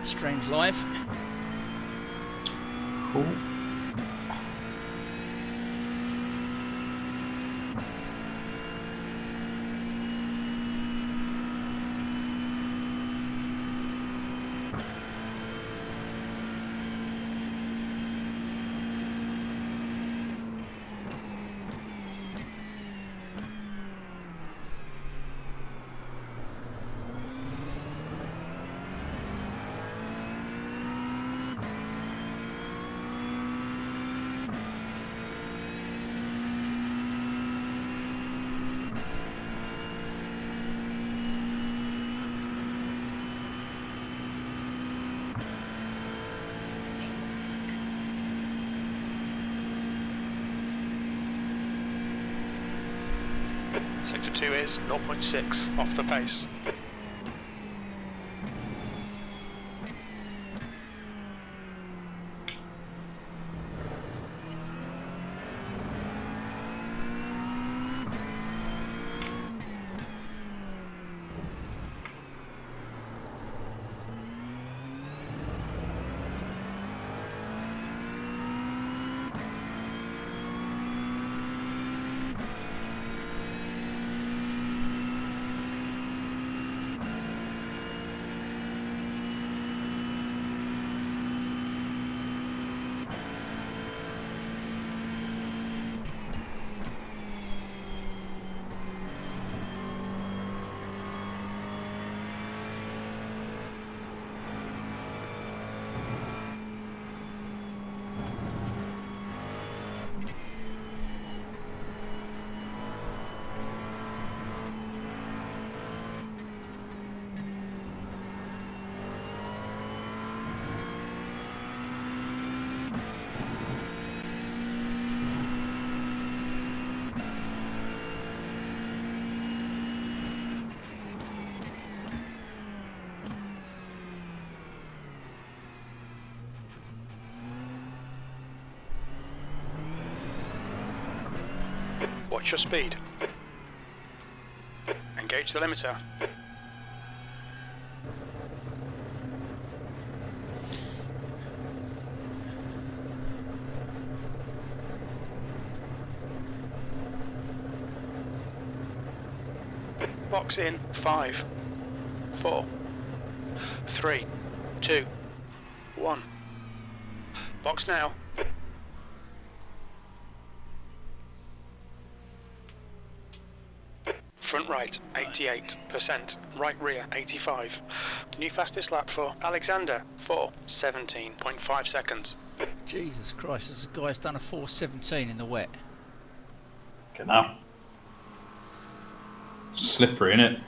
Streams live. Cool. Sector 2 is 0.6 off the pace. Watch your speed. Engage the limiter. Box in 5, 4, 3, 2, 1. Box now. Front right, 88%. Right rear, 85. New fastest lap for Alexander, 4:17.5 seconds. Jesus Christ, this guy's done a 4:17 in the wet. Genau. Slippery, innit?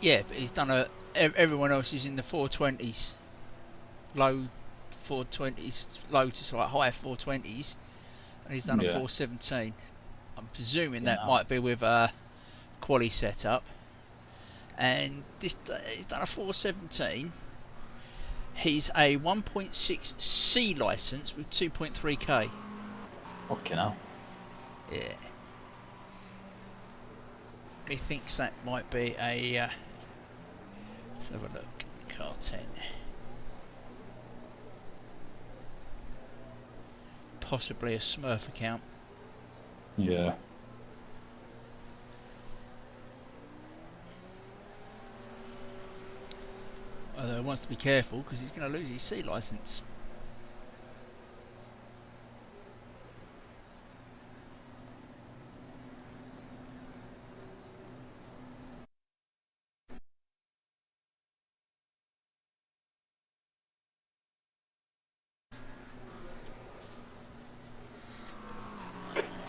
Yeah, but he's done a. Everyone else is in the 420s, low 420s, low to like high 420s, and he's done a 4:17. I'm presuming that might be with a quali setup. And this, he's done a 4:17. He's a 1.6 C license with 2.3k. Fucking hell. Yeah. He thinks that might be a. Let's have a look. Car 10. Possibly a Smurf account. Yeah. Although he wants to be careful because he's going to lose his C license.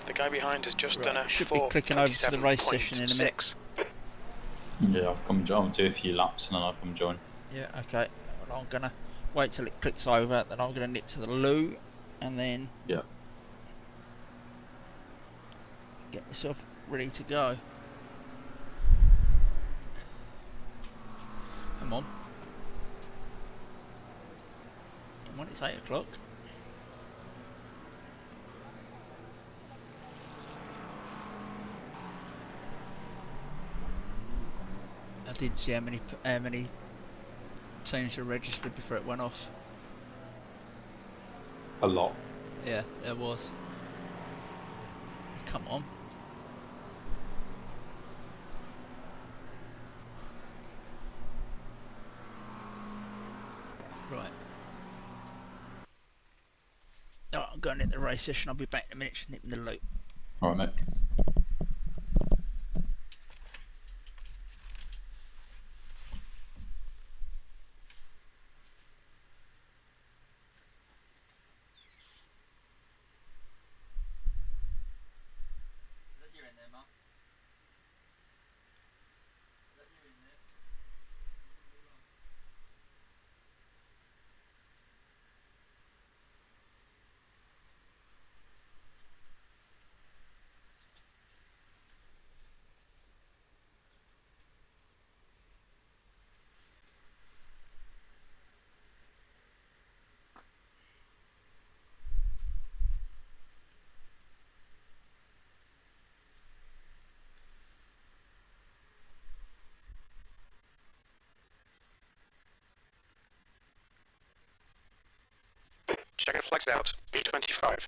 The guy behind has just done a should be clicking over to the race session in a minute. 4:27.6. Yeah, I'll come join. Do a few laps and then I'll come join. Yeah, okay. Well, I'm going to wait till it clicks over, then I'm going to nip to the loo and then get myself ready to go. Come on. Come on, it's 8 o'clock. I didn't see how many teams were registered before it went off. A lot. Yeah, there was. Come on. Right. Alright, I'm going into the race session. I'll be back in a minute to nip in the loop. Alright, mate. Checking flags out. B25.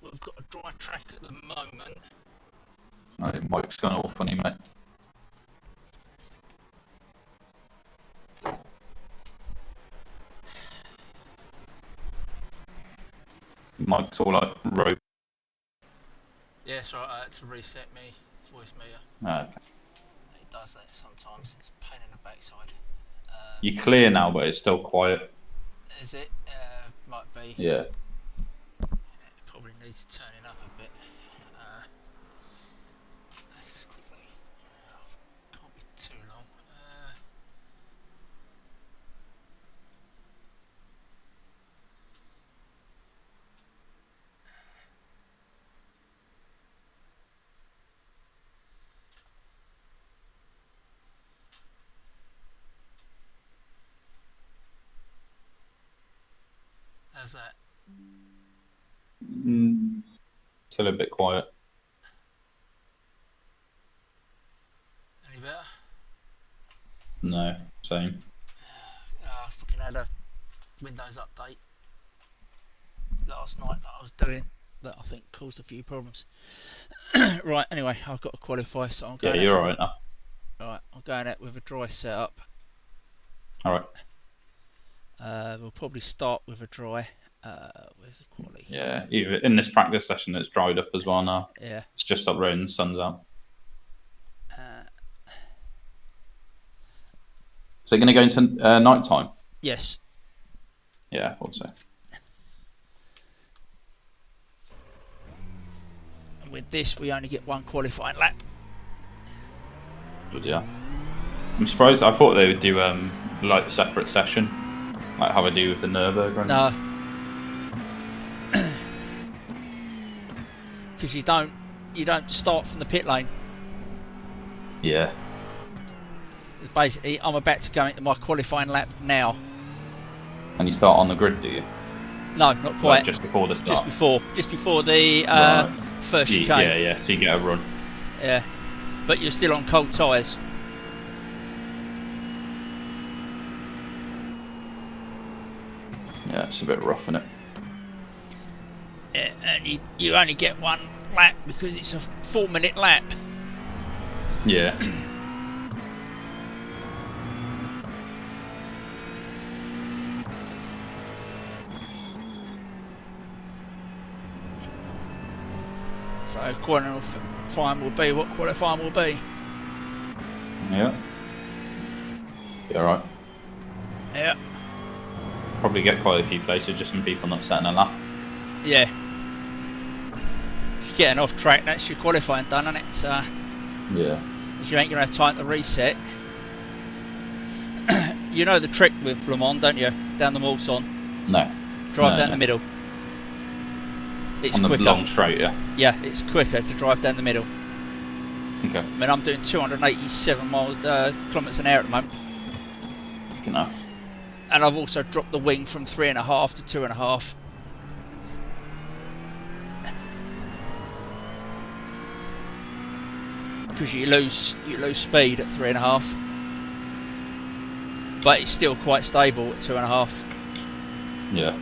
We've got a dry track at the moment. Right, Mike's gone all funny, mate. Mike's all like rope. Yeah, it's right. I had to reset me voice meter. Okay. It does that sometimes. It's a pain in the backside. You're clear now, but it's still quiet. Is it? Might be. Yeah. It probably needs turning up a bit. Let's quickly. Can't be too long. How's that? Still a bit quiet. Any better? No, same. I fucking had a Windows update last night that I was doing that I think caused a few problems. Right, anyway, I've got to qualify, so I'm going. Yeah, you're alright now. Alright, I'm going out with a dry setup. Alright. We'll probably start with a dry. Where's the quality? Yeah, in this practice session, it's dried up as well now. Yeah. It's just up rain, the sun's out. So you're going to go into night time? Yes. Yeah, I thought so. And with this, we only get one qualifying lap. But yeah. I'm surprised. I thought they would do like a separate session, like how I do with the Nürburgring. No. Because you don't start from the pit lane. Yeah. It's basically, I'm about to go into my qualifying lap now. And you start on the grid, do you? No, not quite. Like just before the start. Just before the first chicane. Yeah. So you get a run. Yeah, but you're still on cold tyres. It's a bit rough, isn't it? Yeah, and you only get one lap because it's a 4-minute lap. Yeah. So qualifying will be what qualifying will be. Yeah. Be alright. Yeah. Probably get quite a few places just from people not setting a lap. Yeah. If you're getting off track, that's your qualifying done, isn't it? So Yeah. if you ain't gonna have time to reset. You know the trick with Le Mans, don't you? Down the Mulsanne. No. Drive No, down no. the middle. It's On the quicker. long straight, yeah. Yeah, it's quicker to drive down the middle. Okay. I mean, I'm doing 287 kilometers an hour at the moment, You know. and I've also dropped the wing from 3.5 to 2.5. Because you lose speed at 3.5, but it's still quite stable at 2.5. Yeah.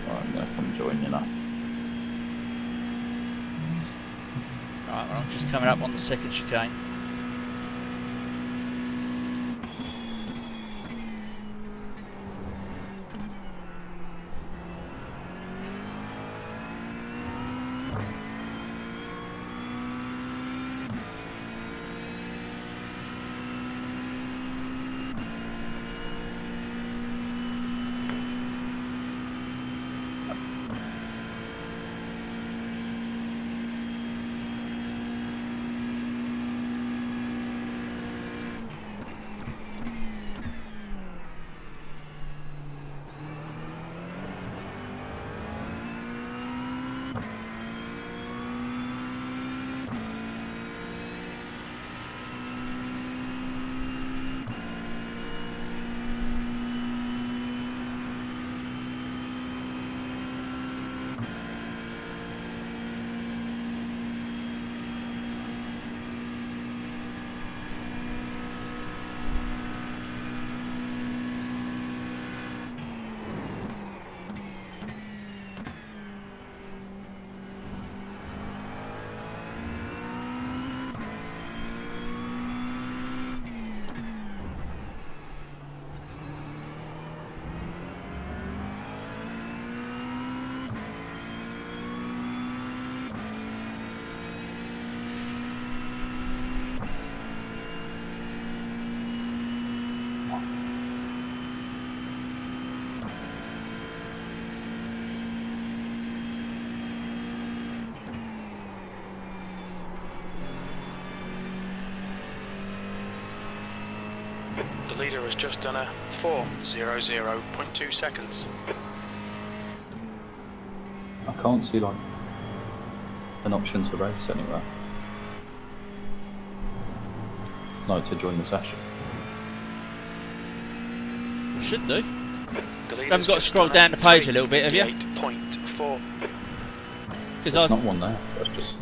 Right, I'm gonna come join you now. Right, well, I'm just coming up on the second chicane. The leader has just done a 4:00.2 seconds. I can't see like an option to race anywhere. Like to join the session. Should do. The leader's Haven't got to just scroll done down the page a little bit, have you? 8.4. Because There's not one there. It's just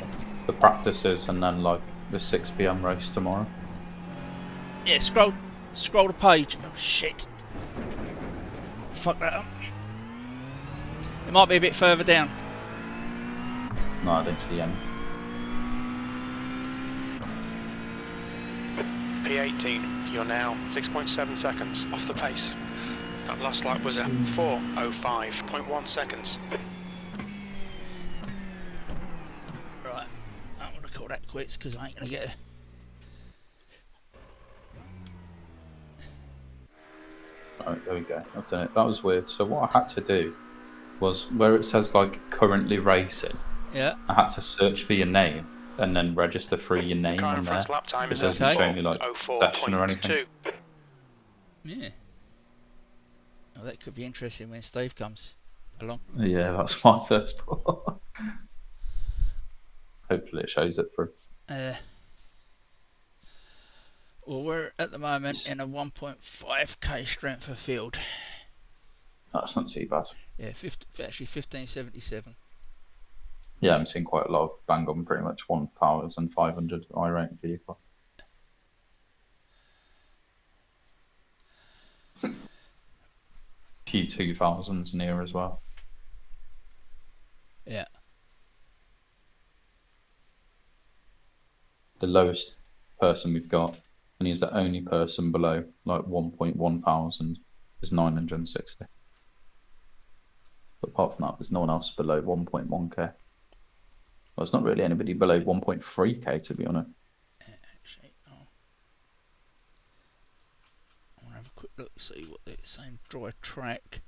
the practices and then like the 6 PM race tomorrow. yeah, scroll the page. Oh shit! Fuck that up. It might be a bit further down. No, I don't see any. P18, you're now 6.7 seconds off the pace. That last lap was a 4:05.1 seconds. Right, I'm gonna call that quits because I ain't gonna get. Right, there we go. I've done it. That was weird. So what I had to do was where it says like currently racing, Yeah. I had to search for your name and then register through your name Car in on there. front's lap time It is doesn't Okay. show me like session or anything. 4:04.2. Yeah. Oh, that could be interesting when Steve comes along. Yeah, that's my first part. Hopefully it shows it through. Well, we're at the moment in a 1.5k strength of field. That's not too bad. Yeah, actually 1577. Yeah, I'm seeing quite a lot of bang on pretty much 1,500 I rank vehicle. few 2000s in here as well. Yeah. The lowest person we've got, and he's the only person below like 1.1 thousand, is 960. But apart from that, there's no one else below 1.1k. Well, there's not really anybody below 1.3k, to be honest. Actually, I'm gonna have a quick look, see what they're saying. Dry track,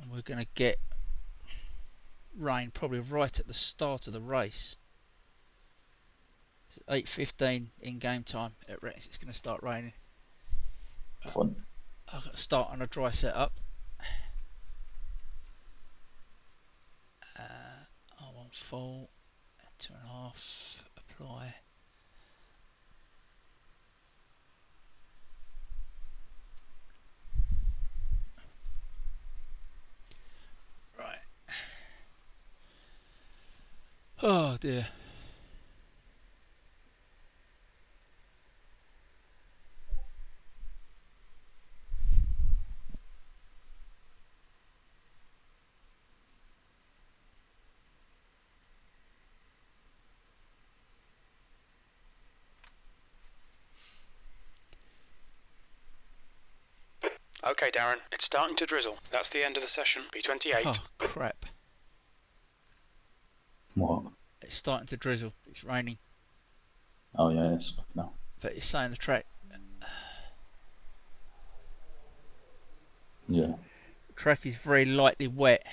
and we're gonna get rain probably right at the start of the race. It's 8:15 in game time. It reckons it's gonna start raining. Fun. I've got to start on a dry setup. I want full, 2.5, apply. Right. Oh dear. Okay, Darren, it's starting to drizzle. That's the end of the session. B28. Oh crap. What? It's starting to drizzle. It's raining. Oh yeah, it's no. But it's saying the track. Yeah. The track is very lightly wet.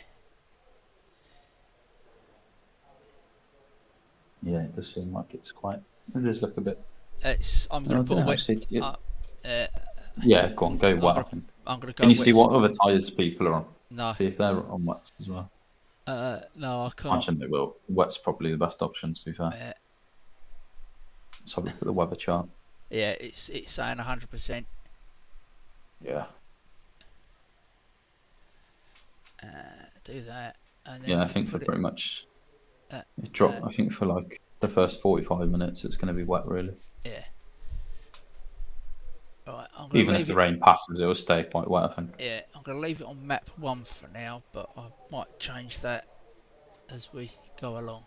Yeah, it does seem like it's quite. It does look a bit. I'm going to put a wet. Yeah, go on, go wet. I think. I'm going to go. Can you wet. see what other tyres people are on? No. See if they're on wets as well. No, I can't. Imagine they will. Wet's probably the best option, to be fair. Let's have a look at the weather chart. Yeah, it's saying 100%. Yeah. Do that. And then Yeah, I think for pretty much. It dropped. I think for like the first 45 minutes, it's going to be wet, really. Yeah. Right, Even if the rain passes, it will stay quite wet, I think. Yeah, I'm going to leave it on map 1 for now, but I might change that as we go along.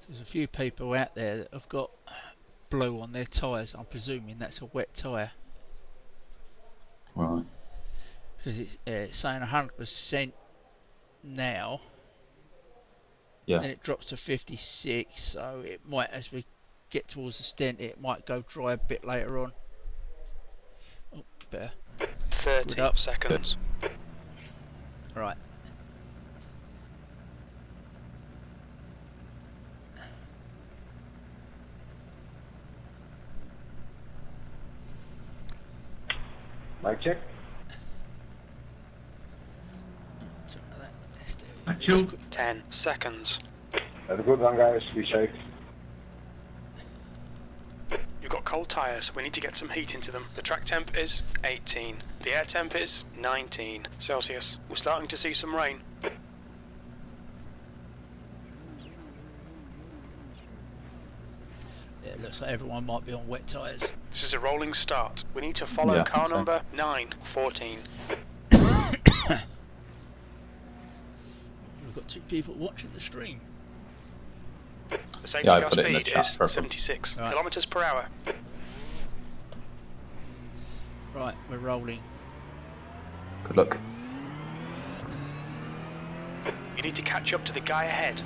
There's a few people out there that have got blue on their tyres. I'm presuming that's a wet tyre. Right. Because it's saying 100% now. Yeah. Then it drops to 56, so it might, as we get towards the stint, it might go dry a bit later on. Oh, better. 30 seconds. Right. Mic check. Thank you. 10 seconds. Have a good one, guys. Be safe. You've got cold tyres. We need to get some heat into them. The track temp is 18. The air temp is 19 Celsius. We're starting to see some rain. Yeah, it looks like everyone might be on wet tyres. This is a rolling start. We need to follow car number 914. We've got 2 people watching the stream. The safety car speed is 76 kilometers per hour. Right, we're rolling. Good luck. You need to catch up to the guy ahead.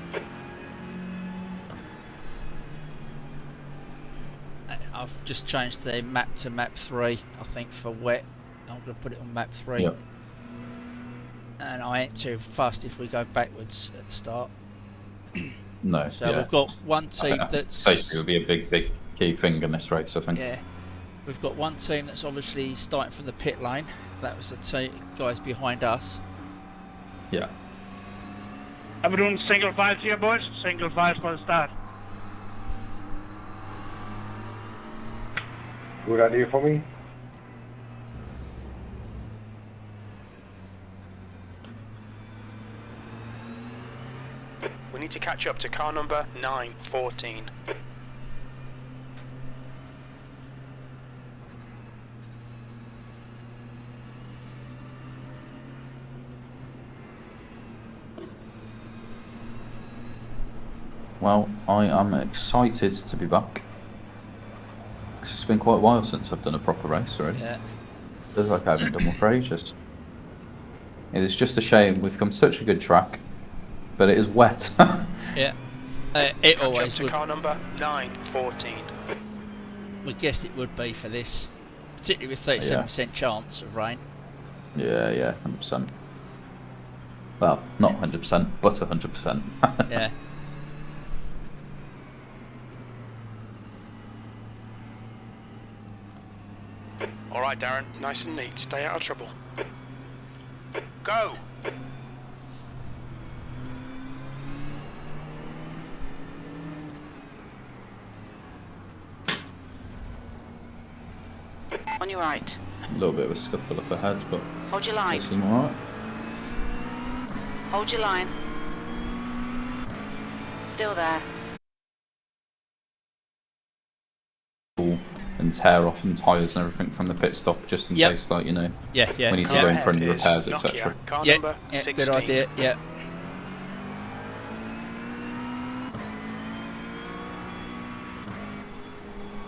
I've just changed the map to map 3, I think, for wet. I'm going to put it on map 3. Yep. And I ain't too fast if we go backwards at the start. No. So we've got one team that's... Safety would be a big key thing in this race, I think. Yeah. We've got one team that's obviously starting from the pit lane. That was the guys behind us. Yeah. Are we doing single files here, boys? Single files for the start. Good idea for me. We need to catch up to car number 914. Well, I am excited to be back. 'Cause it's been quite a while since I've done a proper race, right? Yeah. Feels like I haven't done one for ages. It's just a shame we've come such a good track, but it is wet. Yeah. It Catch up always to would. car number 914. We guessed it would be for this, particularly with 37% chance of rain. Yeah, 100%. Well, not 100%, but 100%. Yeah. Alright, Darren, nice and neat. Stay out of trouble. Go! On your right. A little bit of a scuffle up ahead, but Hold your line. they seem alright. Hold your line. Still there. And tear off and tyres and everything from the pit stop, just in Yep. case, like, you know, Yeah. we need to yeah. go in Ahead for any is repairs, Nokia, etc. Car Yeah, number yeah, 16. good idea. Yeah.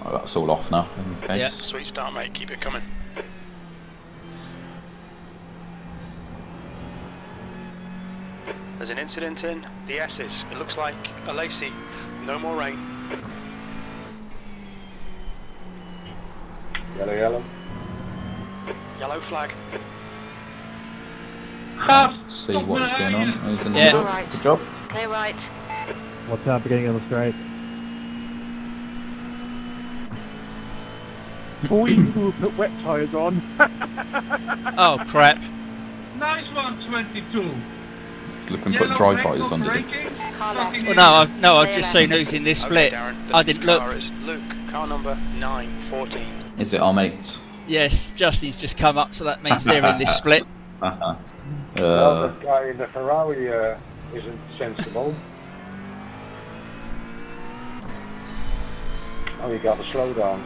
Oh, that's all off now, in case. Yeah. Sweet start, mate. Keep it coming. There's an incident in the S's. It looks like a Lacey. No more rain. Yellow. Yellow flag. See what's going on. He's in the Yeah. middle. Alright. Good job. Clear right. What's up? Beginning of the straight. Boy, who put wet tyres on. Oh crap. Nice one, 22. Flipping put dry tyres on, did he? Car left. Well, no, I've Clear just left. seen who's in this Okay, split. Darren, the I next didn't look. car is Luke. Car number 914. Is it our mates? Yes, Justin's just come up, so that means they're in this split. Uh-huh. Well, the guy in the Ferrari isn't sensible. Oh, you got to slow down.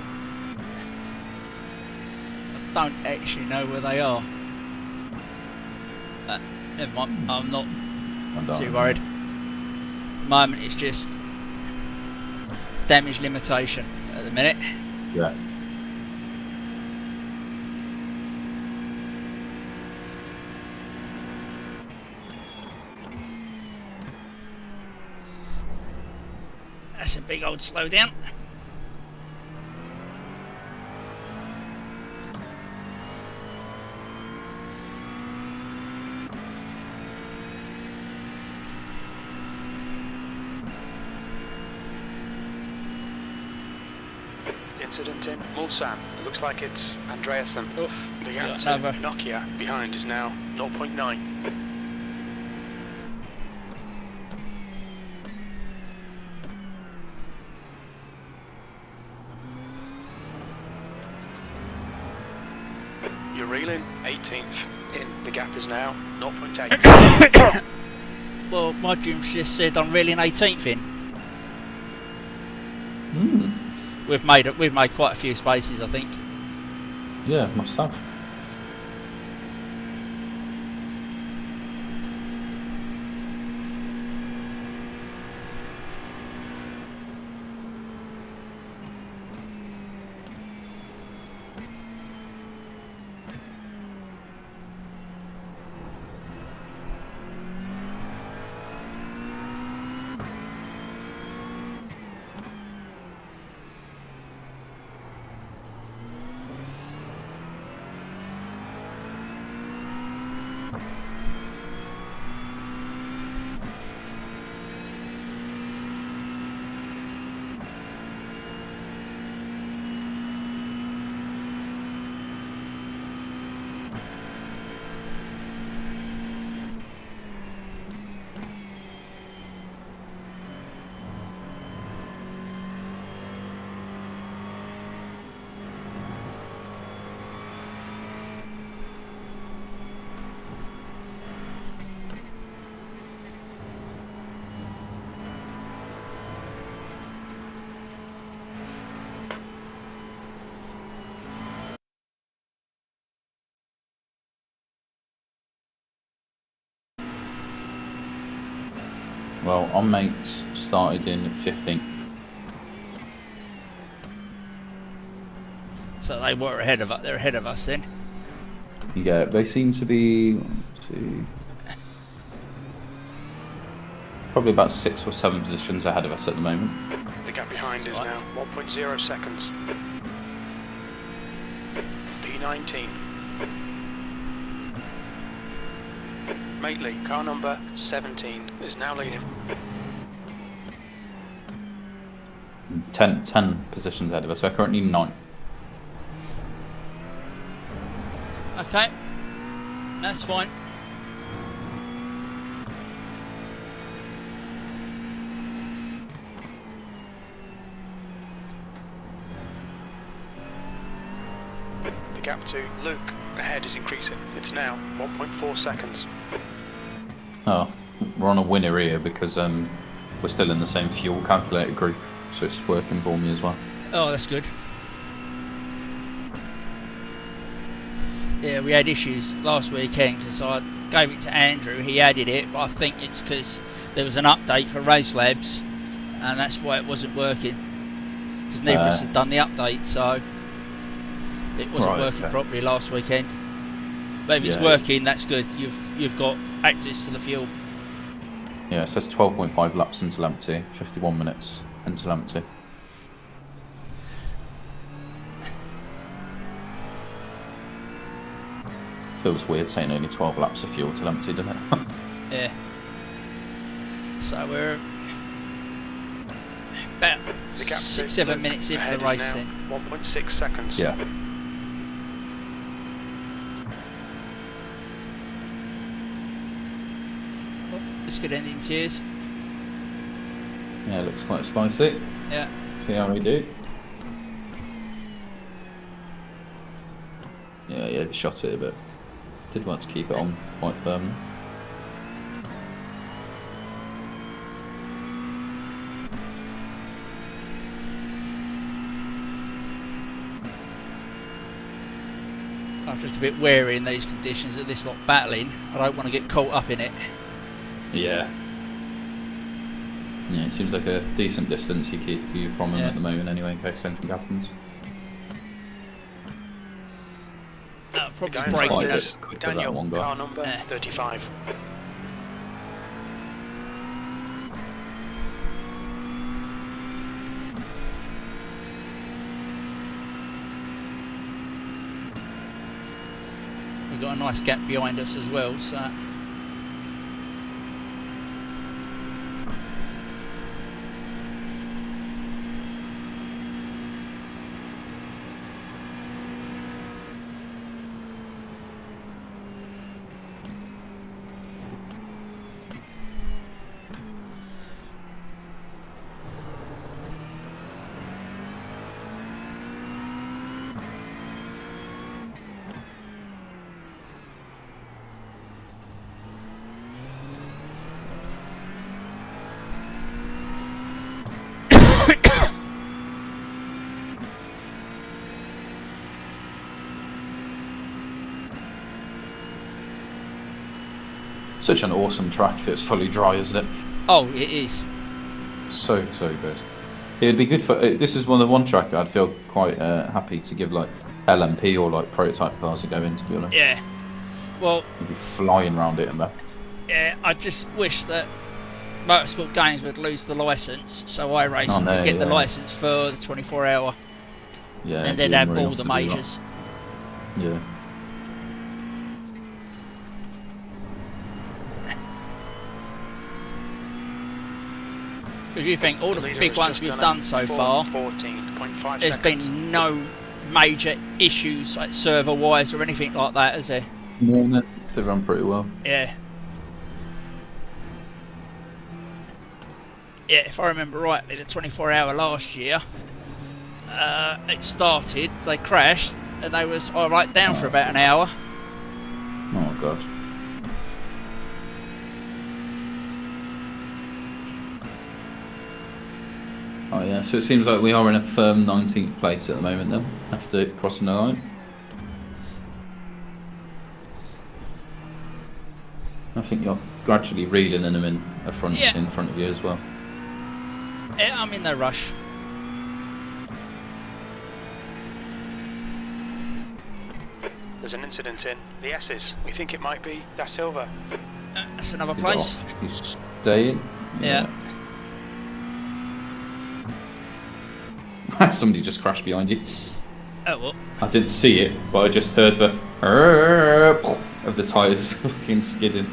I don't actually know where they are. Never mind, I'm not I'm done. too worried. At the moment, it's just damage limitation at the minute. Yeah. That's a big old slowdown. Incident in Mulsanne. It looks like it's Andreasen. Oh, The got gap to another. Nokia behind is now 0.9. You're reeling 18th in. The gap is now 0.8. Well, my dream's just said I'm reeling 18th in. We've made quite a few spaces, I think. Yeah, must have. Well, our mates started in 15th. So they were ahead of us. They're ahead of us then. Yeah, they seem to be 1, 2, probably about 6 or 7 positions ahead of us at the moment. The gap behind is now 1.0 seconds. P19. Mately, car number 17, is now leading. 10 positions ahead of us. So currently 9th. Okay, that's fine. The gap to Luke ahead is increasing. It's now 1.4 seconds. Oh, we're on a winner here because we're still in the same fuel calculator group, so it's working for me as well. Oh, that's good. Yeah, we had issues last weekend because I gave it to Andrew. He added it, but I think it's because there was an update for Race Labs, and that's why it wasn't working. Because neither of us had done the update, so it wasn't working properly last weekend. But if it's working, that's good. You've got access to the fuel. Yeah, it says 12.5 laps until empty, 51 minutes until empty. Feels weird saying only 12 laps of fuel till empty, doesn't it? Yeah. So we're about 6-7 minutes into the race then. 1.6 seconds. Yeah. Oh, let's get ending tiers. Yeah, it looks quite spicy. Yeah. See how we do. Yeah, he shot it a bit. Did want to keep it on quite firmly. I'm just a bit wary in these conditions of this lot battling. I don't want to get caught up in it. Yeah. Yeah, it seems like a decent distance you keep you from him at the moment anyway, in case anything happens. Probably Going break forward it. is Daniel, car number 35. We've got a nice gap behind us as well, so Such an awesome track if it's fully dry, isn't it? oh, it is. So good. It'd be good for. This is one track I'd feel quite happy to give like LMP or like prototype cars to go in. To be honest. Yeah. Well. You'd be flying around it in there. Yeah, I just wish that Motorsport Games would lose the licence, so iRacing could get the licence for the 24-hour. Yeah. And they'd have all the majors. Yeah. Because you think all the big ones we've done so far, there's been no major issues like server-wise or anything like that, is there? No, they run pretty well. Yeah. Yeah, if I remember rightly, the 24-hour last year, it started, they crashed, and they was alright down for about an hour. Oh god. Oh yeah, so it seems like we are in a firm 19th place at the moment then, after crossing the line. I think you're gradually reeling them in Yeah. in front of you as well. Yeah, I'm in no rush. There's an incident in the S's. We think it might be Da Silva. That's another He's place. off. He's staying. Yeah. Somebody just crashed behind you. Oh well. I didn't see it, but I just heard the of the tyres fucking skidding.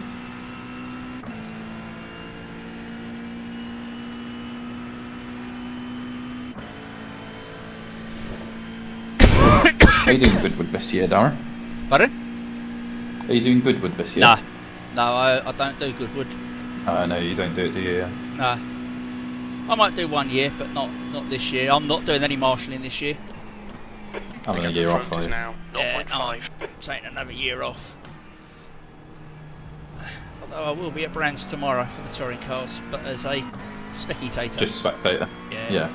Are you doing good with this year, Darren? Pardon? Are you doing good with this year? Nah. No, I don't do Goodwood. No, you don't do it, do you? No. I might do 1 year, but not this year. I'm not doing any marshalling this year. Having a Pickup year in off, front are is you? now Yeah, 0.5. I'm taking another year off. Although I will be at Brands tomorrow for the touring cars, but as a spectator. Just spectator. Yeah. Yeah.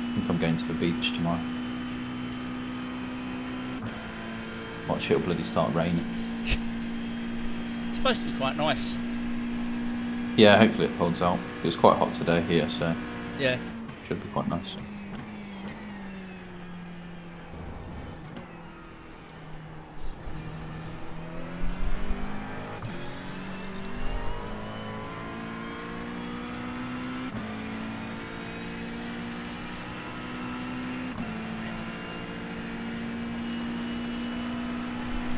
I think I'm going to the beach tomorrow. Watch it'll bloody start raining. It's supposed to be quite nice. Yeah, hopefully it holds out. It was quite hot today here, so Yeah. should be quite nice.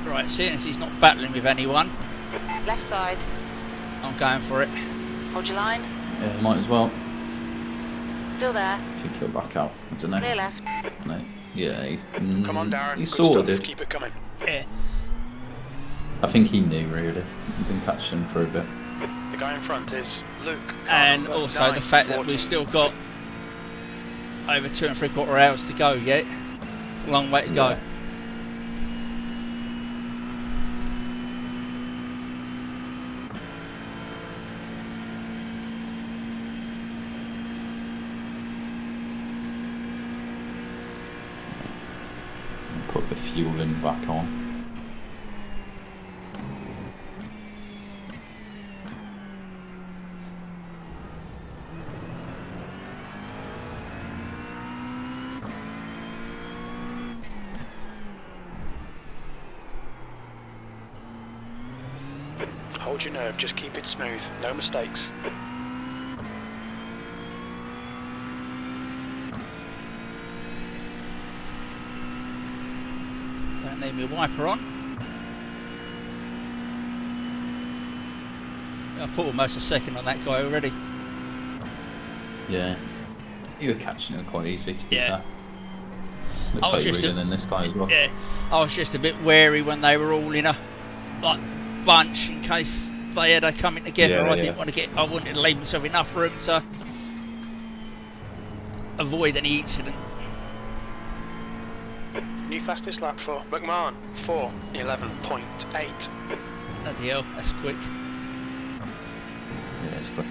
Right, seeing as he's not battling with anyone, Left side. I'm going for it. Hold your line. Yeah, might as well. Still there. I think he'll back out. I don't know. Clear left. No. Yeah, he's, Come on, Darren. he Good sort of stuff. did. Keep it coming. Yeah. I think he knew, really. He's been catching him for a bit. The guy in front is Luke. And Carver, also the fact that 9:14. we've still got over 2 3/4 hours to go yet. It's a long way to go. Yeah. Put the fueling back on. Hold your nerve. Just keep it smooth. No mistakes. Don't need my wiper on. I put almost a second on that guy already. Yeah. You were catching him quite easily, to be Yeah. fair. Looks I was like just reading in this guy as well. Yeah, I was just a bit wary when they were all in a like bunch in case they had come in together. Yeah, I yeah. didn't want to get. I wanted to leave myself enough room to avoid any incident. New fastest lap for McMahon. 4:11.8. Bloody hell, that's quick. Yeah, it's quick.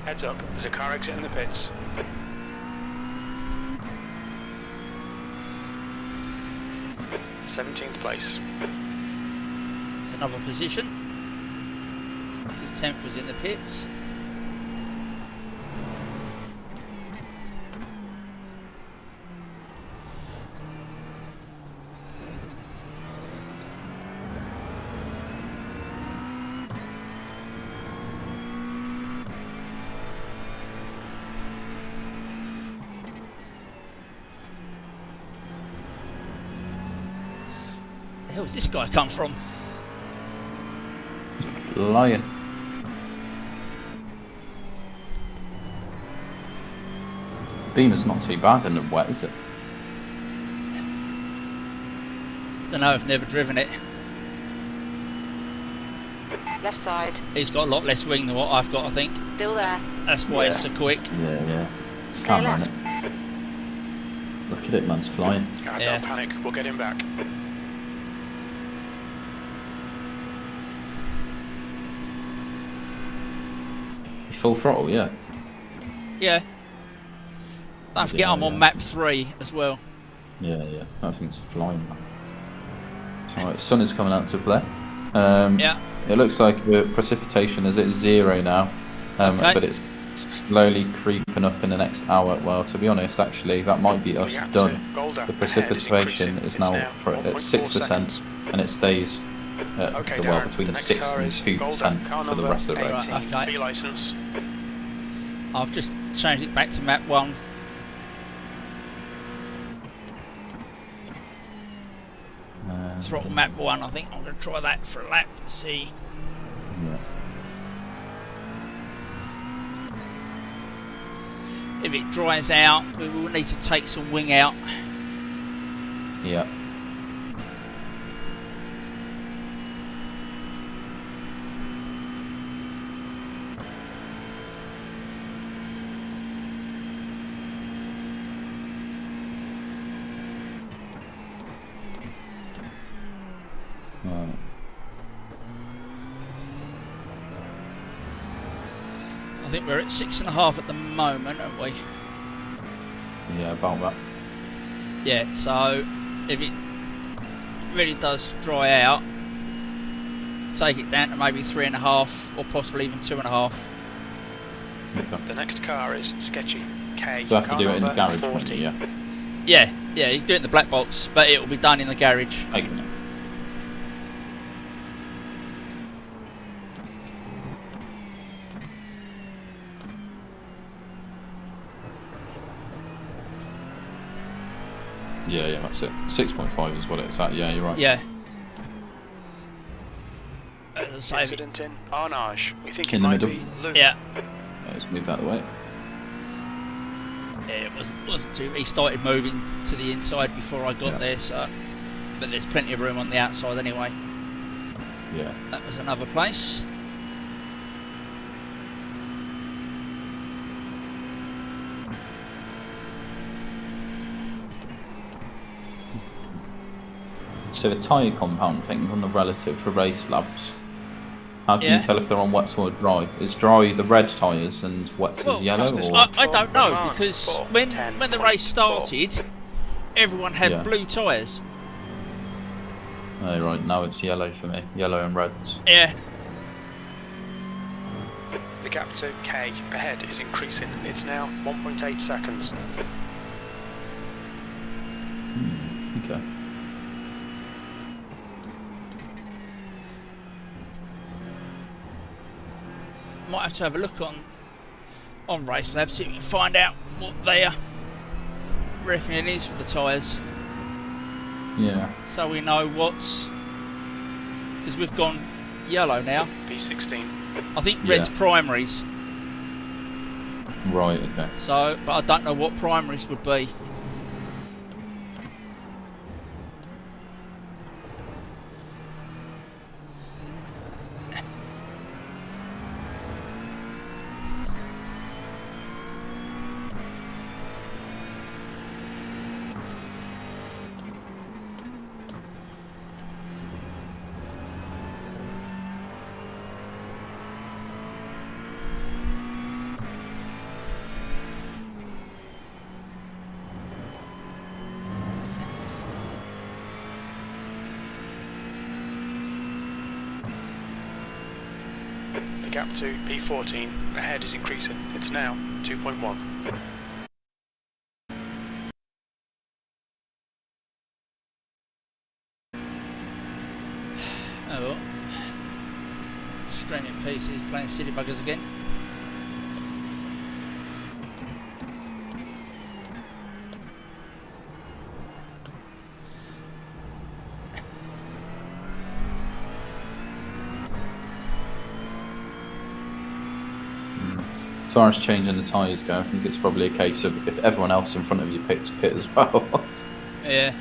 Heads up. There's a car exit in the pits. Seventeenth place. It's another position. Because Temp was in the pits. Where the hell's this guy come from? Flying. Beamer's not too bad in the wet, is it? Don't know, I've never driven it. Left side. He's got a lot less wing than what I've got, I think. Still there. That's why it's so quick. Yeah. It's Clear camera, left. isn't it? Look at it, man's flying. Don't panic, we'll get him back. Full throttle, yeah. Yeah. Don't forget I'm on map 3 as well. Yeah, yeah. That thing's flying, man. Alright, sun is coming out to play. Yeah. It looks like the precipitation is at 0 now, Okay. but it's slowly creeping up in the next hour. Well, to be honest, actually, that might be us done. The precipitation is now at 6%, and it stays at between 6 and 2% for the rest of the race. Right, okay. B license. I've just changed it back to map 1. Throttle map 1, I think I'm going to try that for a lap and see. Yeah. If it dries out, we will need to take some wing out. Yeah. I think we're at 6.5 at the moment, aren't we? Yeah, about that. Yeah, so if it really does dry out, take it down to maybe 3.5 or possibly even 2.5. Okay. The next car is Sketchy K. So I have to do it in the garage, 40. yeah. Yeah, you can do it in the black box, but it will be done in the garage. Okay. Yeah, that's it. 6.5 is what it's at. Yeah, you're right. Yeah. As I say, Incident in Arnage. We think In it the might middle. be Luke. yeah, Let's move that away. it wasn't too. He started moving to the inside before I got there, so. But there's plenty of room on the outside anyway. Yeah. That was another place. So the tyre compound thing on the relative for race labs. How can you tell if they're on wets or dry? Is dry the red tyres and wets is yellow? Or? I don't know, because when the race started, everyone had blue tyres. Oh, right, now it's yellow for me. Yellow and reds. Yeah. The gap to K ahead is increasing. It's now 1.8 seconds. Okay. Might have to have a look on Race Lab, see if we can find out what they reckon it is for the tyres. Yeah. So we know what's, because we've gone yellow now. B16. I think red's primaries. Right, okay. So, but I don't know what primaries would be. The gap to P14 ahead is increasing. It's now 2.1. Oh well. Streaming pieces playing City Buggers again. As far as changing the tyres go, I think it's probably a case of if everyone else in front of you pits, pit as well. Yeah.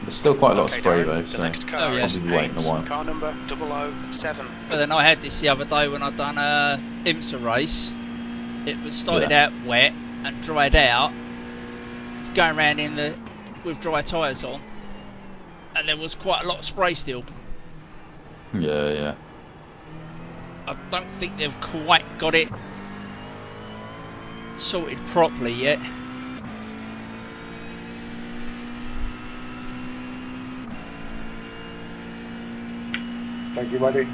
There's still quite a lot of spray though, The so next car yeah. is I'll be waiting a while. Car number 007. But then I had this the other day when I done a IMSA race. It was started out wet and dried out, going around with dry tyres on, and there was quite a lot of spray still. Yeah. I don't think they've quite got it sorted properly yet. Thank you, buddy.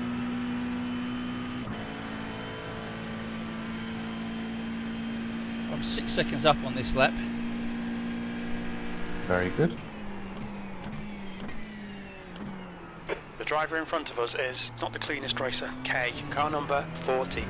I'm 6 seconds up on this lap. Very good. The driver in front of us is not the cleanest racer. K, car number 40.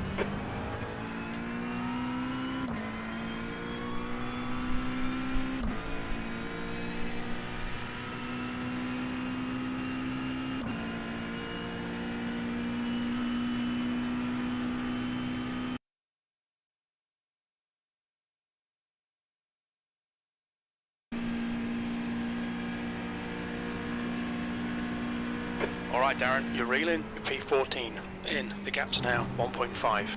Alright Darren, you're reeling, P14 in, the gap's now 1.5.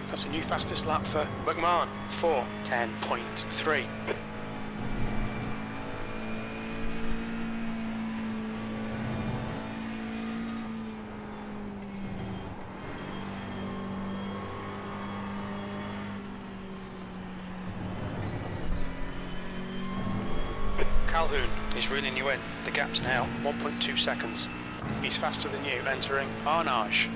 That's a new fastest lap for McMahon, 4:10.3. Calhoun is reeling you in. The gap's now 1.2 seconds. He's faster than you, entering Arnage.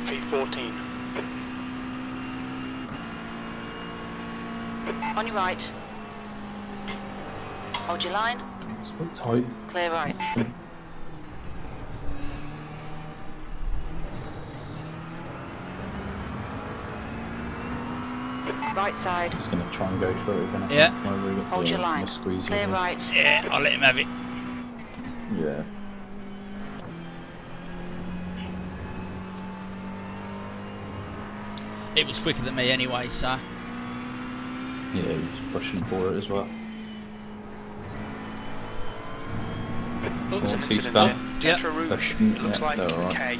P14. On your right. Hold your line. It's a bit tight. Clear right. Right side. Just going to try and go through it again. Yeah. Hold your line. Clear right. Yeah, I'll let him have it. Yeah. It was quicker than me anyway, so. Yeah, he was pushing for it as well. Oops. Two Accident star. in Tetra Rouge. It looks like they're all right. K.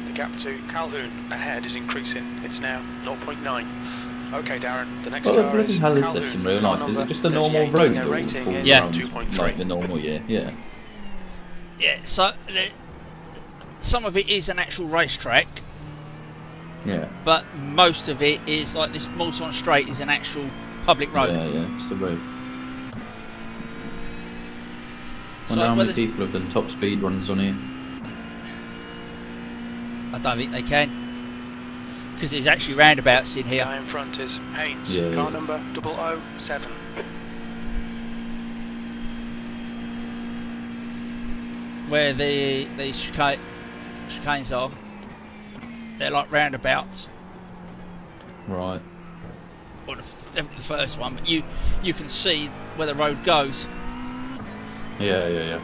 The gap to Calhoun ahead is increasing. It's now 0.9. Okay, Darren, the next What the car bloody is hell is Calhoun. this in real Car life? Is number it just a normal 38. road Their that rating all is Yeah. around 2.3. like the normal year? Yeah. Yeah, so some of it is an actual racetrack, Yeah. but most of it is like this Moulton Straight is an actual public road. Yeah, it's the road. So Wonder how many whether- people have done top speed runs on here. I don't think they can, because there's actually roundabouts in here. Guy in front is Haynes. Yeah, Car yeah. number 007. Where the chicanes are. They're like roundabouts. Right. Or definitely the first one, but you can see where the road goes. Yeah.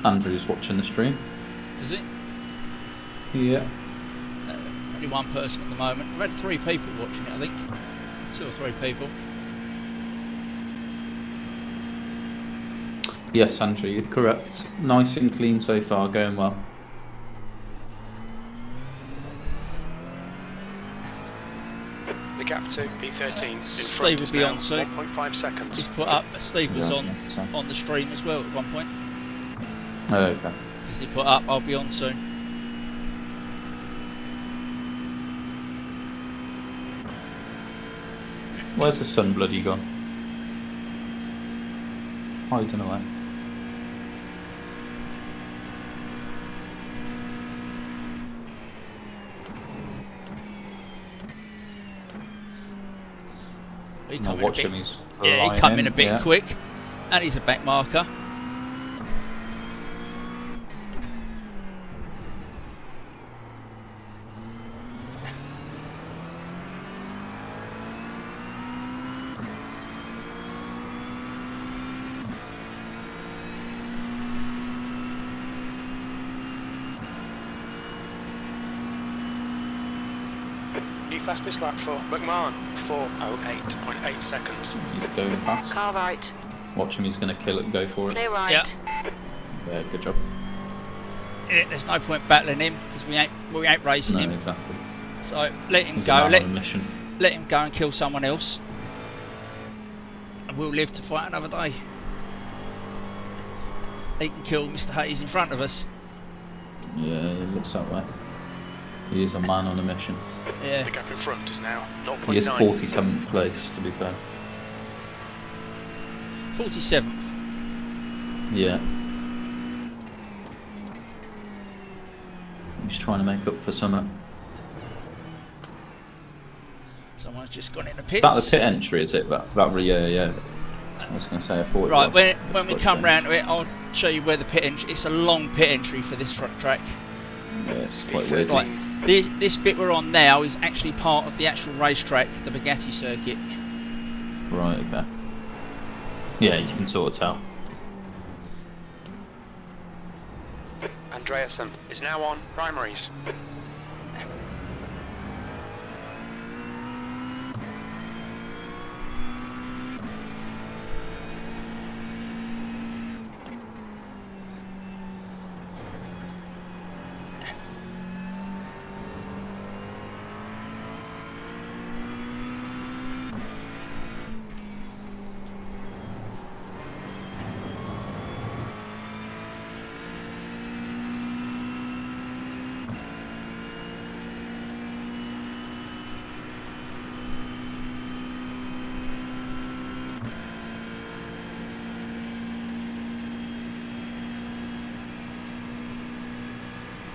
Andrew's watching the stream. Is it? Yeah. Only one person at the moment. I've had 3 people watching it, I think. 2 or 3 people. Yes, Andrew, you're correct. Nice and clean so far, going well. The gap to B13 in Steve front will is be now on soon. 1.5 seconds. He's put up. Steve was Yeah, on the stream as well at one point. Oh, okay. Because he put up, I'll be on soon. Where's the sun bloody gone? Hiding away. He I'm come in a watching bit, he's yeah, he come in a bit yeah. quick, and he's a back marker. New fastest lap for McMahon, 4:08.8 seconds. He's going past. Car right. Watch him, he's going to kill it and go for it. Clear right. Yeah. Yeah, good job. Yeah, there's no point battling him because we ain't racing No, him. exactly. So let him He's go. a man on a mission. Let him go and kill someone else, and we'll live to fight another day. He can kill Mr. Hayes in front of us. Yeah, it looks that way. He is a man on a mission. Yeah. The gap in front is now 0.9. He is 47th place, to be fair. 47th. Yeah. He's trying to make up for something. Someone's just gone in the pits. That the pit entry, is it? Yeah. I was going to say I thought it Right, was. when we come round to it, I'll show you where the pit entry. It's a long pit entry for this track. Yeah, it's quite weird. Right, this bit we're on now is actually part of the actual racetrack, the Bugatti circuit. Right, okay. Yeah, you can sort of tell. Andreasen is now on primaries.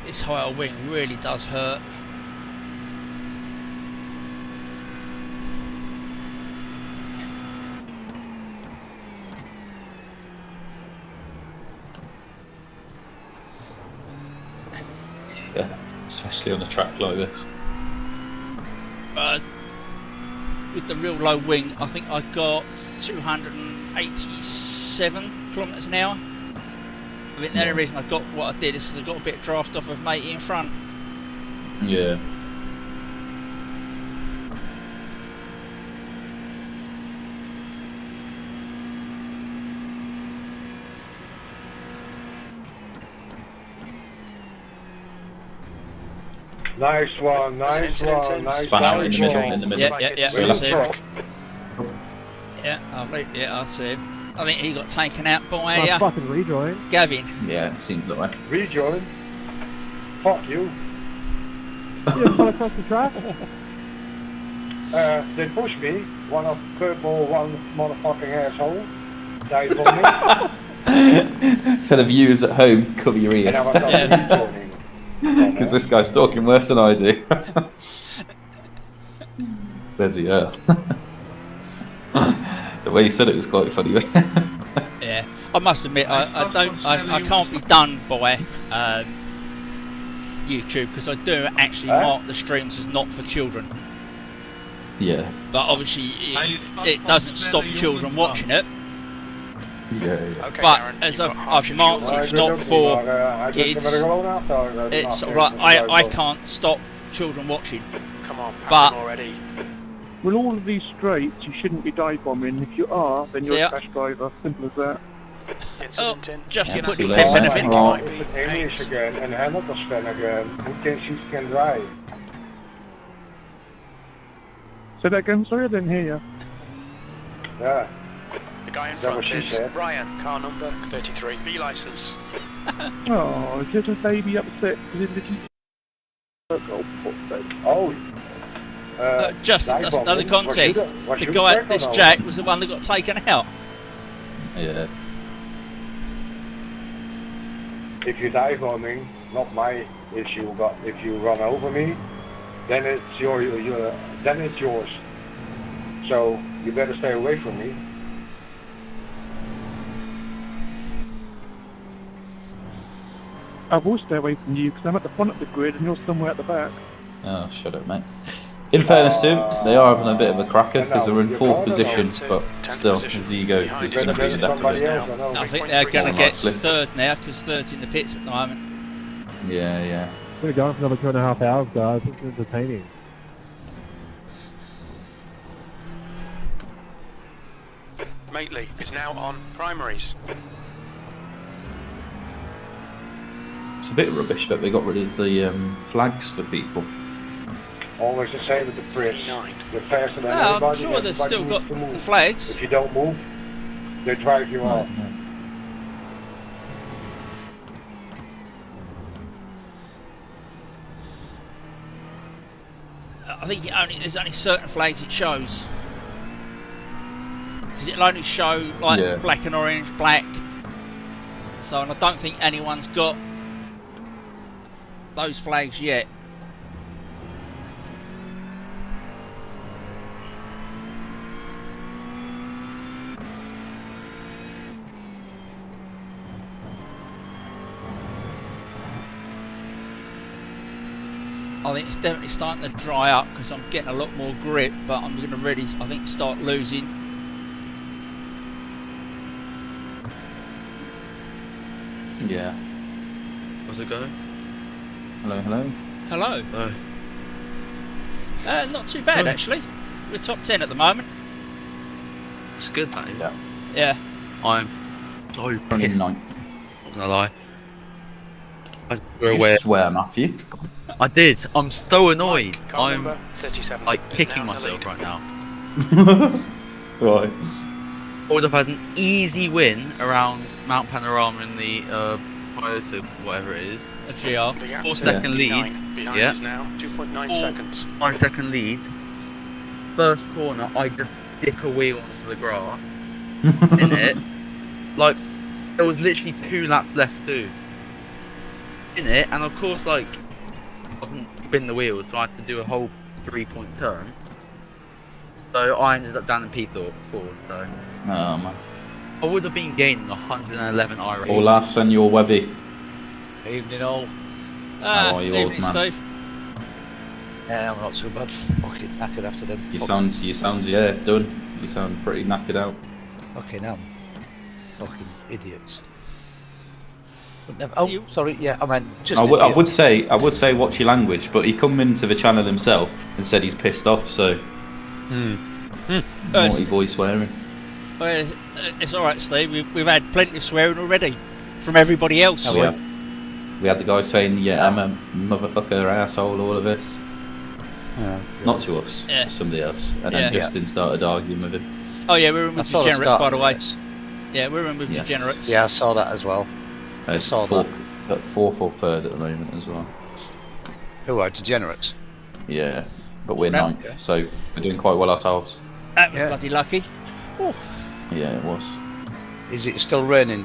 This higher wing really does hurt. Yeah, especially on a track like this. With the real low wing, I think I got 287 kilometres an hour. I think the only reason I got what I did is because I got a bit of draft off of matey in front. Yeah. Nice one, nice one, nice Span out in the middle, one. in the middle. Yeah. Really That's it. strong. Yeah, I see him. I think he got taken out by Nice fucking rejoin. Gavin. Yeah, it seems that way. Rejoin. Fuck you. You just fell across the track. They pushed me. One of purple, one motherfucking asshole. Died on me. For the viewers at home, cover your And I ears. was on rejoining. Because this guy's talking worse than I do. There's the earth. The way he said it was quite funny. Yeah, I must admit I can't be done by YouTube because I do actually mark the streams as not for children. Yeah. But obviously it doesn't stop children watching it. Yeah. Okay, But Darren, as you've got half I've your marked fuel it's left. not for kids. It's right. I can't stop children watching. Come on, but- pass him already. With all of these straights, you shouldn't be dive bombing. If you are, then you're Yeah. a crash driver. Simple as that. Incident in. just You're put not the gonna 10 take benefit. it might be It's English 8. again and Hamilton again. Who can she can drive? Say that again, sorry, I didn't hear you. Yeah. The guy in That front what she is said. Ryan, car number 33, B licence. Oh, is a baby upset because it didn't... Oh, fuck's sake. Oh. Just dive that's bombing. another context. Was The you guy, check or this no? Jack, was the one that got taken out. Yeah. If you dive bombing, not my issue, but if you run over me, then it's then it's yours. So you better stay away from me. I will stay away from you because I'm at the front of the grid and you're somewhere at the back. Oh, shut up, mate. In fairness to him, they are having a bit of a cracker because they're in fourth position, but still, his ego is going to be the death of it. I think they're going to get third now because third's in the pits at the moment. Yeah, yeah. We're going for another 2.5 hours, guys. It's entertaining. Mately is now on primaries. It's a bit rubbish that they got rid of the flags for people. Always the same with the press. You're faster than No, everybody. I'm sure they've everybody still needs got to move. the flags. If you don't move, they drive you off. I think there's only certain flags it shows. Because it'll only show like black and orange, black. So, and I don't think anyone's got those flags yet. I think it's definitely starting to dry up because I'm getting a lot more grip, but I'm going to really, I think, start losing. Yeah. How's it going? Hello, hello. Hello. Hi. Not too bad actually. We're top 10 at the moment. It's good, that is. Yeah. Yeah. I'm so Running pissed. ninth. Not gonna lie. We're You aware. swear, Matthew. I did. I'm so annoyed. Car I'm number 37 like is kicking now in the myself lead. right now. Right. I would have had an easy win around Mount Panorama in the Toyota, whatever it is. A GR. The gap 4 to second lead. 9 behind Yeah. is now 2.9 seconds. 5 second lead. First corner, I just dip a wheel onto the grass. In it, like there was literally 2 laps left too. In it, and of course, like I couldn't spin the wheels, so I had to do a whole 3-point turn. So I ended up down in P4. So Oh, man. I would have been gaining 111 IRA. Hola, Senor Webby. Evening all. How are you, old Evening, man? Steve. Yeah, I'm not too bad. Fucking knackered after them. You sound, yeah, done. You sound pretty knackered out. Fucking hell. Fucking idiots. But never, oh, sorry, yeah, I meant just. I would say watch your language, but he come into the channel himself and said he's pissed off, so naughty boy swearing. Well, it's alright, Steve. We've had plenty of swearing already from everybody else. We had the guy saying, yeah, I'm a motherfucker, asshole, all of this. Not to us, to somebody else. And then Justin started arguing with him. Oh yeah, we're in with Degenerates, by the way. Yeah, we're in with Degenerates. Yeah, I saw that as well. I saw fourth or third at the moment as well. Who are Degenerates? Yeah, but we're ninth, so we're doing quite well ourselves. That was bloody lucky. Ooh. Yeah, it was. Is it still raining?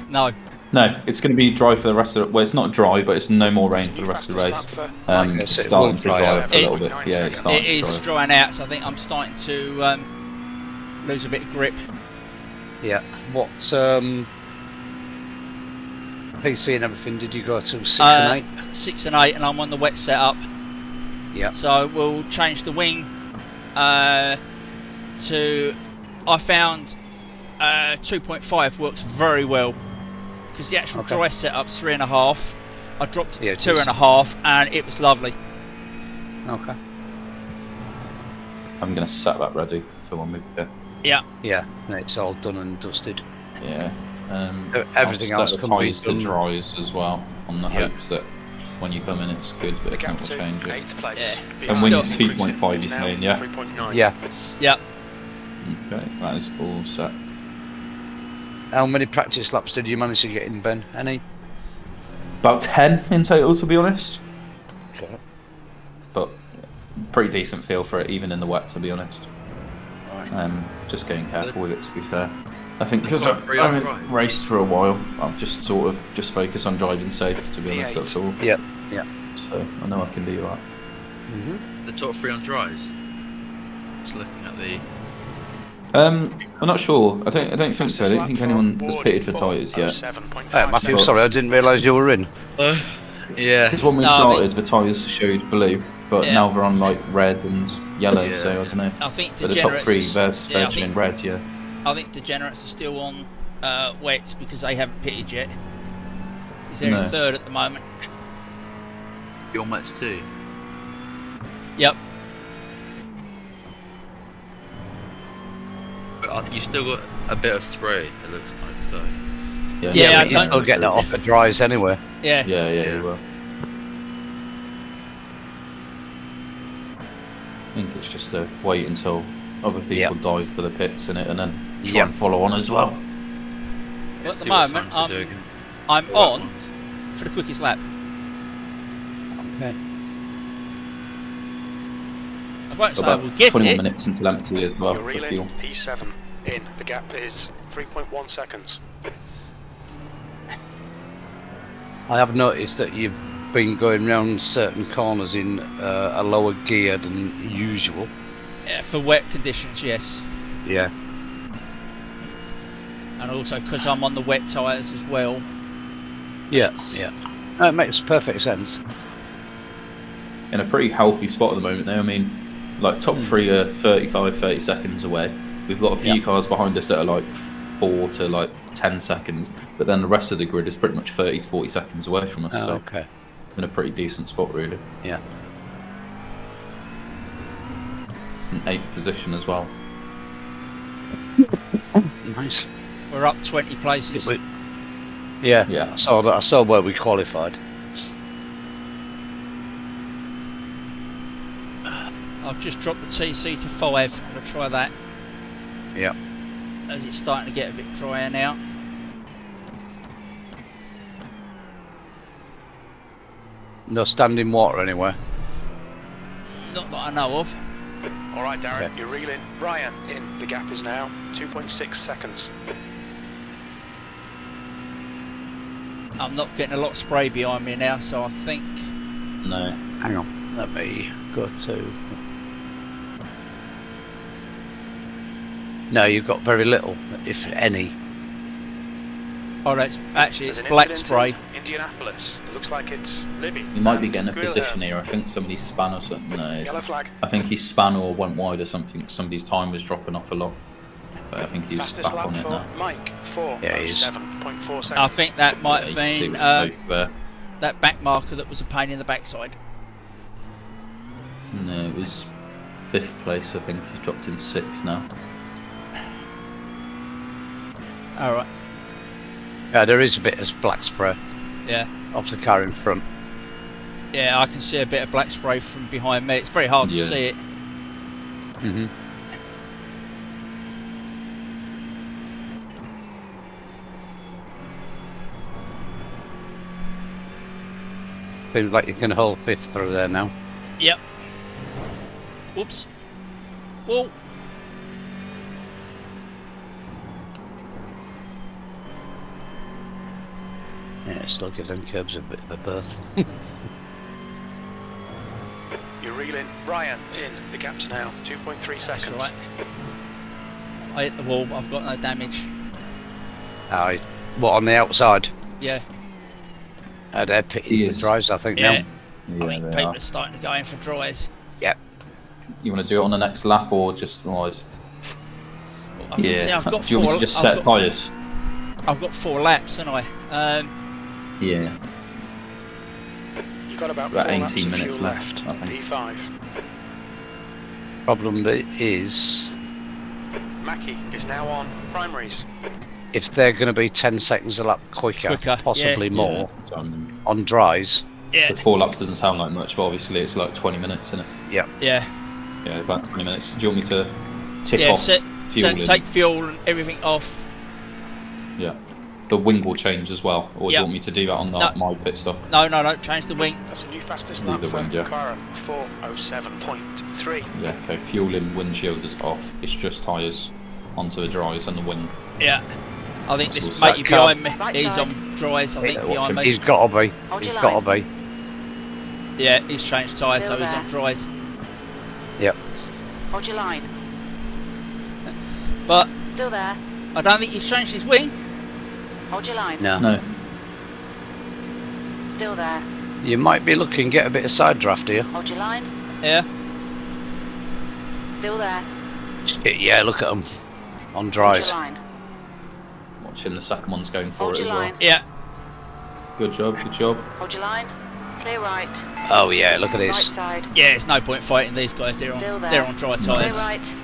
No. No, it's going to be dry for the rest of the... Well, it's not dry, but it's no more rain for the rest of the race. It's starting to dry up a little bit. Yeah, it's starting to dry. It is drying out, so I think I'm starting to lose a bit of grip. Yeah. What PC and everything did you go to? 6 and 8? 6 and 8, and I'm on the wet setup. Yeah. So we'll change the wing to... I found 2.5 works very well. Because the actual dry setup's 3.5. I dropped it to 2.5 and it was lovely. Okay. I'm going to set that ready for when we get. Yeah. Yeah, it's all done and dusted. Yeah. Everything else the can be tyres to done. dries as well, on the hopes that when you come in, it's good, but if not, we'll change it. 8th place. Yeah. And win 2.5, you're saying, yeah? 3.9. Yeah. Yep. Okay, that is all set. How many practice laps did you manage to get in, Ben? Any? About 10 in total, to be honest. Okay. But pretty decent feel for it, even in the wet, to be honest. Just getting careful with it, to be fair. I think because I haven't raced for a while, I've just sort of just focused on driving safe, to be honest, that's all. Yep, yeah. So I know I can do that. The top 3 on dries. Just looking at the. I'm not sure. I don't think so. I don't think anyone has pitted for tyres yet. Matthew, sorry, I didn't realise you were in. Yeah. Because when we started, the tyres showed blue, but now they're on like red and yellow. So I don't know. I think but the top 3 version in red, yeah. I think Degenerates are still on wet because they haven't pitted yet. He's there in 3rd at the moment. You're on wets too? Yep. But I think you still got a bit of spray, it looks like, so. Yeah, but you still get that off at dries anyway. Yeah. Yeah, you will. I think it's just to wait until other people dive for the pits in it and then try and follow on as well. Well, at the moment, I'm on for the quickest lap. Okay. I won't say I will get 20 it. minutes until empty as well You're for reeling fuel. P7 in. The gap is 3.1 seconds. I have noticed that you've been going round certain corners in a lower gear than usual. Yeah, for wet conditions, yes. Yeah. And also because I'm on the wet tyres as well. Yeah, yeah. That makes perfect sense. In a pretty healthy spot at the moment though. I mean, like top 3 are 30 seconds away. We've got a few cars behind us that are like 4 to like 10 seconds, but then the rest of the grid is pretty much 30 to 40 seconds away from us. Oh, so okay. In a pretty decent spot, really. Yeah. In 8th position as well. Nice. We're up 20 places. Yeah. I saw where we qualified. I've just dropped the TC to 5. I'm going to try that. Yeah. As it's starting to get a bit drier now. No standing water anywhere. Not that I know of. Alright, Darren, you're reeling. Ryan in. The gap is now 2.6 seconds. I'm not getting a lot of spray behind me now, so I think. No. Hang on. Let me go to. No, you've got very little, if any. Oh, that's actually it's black spray. Indianapolis. It looks like it's Libby. You might be getting a position here. I think somebody's span or something. No, Yellow flag. I think he span or went wide or something. Somebody's time was dropping off a lot. But I think he's Fastest back on lap it for now. Mike, 4.7.4 seconds. I think that might have been there. that back marker that was a pain in the backside. No, it was 5th place. I think he's dropped in 6th now. Alright. Yeah, there is a bit of black spray. Yeah. Off the car in front. Yeah, I can see a bit of black spray from behind me. It's very hard to see it. Mhm. Seems like you can hold 5th through there now. Yep. Whoops. Whoa. Yeah, still give them curbs a bit of a berth. You're reeling. Ryan in. The gap's now 2.3 seconds. That's alright. I hit the wall, but I've got no damage. What, on the outside? Yeah. They're pitting for dries, I think, Yeah. now. I think people are starting to go in for dries. Yep. You want to do it on the next lap or just otherwise? Well, see, I've got do you want me to just set tyres? I've got 4 laps, haven't I? Yeah. You've got about 18 minutes left, I think. P5. Problem is, Mackie is now on primaries. if they're going to be 10 seconds a lap quicker, possibly more, on dries, Yeah. But 4 laps doesn't sound like much, but obviously it's like 20 minutes, isn't it? Yeah. Yeah. Yeah, about 20 minutes. Do you want me to tip Yeah, off fuel? take fuel and everything off. Yeah. The wing will change as well, or do you want me to do that on my pit stop? No, change the wing. That's a new fastest lap for Cara, 4:07.3. Yeah, okay, fuel in, windshield is off. It's just tyres onto the dries and the wing. Yeah. I think That's this all matey set. behind me, Right he's side. on dries, I think, watch behind him. me. He's got to be. Hold He's your got to line. be. Yeah, he's changed tyres, so Still he's there. on dries. Yep. Hold your line. But Still there. I don't think he's changed his wing. Hold your line. No. Still there. You might be looking get a bit of side draft here. Hold your line. Yeah. Still there. Yeah, look at them on Hold dries. your line. Watching the second one's going for Hold it your as well. line. Yeah. Good job, good job. Hold your line. Clear right. Oh yeah, look at Right this. side. Yeah, it's no point fighting these guys. Still there. They're on dry Clear tyres. right.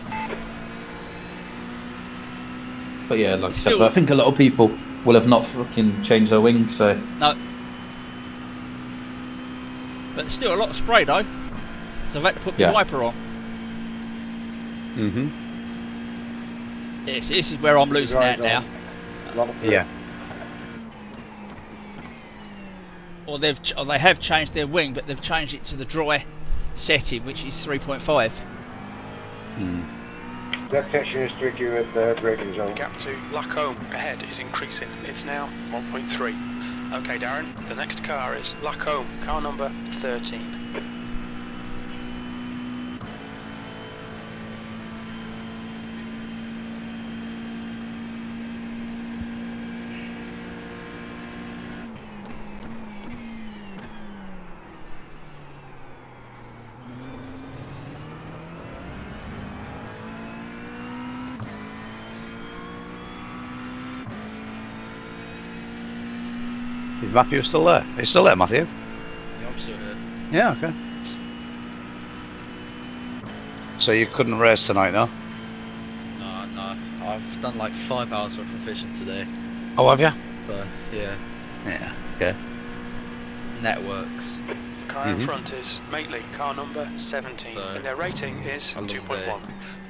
But yeah, like I said, Still- I think a lot of people will have not fucking changed their wings, so... No. But there's still a lot of spray though. So I've had to put my Yeah. wiper on. Mhm. Yes, this is where I'm losing out now. Yeah. Or they have changed their wing, but they've changed it to the dry setting, which is 3.5. That section is tricky with the braking The zone. gap to Lacombe ahead is increasing. It's now 1.3. Okay, Darren, the next car is Lacombe, car number 13. Is Matthew still there? He's still there, Matthew? Yeah, I'm still here. Yeah, okay. So you couldn't race tonight, no? No. I've done like 5 hours worth of fishing today. Oh, have you? But yeah, Yeah, okay. networks. Car in front is Mately, car number 17, So, and their rating is a long 2.1.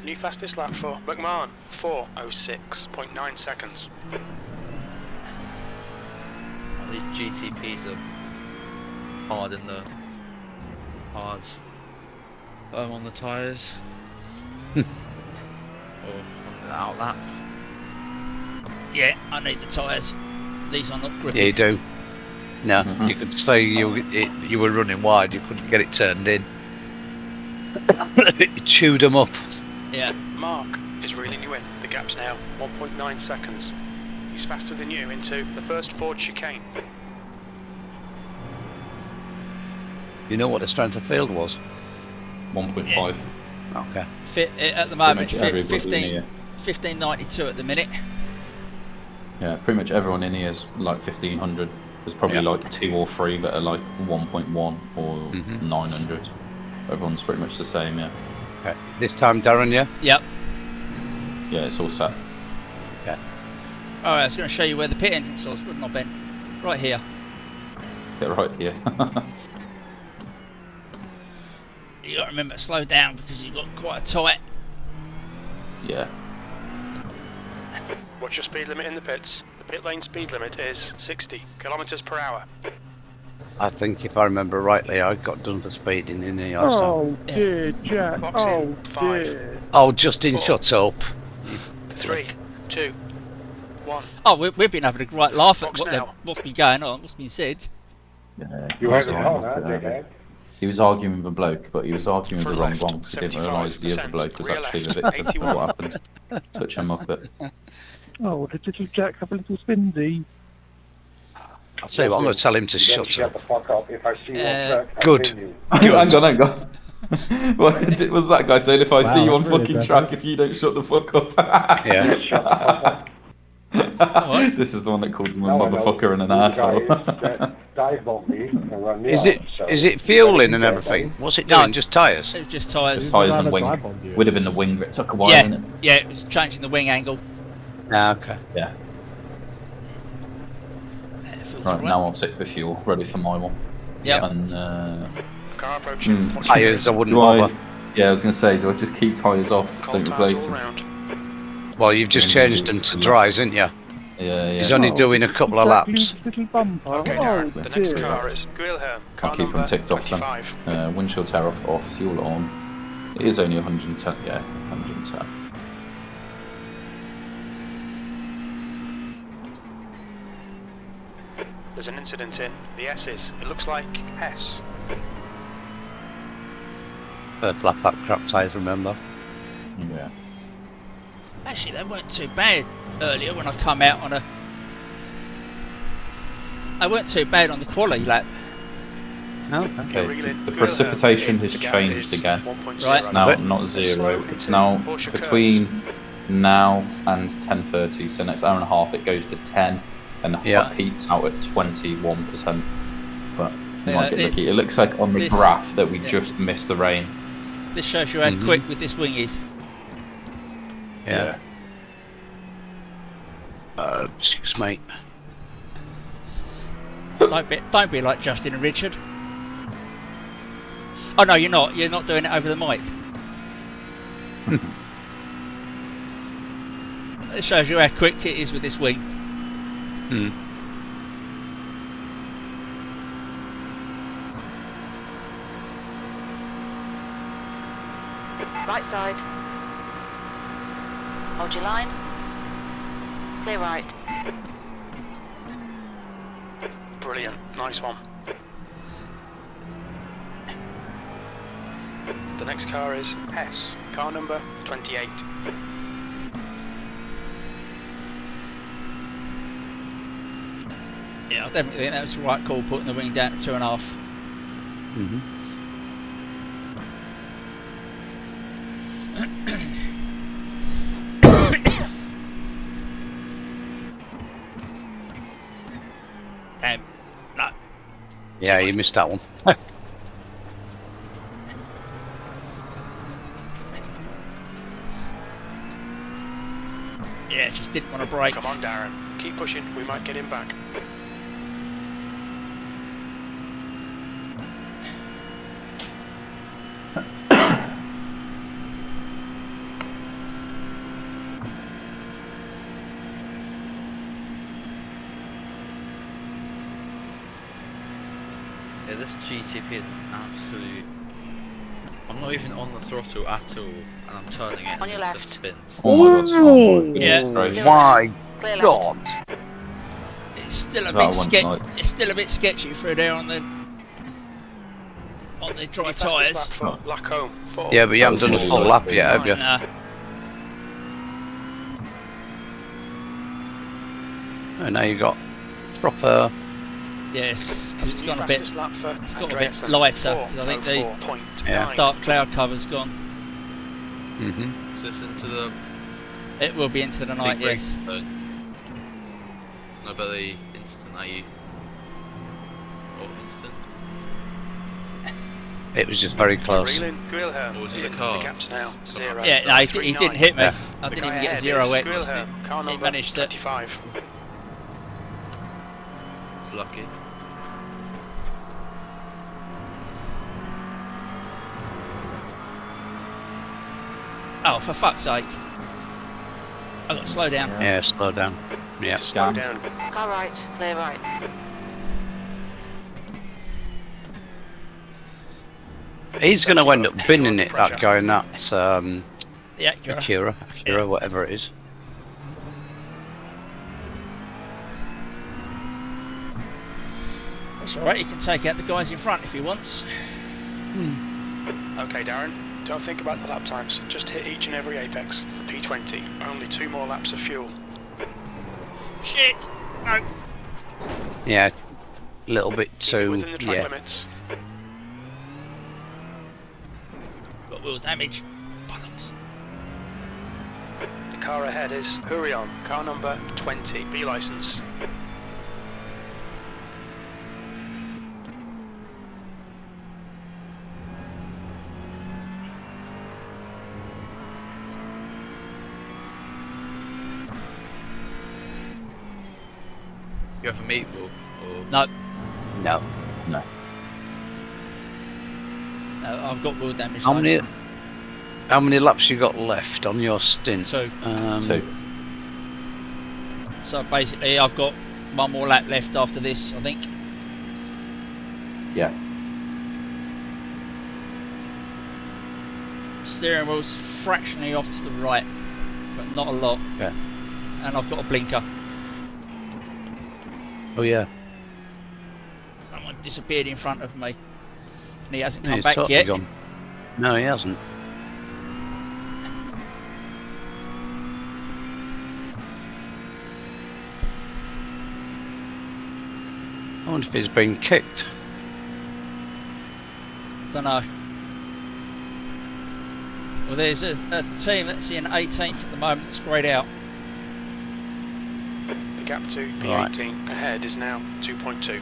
New fastest lap for McMahon, 4:06.9 seconds. These GTPs are hard in the on the tyres. Or on the out lap. Yeah, I need the tyres. These are not grippy. Yeah, you do. No, you could say you were running wide, you couldn't get it turned in. You chewed them up. Yeah. Mark is reeling you in. The gap's now 1.9 seconds. He's faster than you into the first Ford chicane. You know what the strength of field was? 1.5. Okay. At the moment, Pretty much everybody in 15, here. 1592 at the minute. Yeah, pretty much everyone in here is like 1500. There's probably like 2 or 3 that are like 1.1 or 900. Everyone's pretty much the same, yeah. Okay. This time, Darren, yeah? Yep. Yeah, it's all set. Okay. Alright, I was going to show you where the pit entrance was, wouldn't I, Ben? Right here. Yeah, right here. You got to remember to slow down because you've got quite a tight. Yeah. What's your speed limit in the pits? The pit lane speed limit is 60 kilometers per hour. I think if I remember rightly, I got done for speeding in the last time. Oh dear, Jack. Box Oh in 5, dear. Oh, Justin, shut up. 3, 2, 1. Oh, we've been having a great laugh at Box what's now. been going on, what's been said. Yeah, You he was heard it arguing all, huh, with the- dickhead? He was arguing with the bloke, but he was arguing with the wrong Front one left, because he didn't realise the other 75%, bloke was rear actually the left, victim of 81. what happened. Touch him up a bit. Oh, did little Jack have a little spindy? I'll tell you what, I'm going to tell him to You don't shut shut up. the fuck up. If I see one truck, I'll good. pin you. Hang on. What was that guy saying? If I see you on that's really fucking aggressive. track, if you don't shut the fuck up. Yeah. Shut the fuck up. This is the one that calls him a Now I know motherfucker and an who the guy asshole. is that dive bombed me and run me Is off, it so is it you fueling better and be everything? careful. What's it No. doing? Just tyres? It was just tyres. Just tyres and Drive wing. on you. Would have been the wing, but it took a while, Yeah, didn't it? yeah, it was changing the wing angle. Ah, okay. Yeah. Yeah, it feels Right, right. now I'll take the fuel. Ready for my one. Yep. And Car approaching. Tyres, I wouldn't do I- bother. Yeah, I was going to say, do I just keep tyres off? Cold Don't tires replace all them. round. Well, you've just changed them to dries, haven't you? Yeah. He's only doing a couple of laps. Little bumper. Okay, Oh, Darren, the next dear. car is Guilherme. Car I'll keep them number ticked off 25. then. Windshield tear off, fuel on. It is only 110. Yeah, 110. There's an incident in the S's. It looks like S. Third lap up crap tyres, remember? Yeah. Actually, they weren't too bad earlier when I come out on a. They weren't too bad on the quali lap. No, Okay, the precipitation has changed again. Right. It's now not 0. It's now between now and 10:30. So next hour and a half, it goes to 10, and Yeah. peaks out at 21%. But you Yeah, might get lucky. It looks like on the this- graph that we yeah. just missed the rain. This shows you how quick with this wing is. Yeah. Excuse me. Don't be like Justin and Richard. Oh no, you're not. You're not doing it over the mic. It shows you how quick it is with this wing. Right side. Hold your line. Clear right. Brilliant. Nice one. The next car is S. Car number 28. Yeah, I definitely think that was the right call, putting the wing down to 2.5. Damn. No. Yeah, you missed that one. Yeah, just didn't want to brake. Come on, Darren. Keep pushing. We might get him back. Yeah, this GTP is absolute. I'm not even on the throttle at all, and I'm turning it. On and your it left. just spins. Oh my god. Oh my Yeah. goodness gracious. My Clear left. God. It's still a That bit one, sketchy. like- It's still a bit sketchy through there on the dry Fastest tyres. lap for Lacombe. 4. Yeah, but you haven't done a full lap yet, have you? Nah. Oh, now you got proper. Yes, because it's gone a bit. Fastest lap for It's got a bit Andreasen. lighter. I think the 4:04.9. dark cloud cover's gone. Is this into the It will be into the night. big Yes. race zone? No, but the instant that you. Or instant? It was just very close. Reeling Guilherme. Or was it in the car? The gap's now 0. Yeah, no, he didn't hit me. Yeah. I The didn't guy even get a ahead 0x. is Guilherme. Car He number managed to. 25. It's lucky. Oh, for fuck's sake! I got to slow down. Yeah, slow down. Yeah. Slow down. Car right. Clear right. He's going to end up binning it, that guy in that The Acura. Acura, whatever it is. That's alright. He can take out the guys in front if he wants. Okay, Darren. Don't think about the lap times. Just hit each and every apex. P20. Only 2 more laps of fuel. Shit! No. Yeah, a little bit Keep too. within the track Yeah. limits. Got wheel damage. Bollocks. The car ahead is Hurion. Car number 20. B license. You have a meatball? Or No. No. No. I've got wheel damage. How many laps you got left on your stint? 2. 2. So basically, I've got 1 more lap left after this, I think. Yeah. Steering wheel's fractionally off to the right, but not a lot. Yeah. And I've got a blinker. Oh yeah. Someone disappeared in front of me, and he hasn't Yeah, come he's back totally yet. gone. No, he hasn't. I wonder if he's been kicked. Don't know. Well, there's a team that's in 18th at the moment that's greyed out. The gap to P18 ahead is now 2.2.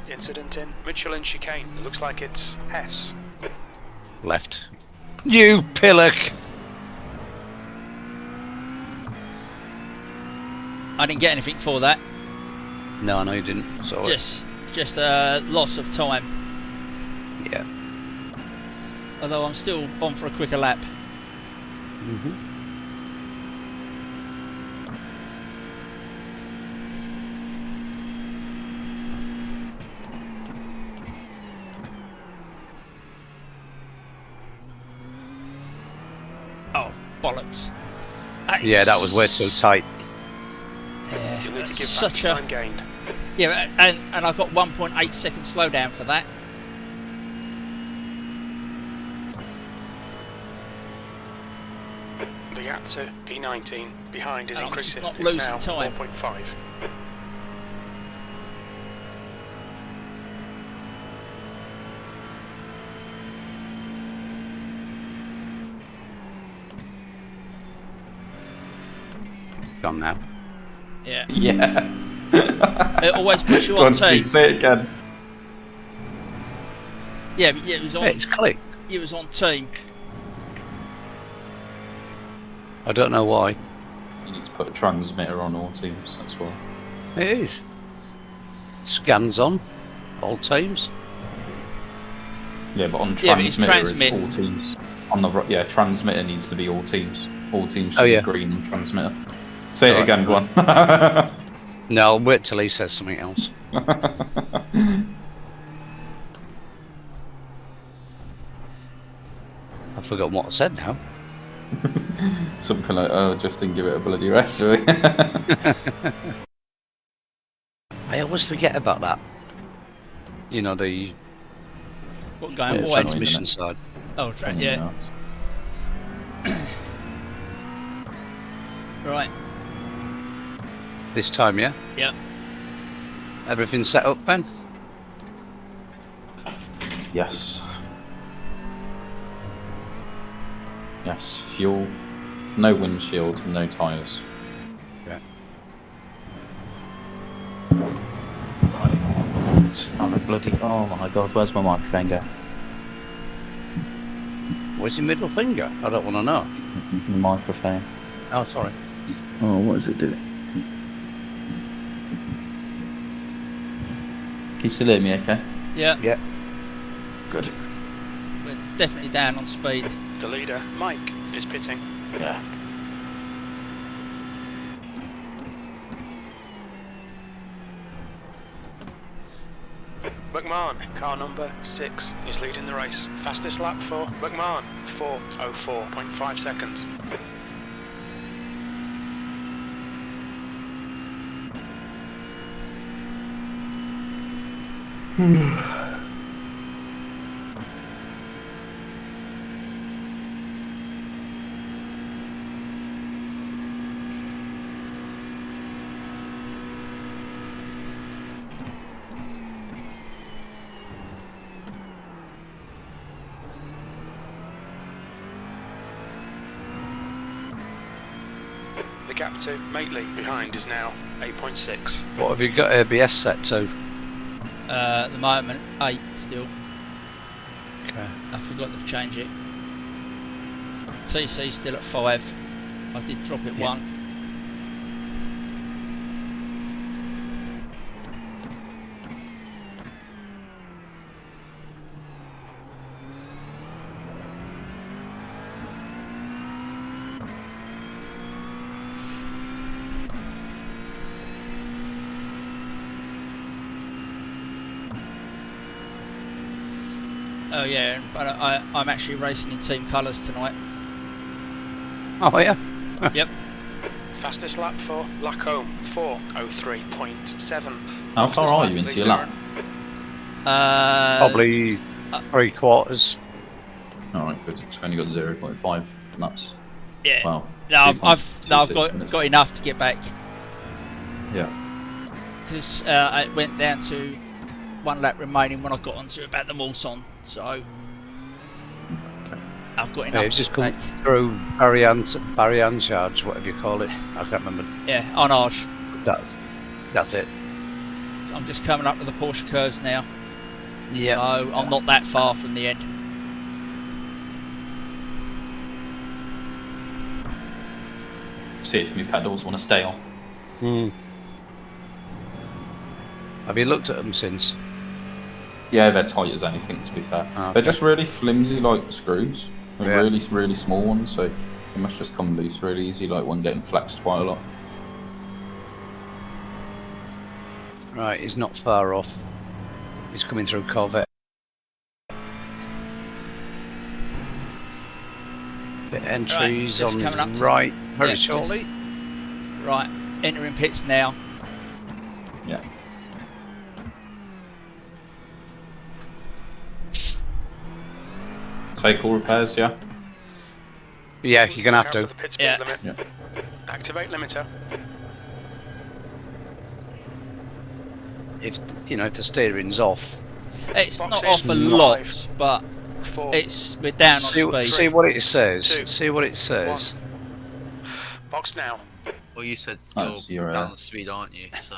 Incident in Michelin chicane. It looks like it's Hess. Left. You pillock! I didn't get anything for that. No, I know you didn't. So Just a loss of time. yeah. Although I'm still on for a quicker lap. Oh, bollocks. Yeah, that was way too tight. Yeah, You'll need to give such back a time gained. yeah, and I've got 1.8 second slowdown for that. The gap to P19 behind is And I'm just increasing. not It's losing now time. 4.5. Gone now. Yeah. Yeah. It always puts you Go on on, Steve, team. say it again. Yeah, but yeah, it was on. Hey, it's clicked. It was on team. I don't know why. You need to put a transmitter on all teams, that's why. It is. Scans on. All teams. Yeah, but on Yeah, but it's transmitter transmit. it's all teams. On the yeah, transmitter needs to be all teams. All teams should Oh, be yeah. green on transmitter. Say it Right, again, go on. No, I'll wait till he says something else. I've forgotten what I said now. Something like, oh, just didn't give it a bloody rest, really. I always forget about that. You know, the What going Yeah, it's away? annoying. transmission side. Oh, yeah. Right. This time, yeah? Yep. Everything set up, Ben? Yes. Yes, fuel, no windshield, no tyres. Yeah. Another bloody, oh my god, where's my microphone go? Where's your middle finger? I don't want to know. The microphone. Oh, sorry. Oh, what is it doing? Can you still hear me okay? Yeah. Yeah. Good. We're definitely down on speed. The leader, Mike, is pitting. Yeah. McMahon, car number 6, is leading the race. Fastest lap for McMahon, 4:04.5 seconds. The gap to Maitland behind is now 8.6. What have you got ABS set to? At the moment, 8 still. Okay. I forgot to change it. TC still at 5. I did drop it 1. Oh yeah, but I'm actually racing in team colours tonight. Oh yeah. Yep. Fastest lap for Lacombe, 4:03.7. How far are you into your lap? Probably 3/4. Alright, good. It's only got 0.5 laps. Yeah. Well, No, I've got enough to get back. Yeah. Because it went down to 1 lap remaining when I got onto about the Mulsanne, so I've got enough. Yeah, it's just come through Barry charge, whatever you call it. I can't remember. Yeah, on Arge. That's it. I'm just coming up to the Porsche curves now. Yeah. So I'm not that far from the end. See if my pedals want to stay on. Have you looked at them since? Yeah, they're tight as anything, to be fair. Okay. They're just really flimsy, like the screws. They're Yeah. really, really small ones, so they must just come loose really easy, like one getting flexed quite a lot. Right, he's not far off. He's coming through Corvette. The entries Right, on just coming up his to- right, very yeah, shortly. Right, entering pits now. Yeah. Take all repairs, yeah? Yeah, you're gonna have to. The pit speed Yeah. limit. Yeah. Activate limiter. If if the steering's off, It's Box not in. off a lot, but 4. we're down on see speed. what it says. Two. See what it says. Box now. Well, you said That's you're your, down the speed, aren't you? So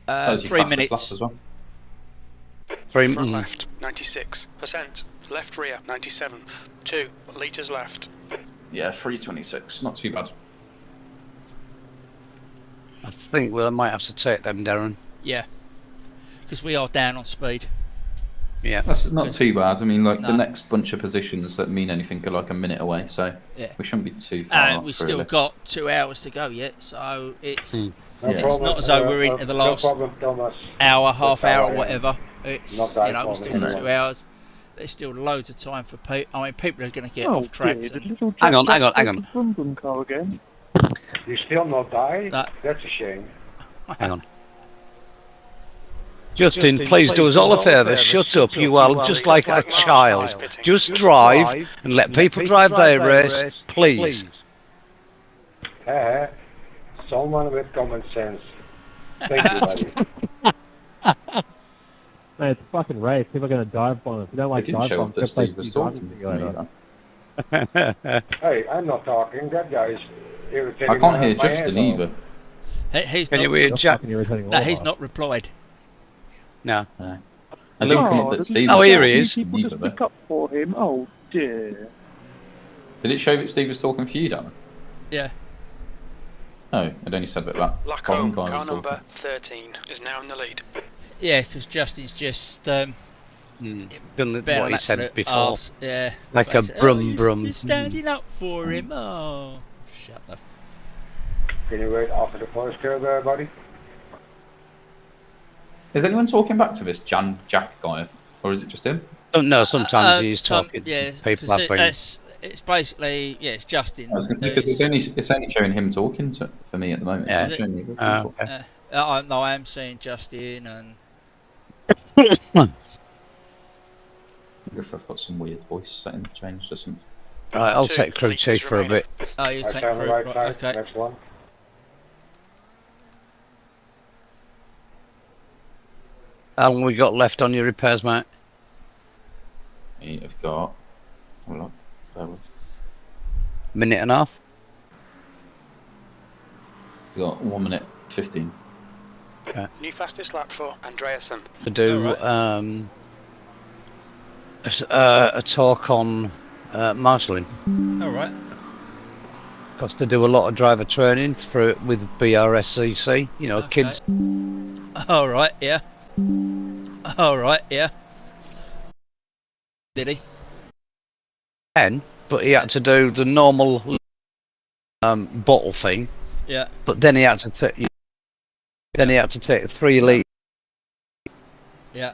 That's your 3 fastest lap minutes. as well. Three. Front left, 96%. Left rear, 97. 2 litres left. Yeah, 3:26, not too bad. I think I might have to take them, Darren. Yeah, because we are down on speed. Yeah. That's not too bad. I mean, like the No. next bunch of positions that mean anything are like a minute away, so Yeah. we shouldn't be too far And off, we've still really. got 2 hours to go yet, so it's Yeah. it's not as though we're into the last No problem, Thomas. hour, half hour, hour, yeah. whatever. It's Not that we've still got problem. 2 hours. There's still loads of time for people. I mean, people are going to get Oh, off tracks. dear, the And, little Hang on, Jack hang on, hang Jack on. Brum Brum car again. You still not die? No. That's a shame. Hang on. Justin, please do us all a favour. Shut up. You are just like a child. Just drive and let people drive their race, please. Someone with common sense. Thank you, buddy. Mate, it's a fucking race. People are going to dive bomb us. If you don't like It didn't dive show bombs, up that go play Steve was some talking driving for me, simulator. though. Hey, I'm not talking. That guy is irritating. I can't hear my Justin head either. he's Can not. you hear You're Jack? fucking irritating all No, of he's us. not replied. No. I didn't come up that Steve Oh, was here talking he is. for People me just either. pick up for him. Oh dear. Did it show that Steve was talking for you, Dan? Yeah. No, it only said that Lacombe, guy car was number talking. 13, is now in the lead. Yeah, because Justin's just Done what better he said absolute before. arse. Yeah. Like a Basically, brum you're- brum. You're standing up for him. Oh, shut the. Can you wait after the first curve there, buddy? Is anyone talking back to this Jack guy, or is it just him? Oh, no, sometimes he's some- talking. Yeah, People 'cause have been. it's basically it's Justin. I was going to say because it's only showing him talking for me at the moment. Yeah. It's not showing you talking. No, I am seeing Justin and. I guess I've got some weird voice setting changed or something. Right, I'll 2 take crew litres chief for a remaining. bit. Oh, you I take turn the fruit, right right, side. okay. Next one. How long we got left on your repairs, mate? I've got. Hold on. Bear with. Minute and a half? I've got 1 minute 15. New fastest lap for Andreasen. To do a talk on marshalling. All right. Because they do a lot of driver training with BRSCC, Okay. kids. All right. Yeah. All right. Yeah. Did he? But he had to do the normal bottle thing. Yeah. But then he had to take 3 litres. Yeah.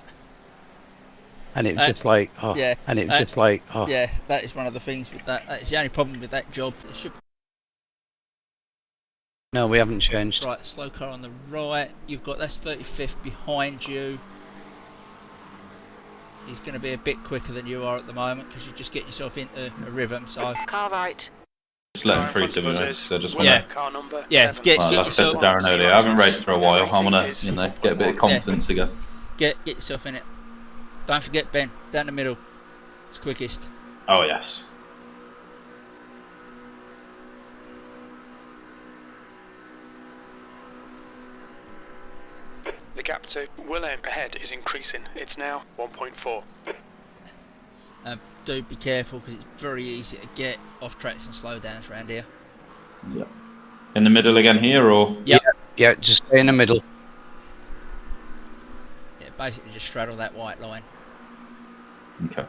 And it was just like, oh. Yeah. And it was just like, oh. Yeah, that is one of the things with that. That is the only problem with that job. It should. No, we haven't changed. Right, slow car on the right. You've got that's 35th behind you. He's going to be a bit quicker than you are at the moment because you just get yourself into a rhythm. So car right. Just let him through to me, so I just want to. Car number Yeah, get like I said to Darren earlier, I haven't raced for a while. I want to, get a bit of confidence again. Get yourself in it. Don't forget Ben, down the middle. It's quickest. Oh yes. The gap to Willem ahead is increasing. It's now 1.4. Do be careful because it's very easy to get off tracks and slow downs around here. Yeah. In the middle again here, or? Yep. Yeah, just stay in the middle. Yeah, basically just straddle that white line. Okay.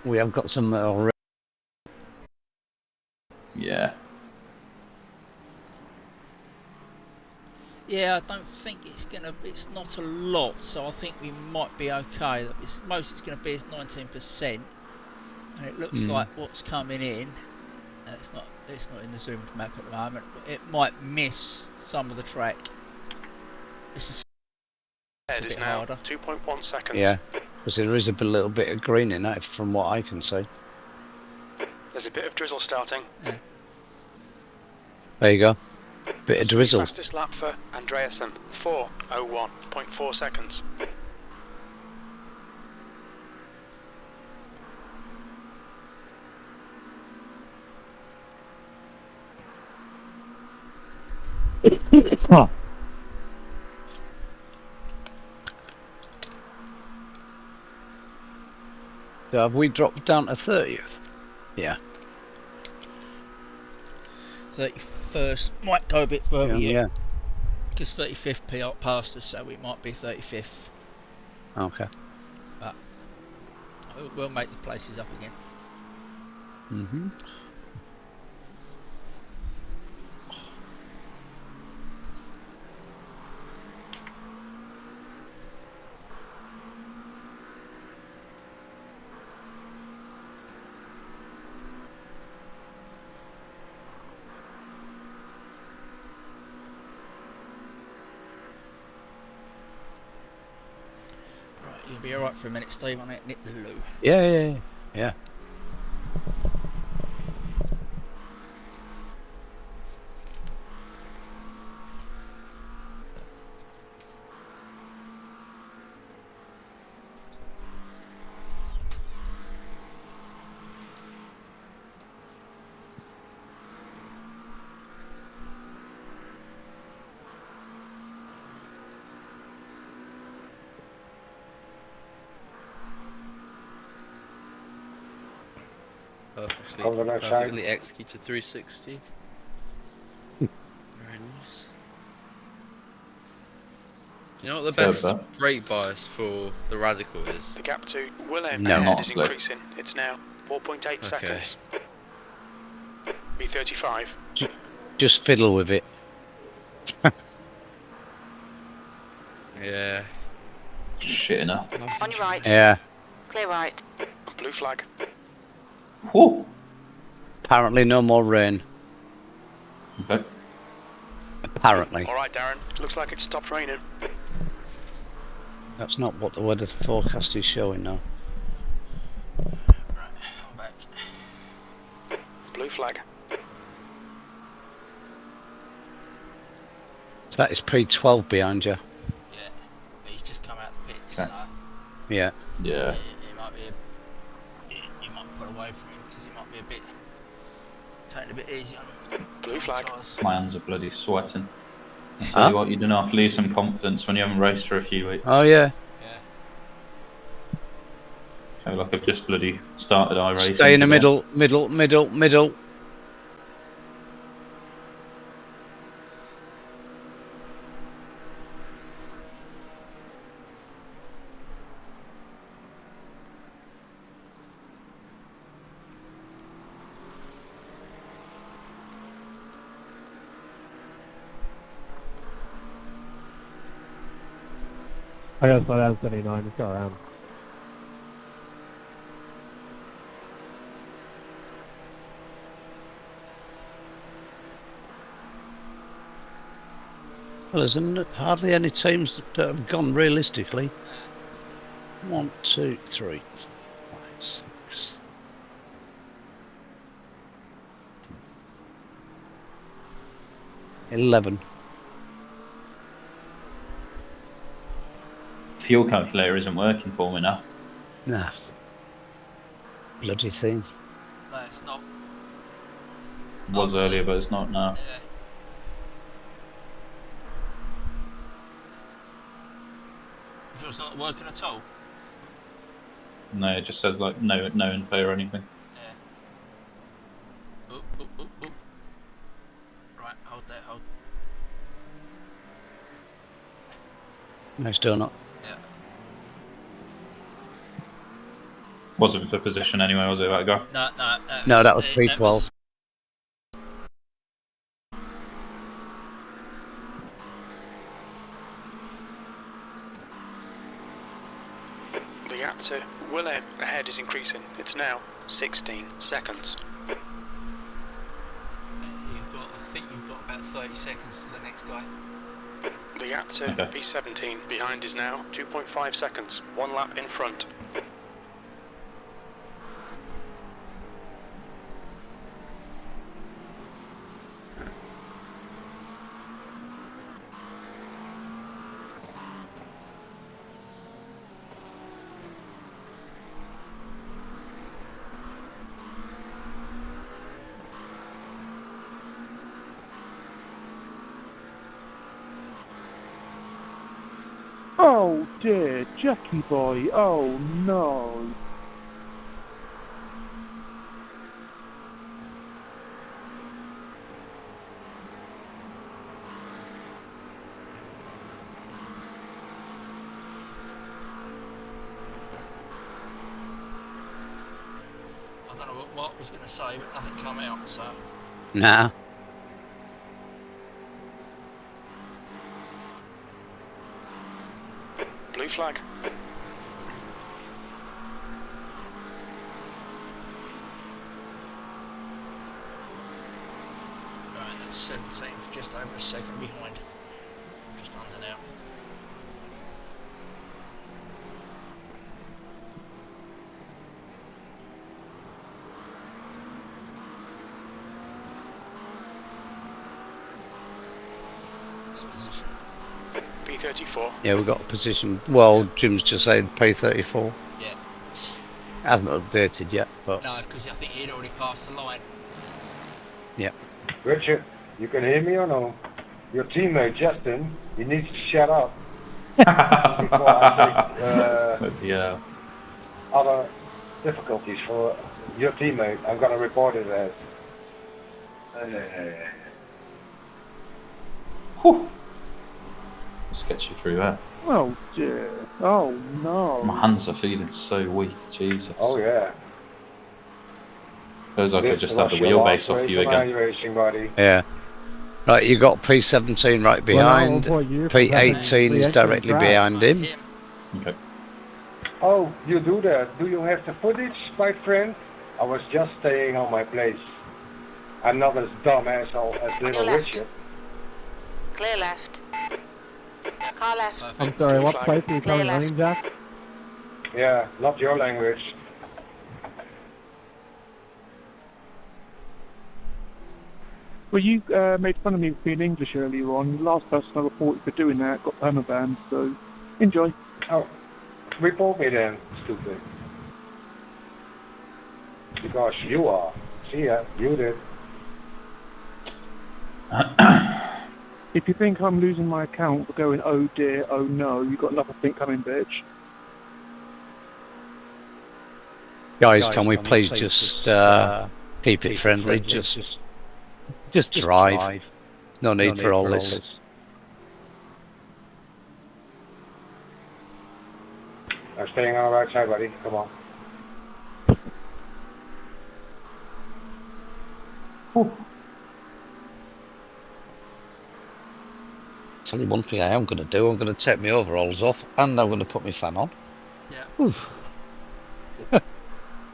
We have got some already. Yeah. Yeah, I don't think it's not a lot, so I think we might be okay. Most it's going to be is 19%, and it looks like what's coming in. It's not in the zoomed map at the moment, but it might miss some of the track. It's a bit now harder. 2.1 seconds. Yeah, because there is a little bit of green in that, from what I can see. There's a bit of drizzle starting. Yeah. There you go. Bit of drizzle. Fastest lap for Andreasen, 4:01.4 seconds. Huh. So have we dropped down to 30th? Yeah. 31st might go a bit further yet. Yeah. Because 35th passed us, so we might be 35th. Okay. But we'll make the places up again. Mm-hmm. You'll be alright for a minute, Steve, on it. Nip the loo. Yeah. On the left side. Perfectly executed 360. Very nice. Do you know what the best brake bias for the Radical is? The gap to Willem No. ahead is increasing. It's now 4.8 seconds. B35. Just fiddle with it. Yeah. Shit enough. On your right. Yeah. Clear right. Blue flag. Whoa. Apparently no more rain. Okay. Apparently. Alright, Darren. Looks like it stopped raining. That's not what the weather forecast is showing now. Right, I'm back. Blue flag. So that is P12 behind you. Yeah, he's just come out the pits, Okay. so Yeah. Yeah. it might be you might pull away from him because he might be a bit taking a bit easy on him. Blue flag. My hands are bloody sweating. I tell you what, you don't have to lose some confidence when you haven't raced for a few weeks. Oh yeah. I feel like I've just bloody started iRacing. Stay in the today. middle. I gotta slow down 79, let's go around. Well, there's hardly any teams that have gone realistically. 1, 2, 3, 5, 6. $11. Fuel calculator isn't working for me now. Nah. Bloody thing. No, it's not. It was earlier, but it's not now. Yeah. It's not working at all. No, it just says like no info or anything. Yeah. Oh. Right, hold that, hold. No, still not. Yeah. Wasn't for position anyway, was it, that guy? No, that was P12. The gap to Willow ahead is increasing. It's now 16 seconds. I think you've got about 30 seconds to the next guy. The gap to P17 behind is now 2.5 seconds. 1 lap in front. Oh dear, Jackie boy, oh no. I don't know what Mark was going to say, but nothing come out, so. Nah. Blue flag. Right, that's 17th, just over a second behind. Just under now. P34. Yeah, we've got a position. Well, Jim's just saying P34. Yeah. Hasn't updated yet, but. No, because I think he'd already passed the line. Yeah. Richard, you can hear me or no? Your teammate Justin, he needs to shut up before I take other difficulties for your teammate. I'm gonna report it as. Whew. Let's get you through that. Oh dear, oh no. My hands are feeling so weak, Jesus. Oh yeah. Feels like I just had the wheelbase off you again. Racing, buddy. Yeah. Right, you got P17 right behind. P18 is directly behind him. Okay. Oh, you do that. Do you have the footage, my friend? I was just staying on my place. I'm not as dumb asshole as little Richard. Clear left. Car left. I'm sorry, what place are you coming running, Jack? Yeah, not your language. Well, you made fun of me for being English earlier on. The last person I reported for doing that got permabanned, so enjoy. Oh, report me then, stupid. Because you are. See ya, you did. If you think I'm losing my account for going, oh dear, oh no, you've got another thing coming, bitch. Guys, can we please just keep it friendly? Just drive. No need for all this. I'm staying on the right side, buddy. Come on. tell you one thing I am going to do. I'm going to take my overalls off and I'm going to put my fan on. Yeah. Oof.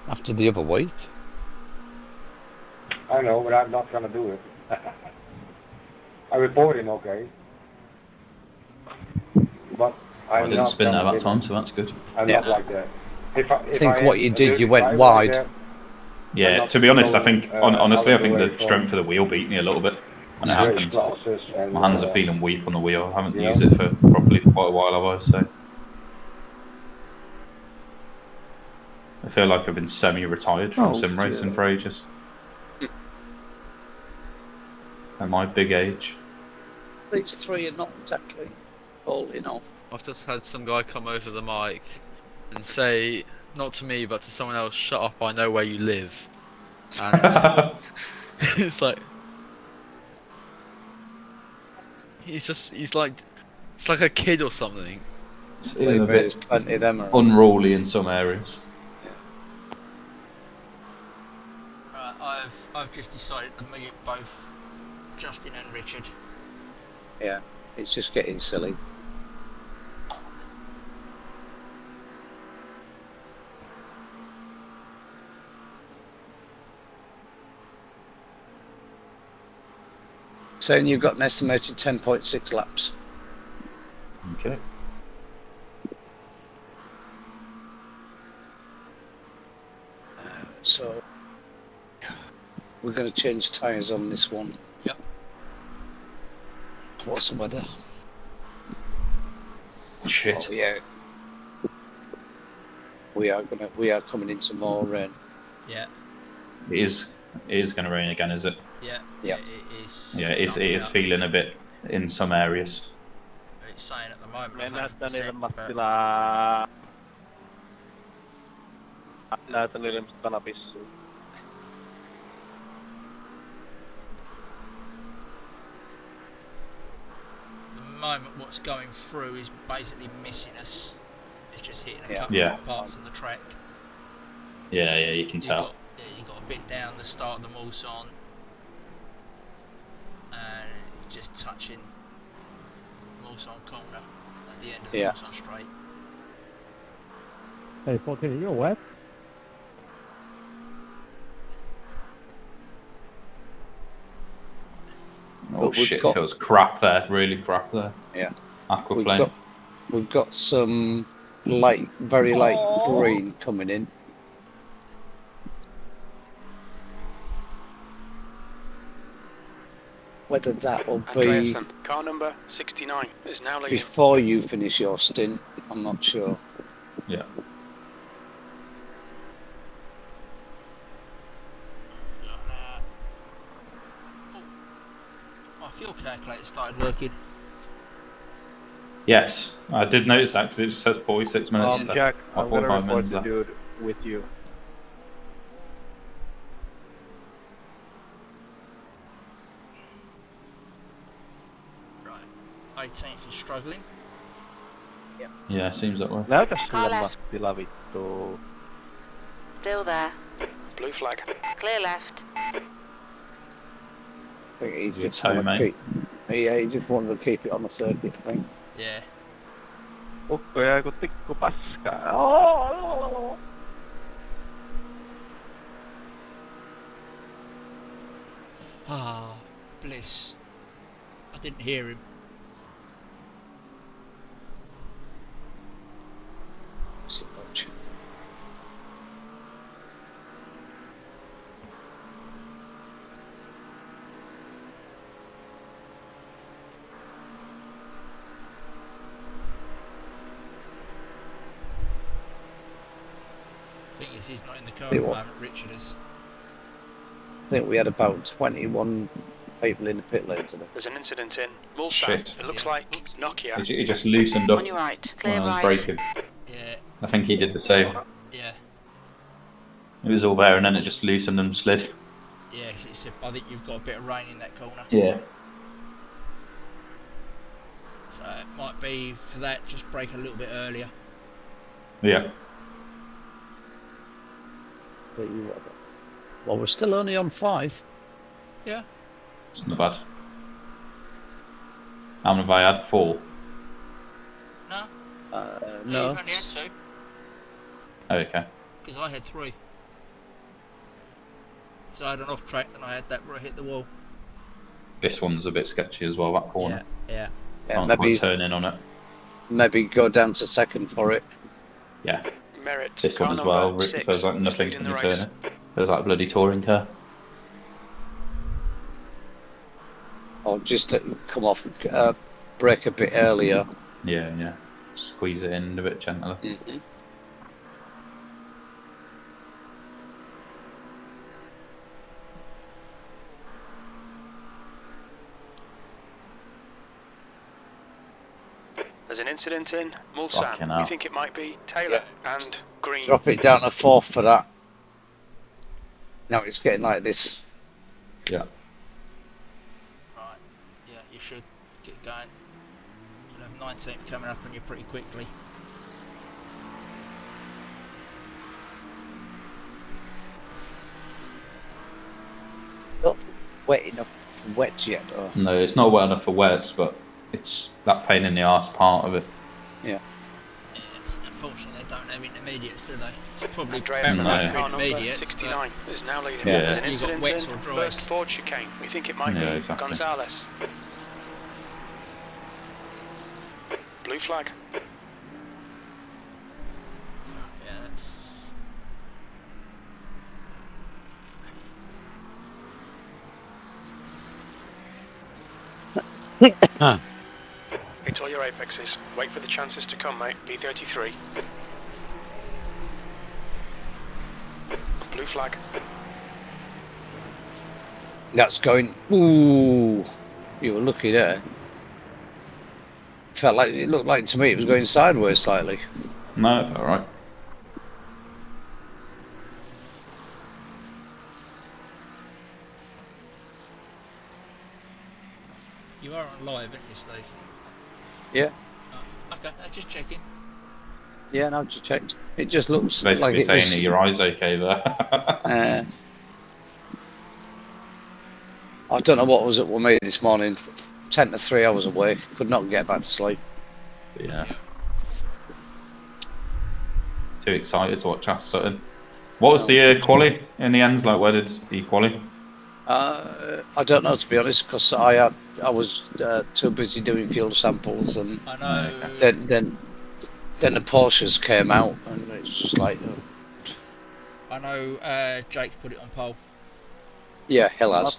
After the other week. I know, but I'm not gonna do it. I report him, okay. But I didn't spin there that time, so that's good. I'm not like that. I think what you did, you went wide. Yeah, to be honest, I think, honestly, I think the strength of the wheel beat me a little bit when it happened. My hands are feeling weak on the wheel. I haven't used it for probably quite a while, have I? So I feel like I've been semi-retired from sim racing for ages. At my big age. These three are not exactly all in all. I've just had some guy come over the mic and say, not to me, but to someone else, shut up, I know where you live. And it's like, he's like a kid or something. It's a bit unruly in some areas. I've just decided to mute both Justin and Richard. Yeah, it's just getting silly. Saying you've got an estimated 10.6 laps. Okay. So we're going to change tyres on this one. Yep. What's the weather? Shit. Oh, yeah. We are coming into more rain. Yeah. It is going to rain again, is it? Yeah. Yeah. It is. Yeah, it is feeling a bit in some areas. It's saying at the moment. Näyttää niille 100%, Mattila. Näytä niille kanapissuun. At the moment, what's going through is basically missing us. It's just hitting a couple of parts of the track. Yeah, you can tell. You got a bit down the start of the Mulsanne, and just touching Mulsanne corner at the end of the Mulsanne straight. Hey, 14, you're wet? Oh shit, feels crap there, really crap there. Yeah. Aquaplane. We've got some light, very light green coming in. Whether that will be Andreasen, car number 69 is now leaving. before you finish your stint, I'm not sure. Yeah. My fuel calculator started working. Yes, I did notice that because it just says 46 minutes left. Jack, or I'm gonna 45 report minutes the left. dude with you. Right. 18th is struggling. Yeah, seems that way. Näytä Car sille left. Mattila vittu. Still there. Blue flag. Clear left. I think he's Good just toe, wanted to mate. he just wanted to keep it on the circuit, I think. Yeah. Ukko jää ku tikku paskaa. Ah, bliss. I didn't hear him. So much. Thing is, he's not in the car at the moment. Richard is. I think we had about 21 people in the pit lane today. There's an incident in Mulsanne. Shit. It looks like Nokia. He just loosened up On your right. when Clear I was right. braking. Yeah. I think he did the same. Yeah. It was all there and then it just loosened and slid. Yeah, 'cause I think you've got a bit of rain in that corner. Yeah. So it might be for that, just brake a little bit earlier. Yeah. Well, we're still only on 5. Yeah. It's not bad. How many have I had? 4? No. No. You've only had 2. Okay. Because I had 3. So I had an off track and I had that where I hit the wall. This one's a bit sketchy as well, that corner. Yeah. Can't maybe quite turn in on it. Maybe go down to second for it. Yeah. Merit. This one as well, it feels like nothing when you turn it. Feels like a bloody touring car. Or just come off, brake a bit earlier. Yeah. Squeeze it in a bit gentler. Mm-hmm. There's an incident in Mulsanne. We think it might be Taylor and Green. Drop it down to 4th for that. Now it's getting like this. Yeah. Right. Yeah, you should get going. You'll have 19th coming up on you pretty quickly. Not wet enough for wets yet, though. No, it's not wet enough for wets, but it's that pain in the arse part of it. Yeah. Yes, unfortunately, they don't have intermediates, do they? It's probably Andreas better car for number intermediates. 69 is now leading. Yeah. There's an You've got incident wets in or dries. first Ford chicane. We think it might be exactly. Gonzalez. Blue flag. Yeah, that's... Hit all your apexes. Wait for the chances to come, mate. B33. Blue flag. That's going. Ooh, you were lucky there. Felt like it looked like to me it was going sideways slightly. No, it's alright. You are on live, aren't you, Steve? Yeah. Oh, okay, just checking. Yeah, no, just checked. It just looks Basically like it saying was. that your eye's okay there. I don't know what was up with me this morning. 10 to 3 hours awake. Could not get back to sleep. Yeah. Too excited to watch Aston Sutton. What was the quali in the end? Like, where did he quali? I don't know, to be honest, because I was too busy doing field samples, and I know. then the Porsches came out, and it's just like. I know Jake's put it on pole. Yeah, Hill has.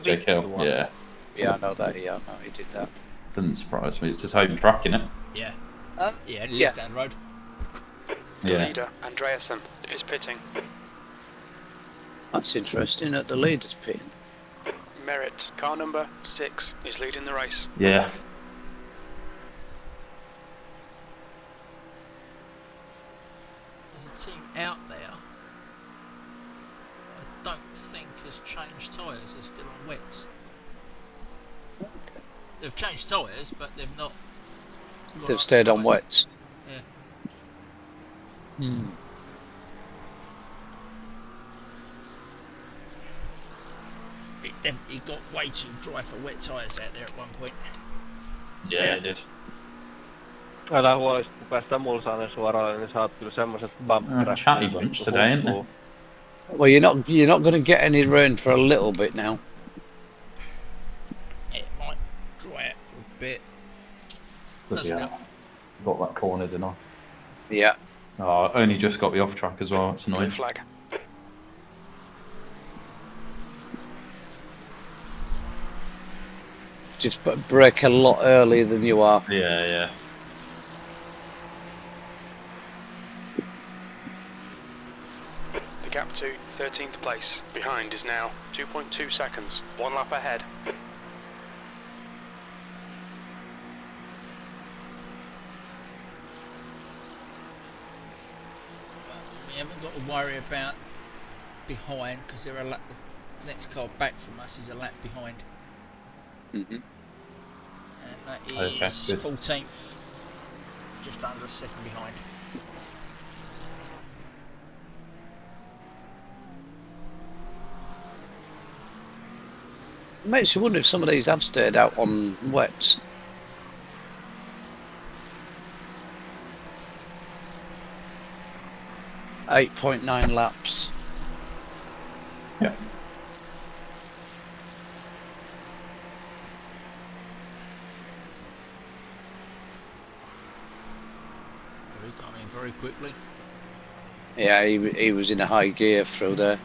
Jake Hill. Yeah. Yeah, I know that. Yeah, I know he did that. Doesn't surprise me. It's just home track, innit? Yeah. Yeah, yeah. down the road. The Yeah. leader, Andreasen, is pitting. That's interesting that the leader's pitting. Merit, car number 6, is leading the race. Yeah. There's a team out there. I don't think has changed tyres. They're still on wets. They've changed tyres, but they've not. They've stayed on wets. Yeah. Hmm. It got way too dry for wet tyres out there at one point. Yeah, it did. Älä huolisi, kun päästään Mulsaneen suoraan, niin saat kyllä semmoset bump chatty bunch today, isn't it? Well, you're not going to get any rain for a little bit now. It might dry out for a bit. Yeah. Got that corner, didn't I? Yeah. Oh, I only just got the off track as well. It's annoying. Blue flag. Just brake a lot earlier than you are. Yeah, yeah. The gap to 13th place behind is now 2.2 seconds, 1 lap ahead. We haven't got to worry about behind because they're a lap. The next car back from us is a lap behind. Mm-hmm. And that is 14th, just under a second behind. It makes you wonder if some of these have stayed out on wets. 8.9 laps. Yeah. He got in very quickly. Yeah, he was in a high gear through there.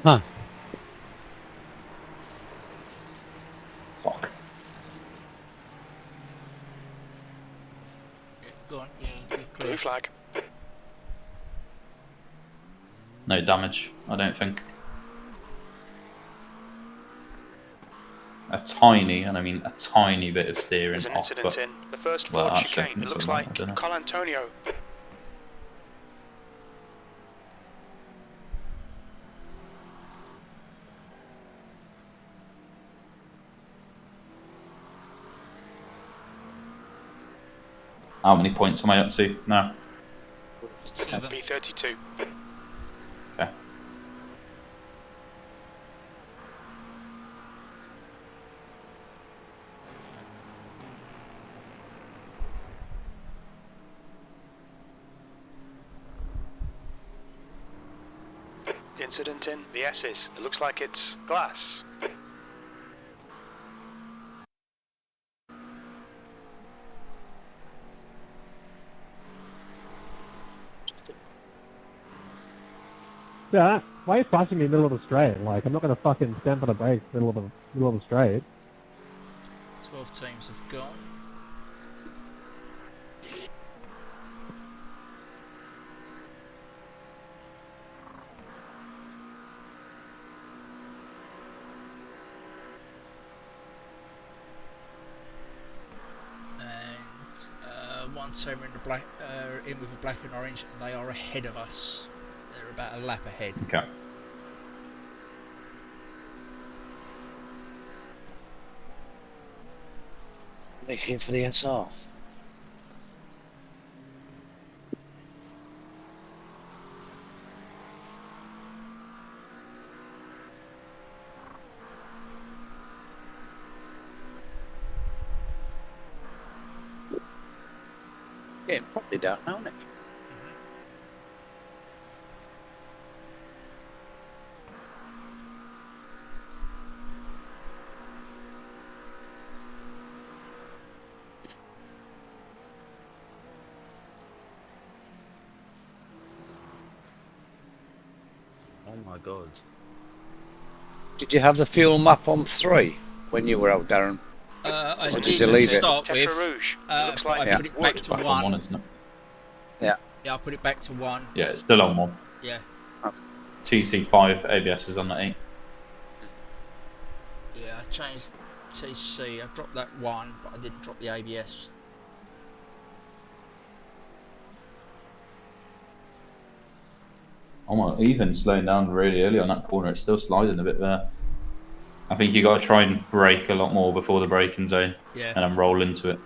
Huh. Fuck. Yeah, go on, yeah, you're clear. Blue flag. No damage, I don't think. A tiny, and I mean a tiny bit of steering There's an off, incident but in the first well, Ford actually, I chicane. think It looks so, I like don't know. Colantonio. How many points am I up to now? 7. B32. Okay. Incident in the S's. It looks like it's glass. Yeah, why are you flashing me in the middle of the straight? Like, I'm not going to fucking stamp on the brakes in the middle of the straight. 12 teams have gone. And one team are in the black, in with a black and orange, and they are ahead of us. They're about a lap ahead. Okay. They're here for the SR. Yeah, probably down now, isn't it? Oh my god. Did you have the fuel map on 3 when you were out, Darren? I Or did you leave to it? start with. Rouge. But I Yeah. put it back to Back on 1. one, isn't it? Yeah. Yeah, I put it back to 1. Yeah, it's still on 1. Yeah. TC5 ABS is on the 8. Yeah, I changed TC. I dropped that 1, but I didn't drop the ABS. Oh my, even slowing down really early on that corner, it's still sliding a bit there. I think you got to try and brake a lot more before the braking zone, Yeah. and then roll into it.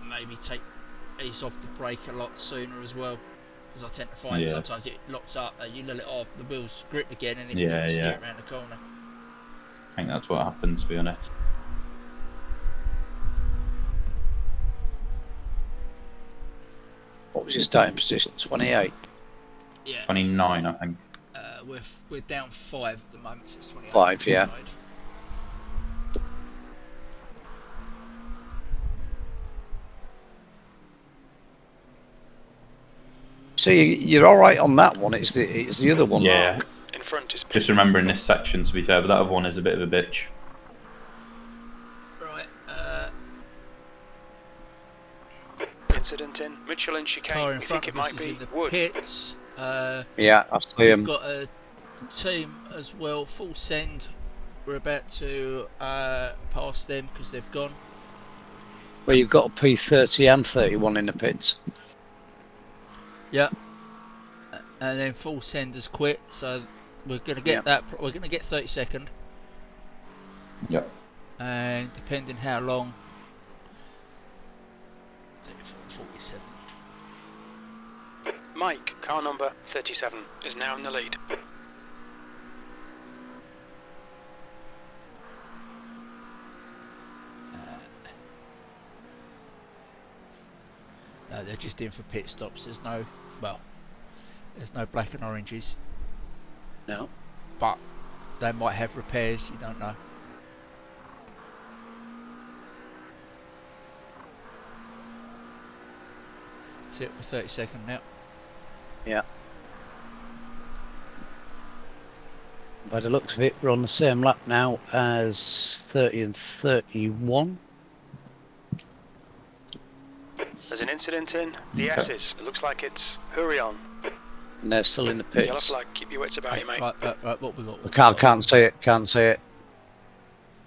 Maybe take ease off the brake a lot sooner as well, because I tend to find Yeah. sometimes it locks up, you let it off, the wheels grip again, and it Yeah, will steer yeah. it around the corner. I think that's what happened, to be honest. What was your starting position? 28? Yeah. 29, I think. We're down 5 at the moment, so it's 28. 5, yeah. Side. So you're all right on that one. It's the other one. Yeah. Mark. In front is Just remembering this section, to be fair, but that other one is a bit of a bitch. Right. incident in Michelin chicane. Car in You front think it of us might is be in the wood? pits. Yeah, I see We've him. got a team as well, full send. We're about to pass them because they've gone. Well, you've got a P30 and 31 in the pits. Yep. And then full send has quit, so we're going to get that. We're going to get 32nd. Yep. And depending how long. 34, 47. Mike, car number 37, is now in the lead. No, they're just in for pit stops. There's no black and oranges. No. But they might have repairs, you don't know. Sit for 30 seconds now. Yeah. By the looks of it, we're on the same lap now as 30 and 31. There's an incident in the S's. It looks like it's Hurion. And they're still in the Yellow pits. flag, keep your wits about you, mate. Right, what we got? I can't see it, can't see it.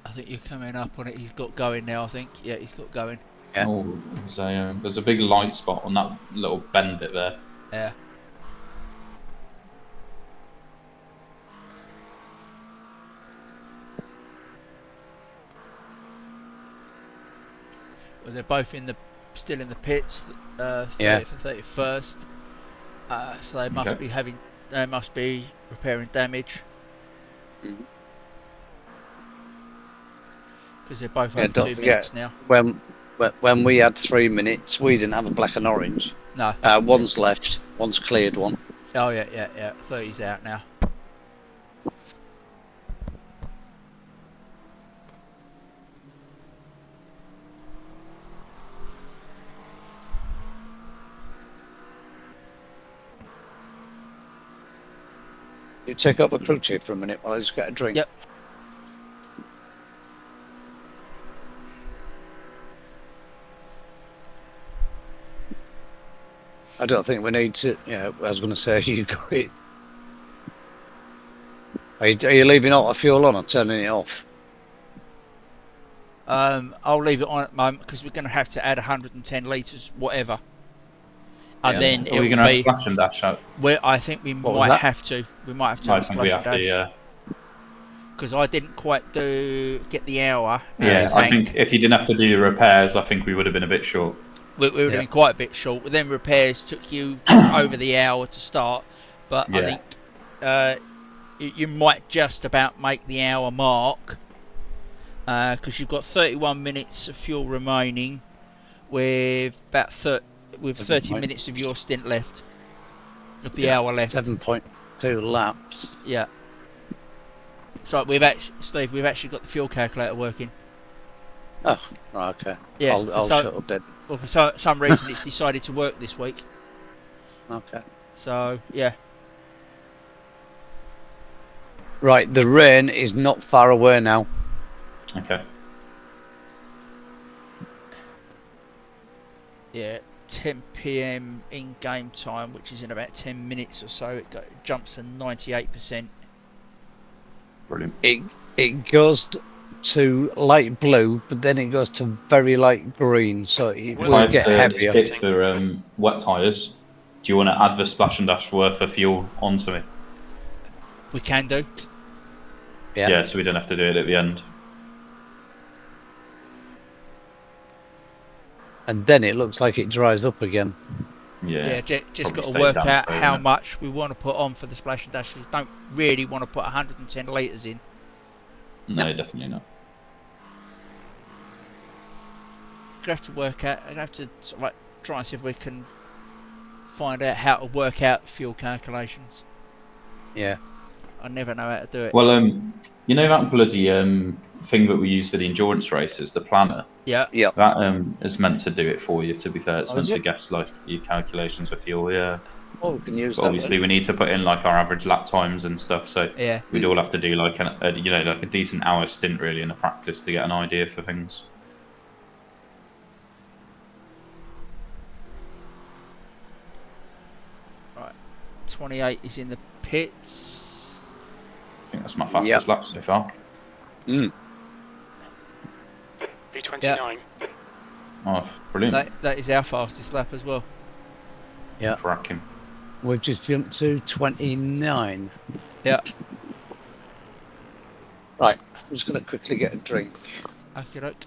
I think you're coming up on it. He's got going now, I think. Yeah, he's got going. Yeah. Oh, there's a big light spot on that little bend bit there. Yeah. Well, they're both still in the pits, 30th and 31st. So they must be repairing damage. Because they're both over 2 minutes now. When we had 3 minutes, we didn't have a black and orange. No. One's left, one's cleared one. Oh yeah. 30's out now. You take up a crew chief for a minute while I just get a drink. Yep. I don't think we need to. Yeah, I was going to say you got it. Are you leaving all the fuel on or turning it off? I'll leave it on at the moment because we're going to have to add 110 litres, whatever. And then are we going to have splash and dash out? I think we might have to. We might have to. I think we have to, yeah. Because I didn't quite get the hour. Yeah, I think if you didn't have to do the repairs, I think we would have been a bit short. We would have been quite a bit short. But then repairs took you over the hour to start. But I think you might just about make the hour mark. Because you've got 31 minutes of fuel remaining with about 30 minutes of your stint left. Of the hour left. 7.2 laps. Yeah. So we've actually got the fuel calculator working. Oh, right, okay. Yeah. I'll shut up then. Well, for some reason it's decided to work this week. Okay. So, yeah. Right, the rain is not far away now. Okay. Yeah, 10 PM in game time, which is in about 10 minutes or so. It jumps to 98%. Brilliant. It goes to light blue, but then it goes to very light green, so it will get heavier. Hit for wet tyres. Do you want to add the splash and dash worth of fuel onto it? We can do. Yeah, so we don't have to do it at the end. And then it looks like it dries up again. Yeah, just got to work out how much we want to put on for the splash and dash. We don't really want to put 110 litres in. No, definitely not. I'd have to work out. I'd have to try and see if we can find out how to work out fuel calculations. Yeah. I never know how to do it. Well, you know that bloody thing that we use for the endurance races, the planner? Yeah. That is meant to do it for you, to be fair. It's meant to guess like your calculations for fuel, yeah. Oh, we can use but obviously we need to put in like our average lap times and stuff, so we'd all have to do like a decent hour stint really in a practice to get an idea for things. Right. 28 is in the pits. I think that's my fastest lap so far. V29. Oh, brilliant. That is our fastest lap as well. Yeah. Cracking. We've just jumped to 29. Yeah. Right, I'm just going to quickly get a drink. Okey-doke.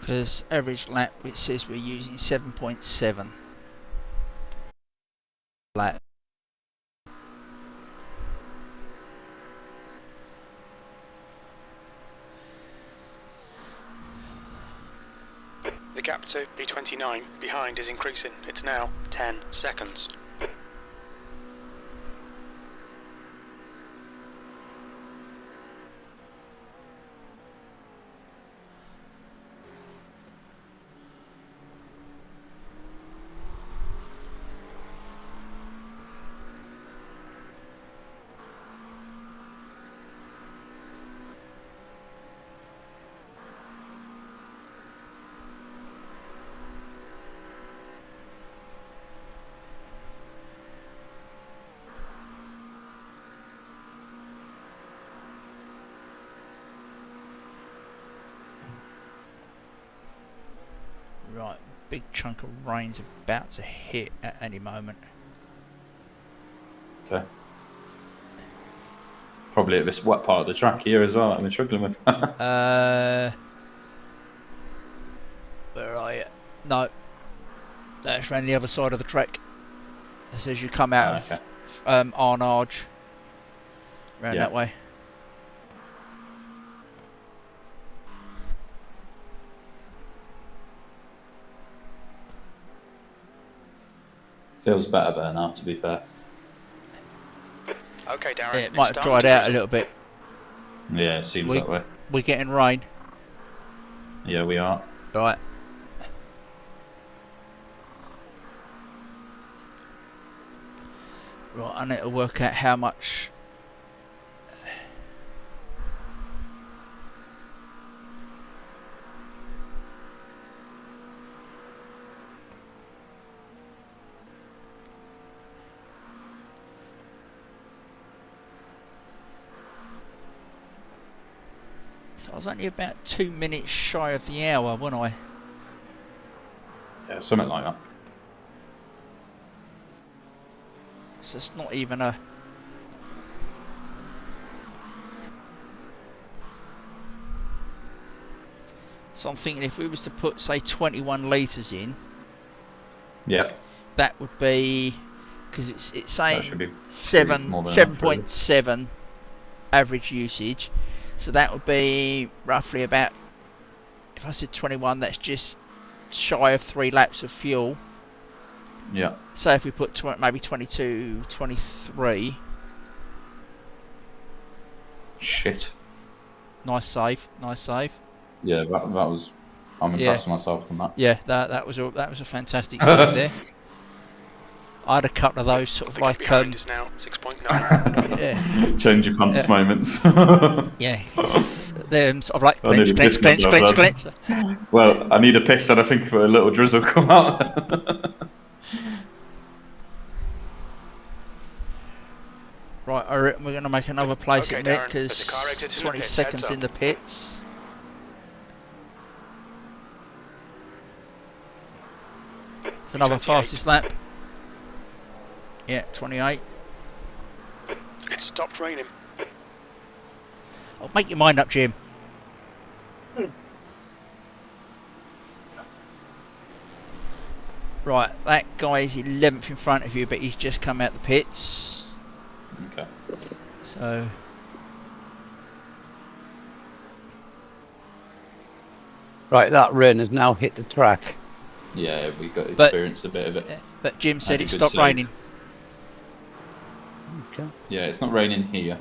Because average lap, it says we're using 7.7 lap. The gap to B29 behind is increasing. It's now 10 seconds. Right, big chunk of rain's about to hit at any moment. Okay. Probably at this wet part of the track here as well, I've been struggling with. Where are you? No, that's around the other side of the track. It says you come out of Arnage, around that way. Feels better there now, to be fair. Okay, Darren. Yeah, it might have dried out a little bit. Yeah, it seems that way. We're getting rain. Yeah, we are. Right. Right, I need to work out how much. So I was only about 2 minutes shy of the hour, wasn't I? Yeah, something like that. So it's not even a... So I'm thinking if we was to put, say, 21 litres in... Yeah. That would be... Because it's saying 7.7 7.7 average usage. So that would be roughly about... If I said 21, that's just shy of 3 laps of fuel. Yeah. So if we put maybe 22, 23. Shit. Nice save, nice save. Yeah, that was. I'm impressed with myself from that. Yeah, that was a fantastic save there. I had a couple of those sort of like is now 6.9. yeah. Change your pants moments. Yeah. They're sort of like clench. Well, I need a piss and I think a little drizzle come out. Right, we're going to make another place at Mick because 20 seconds in the pits. It's another fastest lap. Yeah, 28. It stopped raining. Oh, make your mind up, Jim. Right, that guy is 11th in front of you, but he's just come out the pits. Okay. So... Right, that rain has now hit the track. Yeah, we got experienced a bit of it. But Jim said it stopped raining. Okay. Yeah, it's not raining here.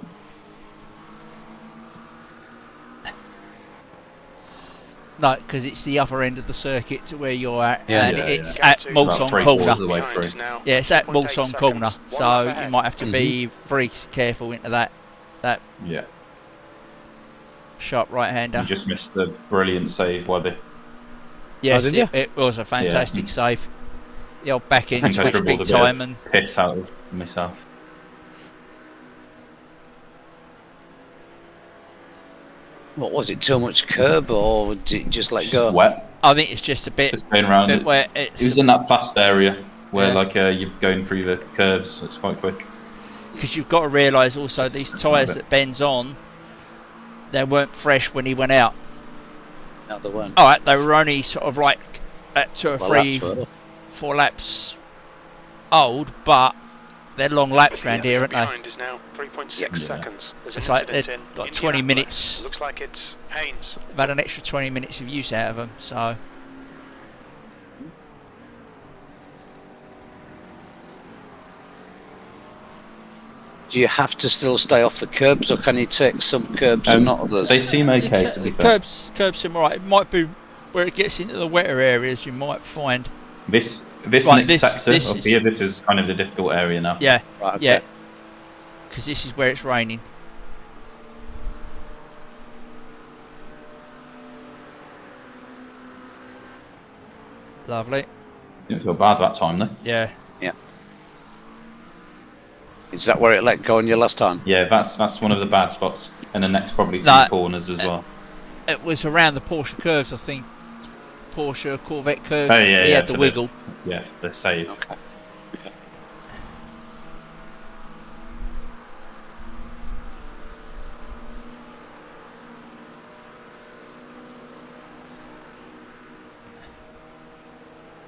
No, because it's the upper end of the circuit to where you're at, yeah, and it's at Mulsong Corner. Yeah, it's at Mulsong Corner, so you might have to be very careful into that sharp right-hander. You just missed the brilliant save, Webby. Yes, it was a fantastic save. The old back end switch big time and piss out of myself. What was it? Too much curb, or did it just let go? Wet. I think it's just a bit. Just going around it. Where it was in that fast area where you're going through the curves. It's quite quick. Because you've got to realise also these tyres that Ben's on, they weren't fresh when he went out. No, they weren't. All right, they were only sort of like at 2 or Well, 3, laps, were 4 laps old, but they're long laps around here, aren't they? Behind is now 3.6 seconds. There's It's an like incident they're in like 20 Indianapolis. minutes. Looks like it's Haynes. They've had an extra 20 minutes of use out of them, so. Do you have to still stay off the curbs, or can you take some curbs and not others? They seem okay, to be fair. Curbs seem alright. It might be where it gets into the wetter areas, you might find. This Right, next sector this up is- here, this is kind of the difficult area now. Yeah, Right, okay. yeah. Because this is where it's raining. Lovely. Didn't feel bad that time, though. Yeah. Yeah. Is that where it let go on you last time? Yeah, that's one of the bad spots. And the next probably 2 No, corners as well. It was around the Porsche curves, I think. Porsche Corvette curves. Oh, yeah, he yeah. had the for wiggle. Yeah, for the save. Okay.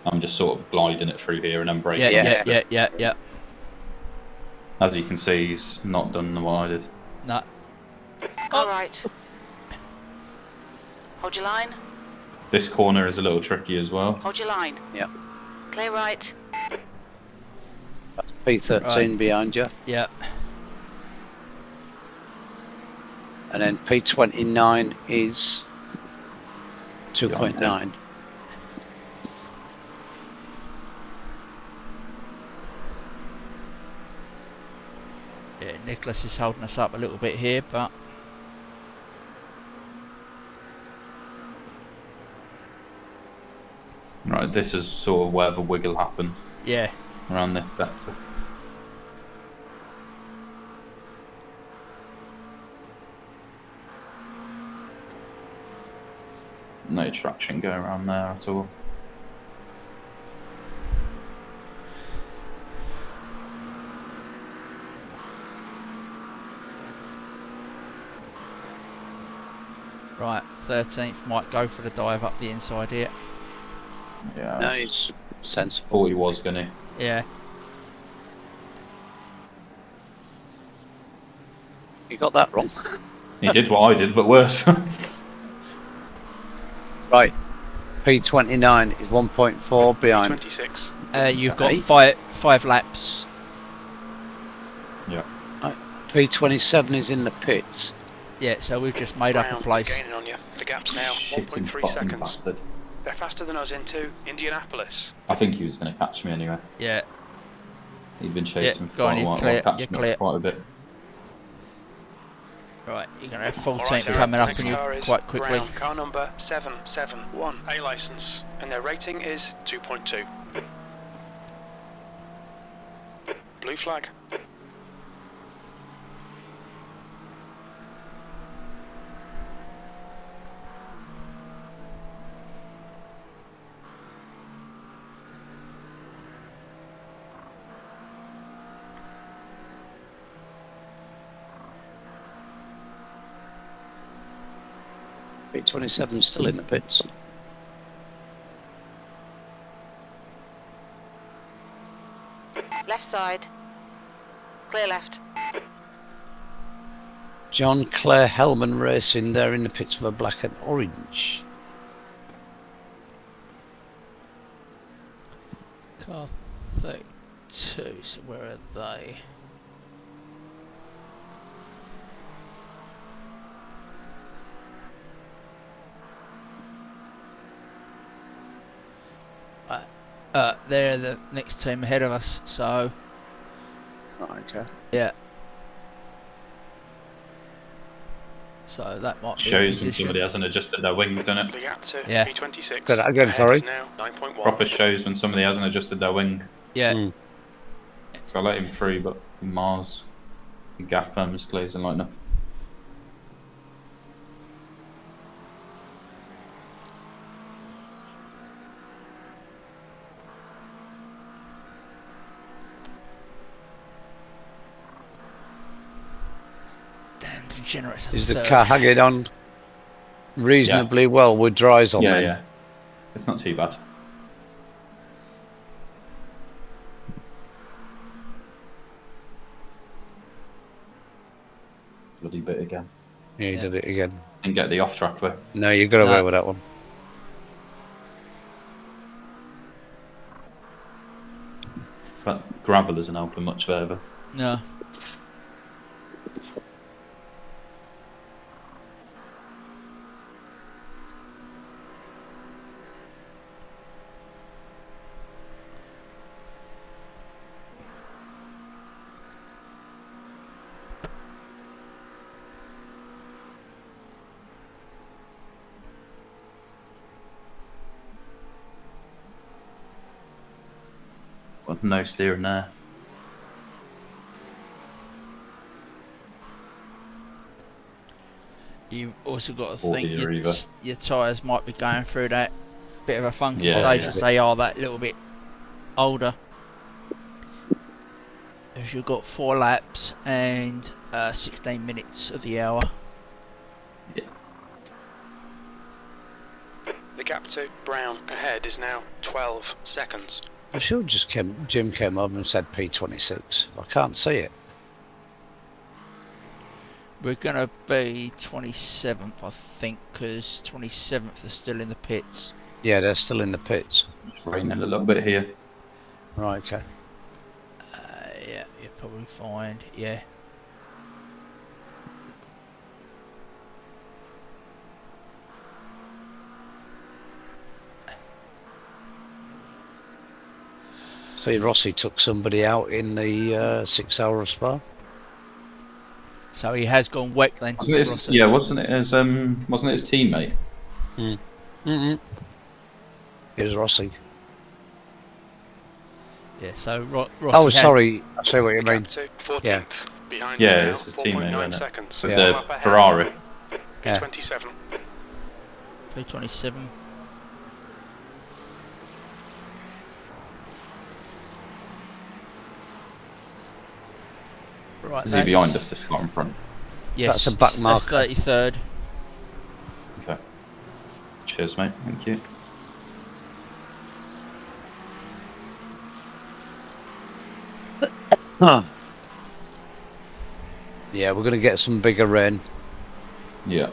I'm just sort of gliding it through here and then braking. Yeah. As you can see, he's not done what I did. No. All right. Hold your line. This corner is a little tricky as well. Hold your line. Yeah. Clear right. That's P13 Right. behind you. Yeah. And then P29 is 2.9. Yeah, Nicholas is holding us up a little bit here, but Right, this is sort of where the wiggle happened. yeah. Around this sector. No traction going around there at all. Right, 13th might go for the dive up the inside here. Yeah. No, it's sensible. Thought he was gonna. Yeah. You got that wrong. He did what I did, but worse. Right. P29 is 1.4 behind. 26. You've got Okay. five laps. Yeah. P27 is in the pits. Yeah, so we've just made up a Brown is place. gaining on you. The gap's now Shitting 1.3 fucking seconds. bastard. They're faster than us into Indianapolis. I think he was going to catch me anyway. Yeah. He'd been chasing Yeah, for go on, quite a you're while. clear, Catch you're me clear. up quite a bit. Right, you're going to have All 14th right, coming up next on you car is quite quickly. Brown, car number 771, A license, and their rating is 2.2. Blue flag. P27 still in the pits. Left side. Clear left. John Clare Hellman Racing, they're in the pits for black and orange. Car 32, so where are they? They're the next team ahead of us, so Right, okay. yeah. So that might be a Shows when position. somebody hasn't adjusted their wing, doesn't it? The gap to Yeah. P26. Say that again, Ahead sorry. is now 9.1. Proper shows when somebody hasn't adjusted their wing. Yeah. Mm. So I let him through, but Mars, the gap was glazing like nothing. Damn degenerates. Is the car hanging on? reasonably well with dries on them. Yeah. It's not too bad. Bloody bit again. Yeah, you did it again. Didn't get the off track though. No, you got away with that one. But gravel isn't helping much further. No. Well, no steering there. You've also got to think your tyres might be going through that bit of a funky stage as they are that little bit older. As you've got 4 laps and 16 minutes of the hour. Yeah. The gap to Brown ahead is now 12 seconds. I'm sure Jim came over and said P26. I can't see it. We're going to be 27th, I think, because 27th are still in the pits. Yeah, they're still in the pits. It's raining a little bit here. Right, okay. Yeah, you're probably fine, yeah. So Rossi took somebody out in the 6 hour of Spa. So he has gone wet then. Wasn't it his teammate? It was Rossi. Yeah, so Rossi. Oh, sorry. I see what you mean. Yeah. Yeah, it's his teammate, wasn't it? Seconds. With the Ferrari. Yeah. P27. P27. Right, is he behind us, this car in front? Yes, that's a back marker. That's 33rd. Okay. Cheers, mate. Thank you. Yeah, we're going to get some bigger rain. Yeah.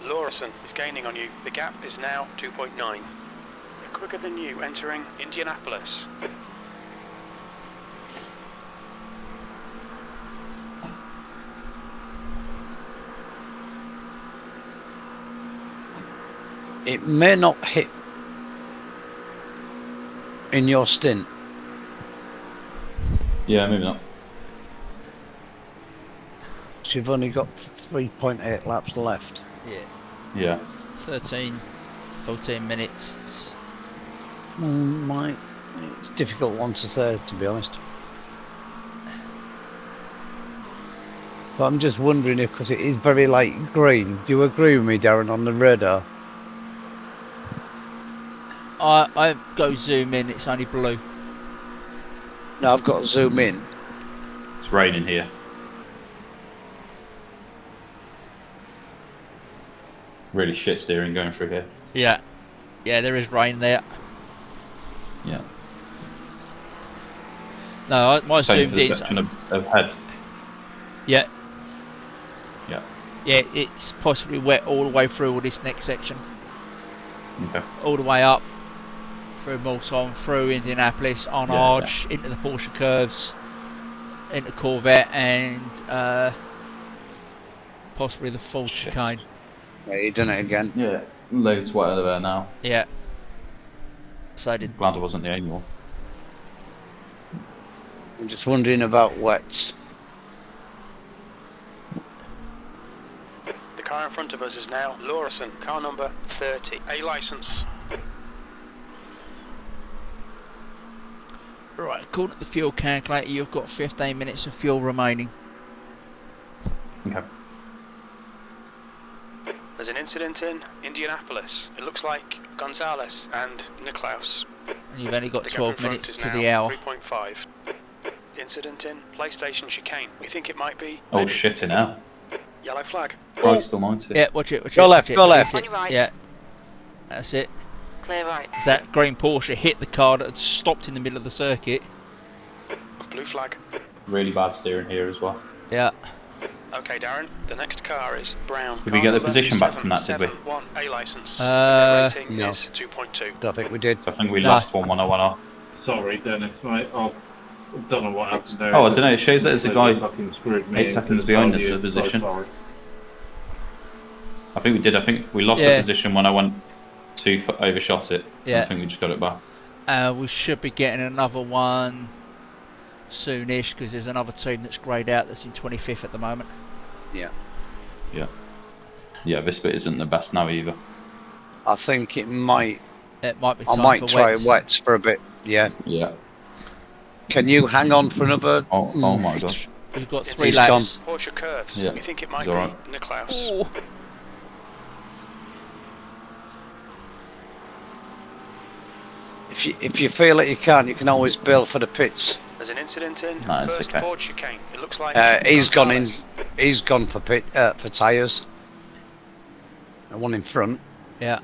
Lawson is gaining on you. The gap is now 2.9. You're quicker than you entering Indianapolis. It may not hit in your stint. Yeah, maybe not. So you've only got 3.8 laps left. Yeah. Yeah. 14 minutes. It's a difficult one to say, to be honest. But I'm just wondering if, because it is very light green, do you agree with me, Darren, on the radar? I go zoom in, it's only blue. No, I've got to zoom in. It's raining here. Really shit steering going through here. Yeah. Yeah, there is rain there. Yeah. No, my Same zoomed for the in. section of head. Yeah. Yeah. Yeah, it's possibly wet all the way through all this next section. Okay. All the way up through Mulsanne, through Indianapolis, on Arch, into the Porsche curves, into Corvette, and possibly the full chicane. Yeah, you done it again. Yeah, loads wetter there now. Yeah. So did. Glad I wasn't the anymore. I'm just wondering about wets. The car in front of us is now Lawson, car number 30. A license. Right, according to the fuel calculator, you've got 15 minutes of fuel remaining. Okay. There's an incident in Indianapolis. It looks like Gonzalez and Nicklaus. And you've only got The gap 12 in front minutes is to now the hour. 3.5. Incident in PlayStation chicane. We think it might be. Oh shit! In hell. Yellow flag. Christ almighty. Yeah, watch it. Go left, watch it. go left. That's it. On your right. Yeah. That's it. Clear right. As that green Porsche hit the car that had stopped in the middle of the circuit. Blue flag. Really bad steering here as well. Yeah. Okay, Darren. The next car is brown. Did we get the position back from that, did we? 771 A license. Rating no. is 2.2. Don't think we did. So I think we No. lost one when I went off. Sorry, Dennis, mate. I don't know what happened there. Oh, I don't know. It shows that there's a guy fucking screwed me 8 seconds behind us at the position. I think we did. I think we lost the position when I went to overshot it. Yeah. I think we just got it back. We should be getting another one soonish because there's another team that's greyed out that's in 25th at the moment. Yeah. Yeah. Yeah, this bit isn't the best now either. I think it might. It might be. I time might for try wets. wets for a bit. Yeah. Yeah. Can you hang on for another? Oh my gosh. We've got 3 He's laps. Porsche curves. Yeah. We think it might He's be alright. Nicklaus. Oh. If you feel that you can't, you can always bail for the pits. There's an incident in No, it's first okay. Ford chicane. It looks like He's gone in. Gonzalez. He's gone for for tyres. The one in front. Yeah.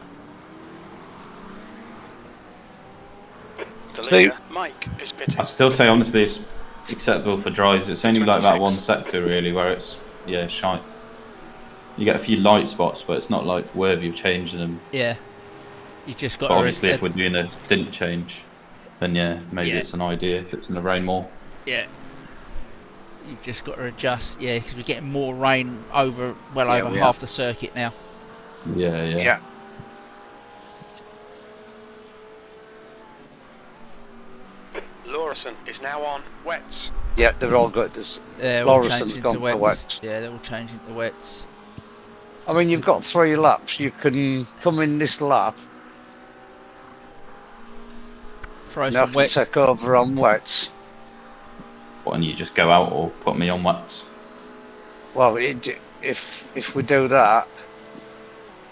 The So- leader, Mike, is pitting. I still say honestly it's acceptable for dries. It's only like that one sector really where it's shite. You get a few light spots, but it's not like worthy of changing them. Yeah. You just got But to obviously, if we're doing a stint change, then maybe Yeah. it's an idea if it's going to rain more. Yeah. You've just got to adjust, because we're getting more rain over we half the circuit now. Yeah. Lawson is now on wets. Yeah, they're all good. They're all Lawrenson's changing gone to for wets. wets. Yeah, they're all changing to wets. I mean, you've got 3 laps. You can come in this lap. Throw Now some wets. take over on wets. And you just go out or put me on wets. Well, if we do that,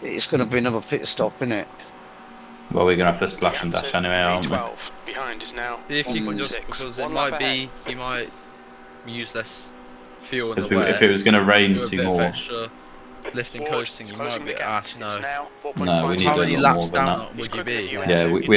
it's going to be another pit stop, isn't it? Well, we're going to have to splash and dash anyway, aren't we? B12 behind is now. If you can just, 1.6. because it One lap might be, ahead. you might use less fuel in Because the wet. if it was going to rain do a bit of more, extra lifting, Ford coasting, is you closing might be the gap. asked, It's no. now No, we need How a many little more laps than down that. would you be? Yeah, we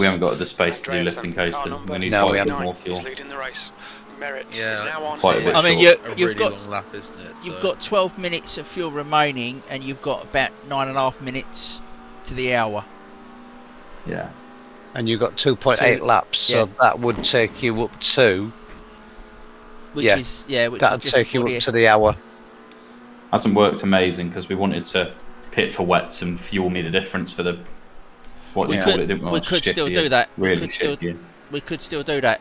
haven't got the space to do lifting coasting. We need No, we quite a bit haven't. more fuel. He's leading the race. Merritt Yeah, is now on quite a bit I mean, short. A you've really got long lap, isn't it? you've So- got 12 minutes of fuel remaining, and you've got about 9.5 minutes to the hour. Yeah. And you've got 2.8 laps, so yeah. that would take you up to. Which Yeah, is which that'll is just take you before up to the hour. Hasn't worked amazing because we wanted to pit for wets and fuel me the difference for the. What We you could- call it? Didn't we could still do that. We Really could still- shitty. We could still do that.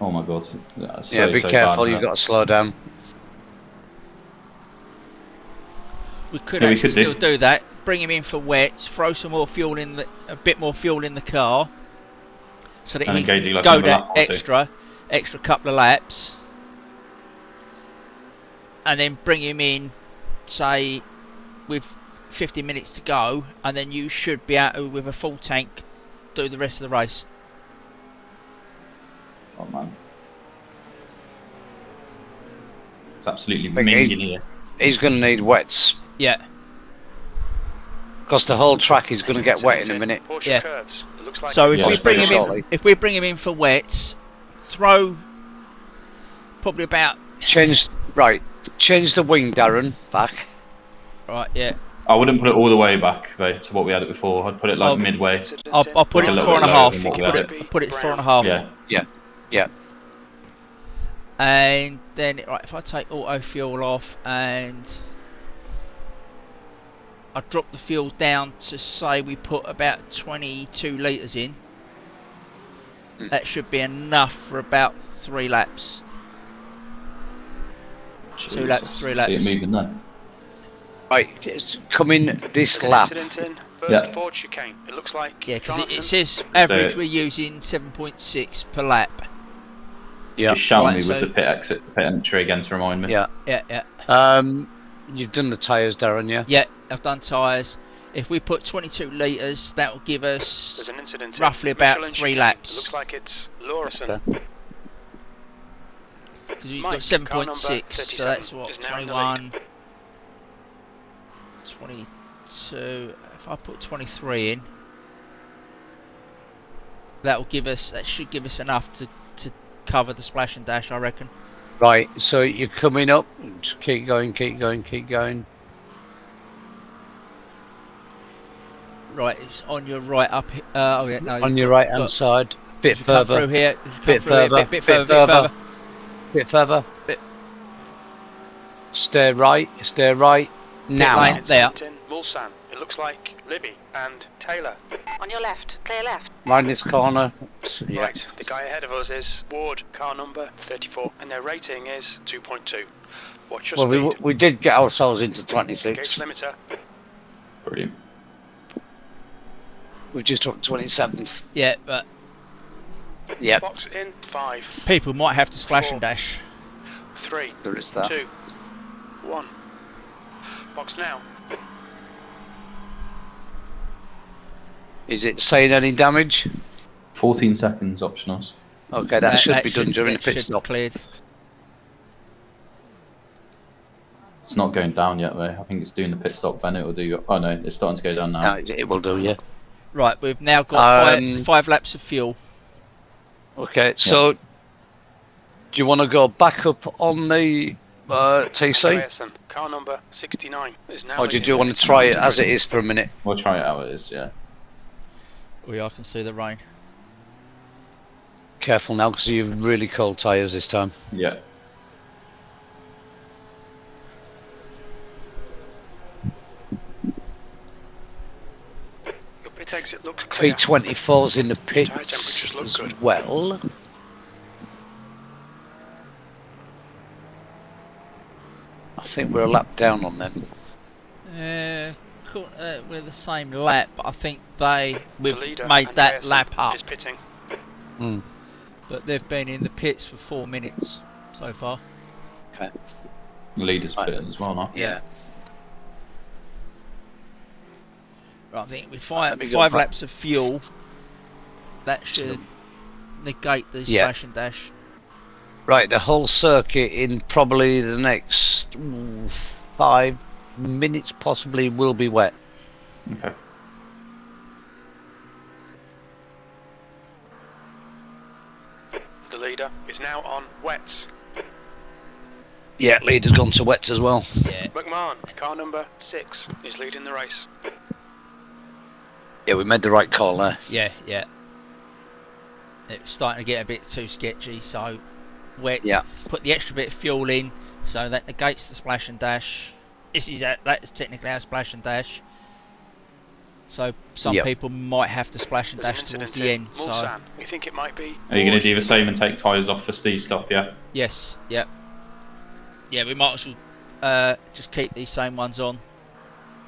Oh my god. That's Yeah, so, be so careful. bad, You've that. got to slow down. We could Yeah, we actually could do. still do that. Bring him in for wets. Throw some more fuel in a bit more fuel in the car, so that And he then go can do like go another that lap or two. extra couple of laps, and then bring him in, say, with 50 minutes to go, and then you should be able to, with a full tank, do the rest of the race. Oh man. It's absolutely Think minging here. He's going to need wets. Yeah. Because the whole track is going to get wet in a minute. Porsche Yeah. curves. It looks like So if Yeah, we bring him shortly. in, if we bring him in for wets, throw probably about Change the wing, Darren, back. right. Yeah. I wouldn't put it all the way back though to what we had it before. I'd put it like Oh. midway. I'll put Like it a little 4.5. bit lower than what we Put had it, put it 4.5. Yeah. Yeah. And then, right, if I take auto fuel off and I drop the fuel down to say we put about 22 litres in, that should be enough for about 3 laps. 2 laps, 3 laps. See it moving there. Right, just come in this lap. Incident in first Yeah. Ford chicane. It looks like Yeah, because Jonathan it says average So- we're using 7.6 per lap. Yeah. Just shout Right, me so- with the pit exit, pit entry again to remind me. Yeah. Yeah, yeah. You've done the tyres, Darren, yeah? Yeah, I've done tyres. If we put 22 litres, that will give us There's an incident roughly about Michelin 3 chicane. laps. Looks like it's Lawson. Okay. Because we've Mike, got car number 7.6, so 37 that's what, is now in the 21, 22. If I put 23 in, that should give us enough to cover the splash and dash, I reckon. Right, so you're coming up. Just keep going, keep going, keep going. Right, it's on your right up. Oh yeah, no. On your right hand side, bit further. Through here. Bit further. Bit further. Bit further. Stay right. Stay right. Now. Lane there. Mulsanne. It looks like Libby and Taylor. On your left. Clear left. Mind this corner. Yeah. Right, the guy ahead of us is Ward, car number 34, and their rating is 2.2. Watch your Well, speed. we did get ourselves into Gauge 26. limiter. Brilliant. We've just up 27th. Yeah, but Yep. Box in 5, people might have to splash and dash. 3, There is that. 2, 1. Box now. Is it saying any damage? 14 seconds optionals. Okay, that should be done during the pit stop. Cleared. It's not going down yet though. I think it's doing the pit stop, then it will do. Oh no, it's starting to go down now. It will do, yeah. Right, we've now got 5 laps of fuel. Okay, so do you want to go back up on the TC? Andreasen, car number 69 is now. Or do you want to try it as it is for a minute? We'll try it how it is, yeah. Oh yeah, I can see the rain. Careful now, because you have really cold tyres this time. Yeah. Your pit exit looks clear. P24's in the pits temperatures look as good. well. I think we're a lap down on them. We're the same lap, but I think we've The leader, made that Andreasen, lap up. is pitting. But they've been in the pits for 4 minutes so far. Okay. The leader's pitting as well now. Yeah. Right, I think with Let me go five back. laps of fuel, that should negate the Yeah. splash and dash. Right, the whole circuit in probably the next 5 minutes possibly will be wet. Okay. The leader is now on wets. Yeah, leader's gone to wets as well. Yeah. McMahon, car number 6, is leading the race. Yeah, we made the right call there. Yeah. It was starting to get a bit too sketchy, so wets. Yeah. Put the extra bit of fuel in, so that negates the splash and dash. That is technically our splash and dash. So some Yep. people might have to splash and There's dash an towards incident the in end. So Mulsanne. We think it might be. Are you going to Ward. do the same and take tyres off for Steve stop, yeah? yes, yep. Yeah, we might as well just keep these same ones on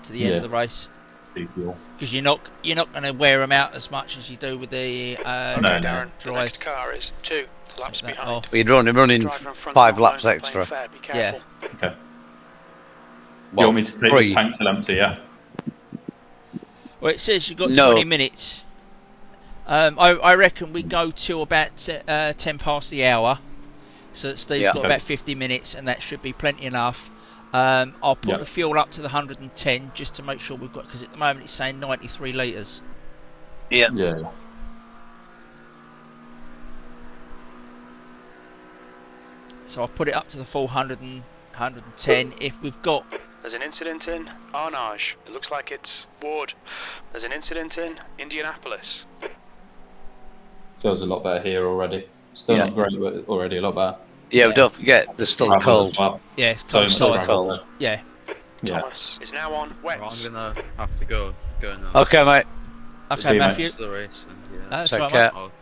to the end Yeah. of the race, Do fuel. because you're not going to wear them out as much as you do with the Okay, No, Darren, the dries. next car is 2 laps Take that behind. off. We're running Driver in front 5 of laps playing extra. fair, be Yeah. careful. Okay. Well, you want me to take 3. this tank till empty, yeah? Well, it says you've got No. 20 minutes. I reckon we go till about 10 past the hour. So that Steve's Yeah. got Okay. about 50 minutes, and that should be plenty enough. I'll put Yeah. the fuel up to the 110 just to make sure we've got, because at the moment it's saying 93 litres. Yeah. Yeah. So I'll put it up to the full 110. If we've got There's an incident in Arnage. It looks like it's Ward. There's an incident in Indianapolis. Feels a lot better here already. Still Yeah. not great, but already a lot better. Yeah, don't forget, there's still Travel cold. as well. yeah, it's So cold. much Still travel cold. there. Yeah. Yeah. Thomas is now on wets. Right, I'm gonna have to go now. Okay, mate. Okay, See you, mate. Matthew. It's the race, and yeah. That's Take right, care. mate. I'll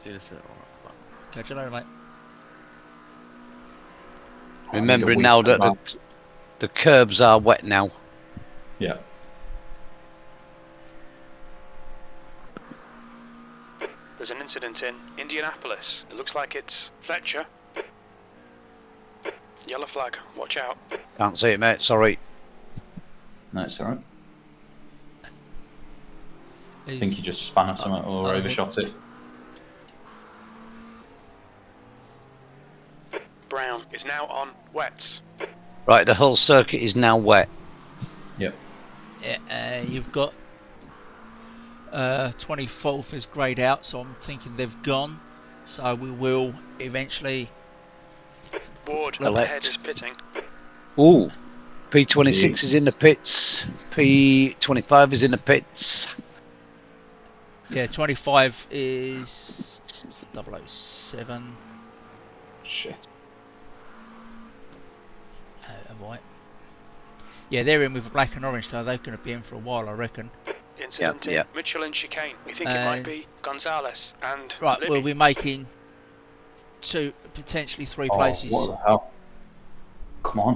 do this later on. Catch you later, mate. Remembering now that the curbs are wet now. Yeah. There's an incident in Indianapolis. It looks like it's Fletcher. Yellow flag, watch out. Can't see it, mate. Sorry. No, it's alright. I He's- think you just span or something or overshot it. Brown is now on wets. Right, the whole circuit is now wet. Yep. Yeah, you've got 24th is greyed out, so I'm thinking they've gone. So we will eventually. Ward Elect. ahead is pitting. Ooh, P26 is in the pits. P25 is in the pits. Yeah, 25 is 007. Shit. White. Yeah, they're in with black and orange, so they're going to be in for a while, I reckon. Incident in Mitchell and chicane. We think it might be Gonzalez and Right, Libby. we'll be making potentially three places. What the hell? Come on.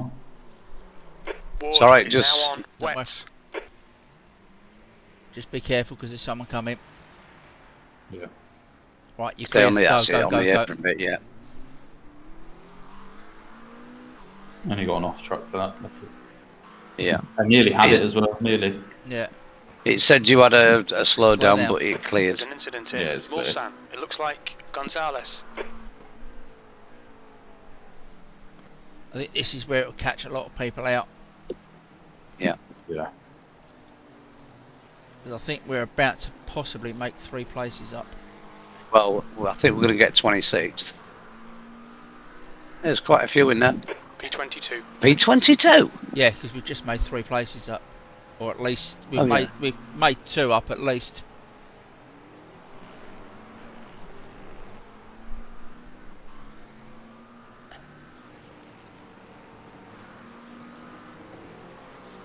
Ward It's alright, is just- now on wets. Just be careful because there's someone coming. Yeah. Right, you Stay on the go, asset, go, on go, the go. apron bit, yeah. Only got an off track for that. Lucky. Yeah. I nearly had Is- it as well. Nearly. Yeah. It said you had a slowdown, Slow down. but it cleared. There's an incident in Yeah, it's clear. Mulsanne. It looks like Gonzalez. I think this is where it'll catch a lot of people out. Yeah. Yeah. Because I think we're about to possibly make three places up. Well, I think we're going to get 26th. There's quite a few in there. P22. P22? Yeah, because we've just made three places up, or at least we've Oh, made yeah. we've made two up at least.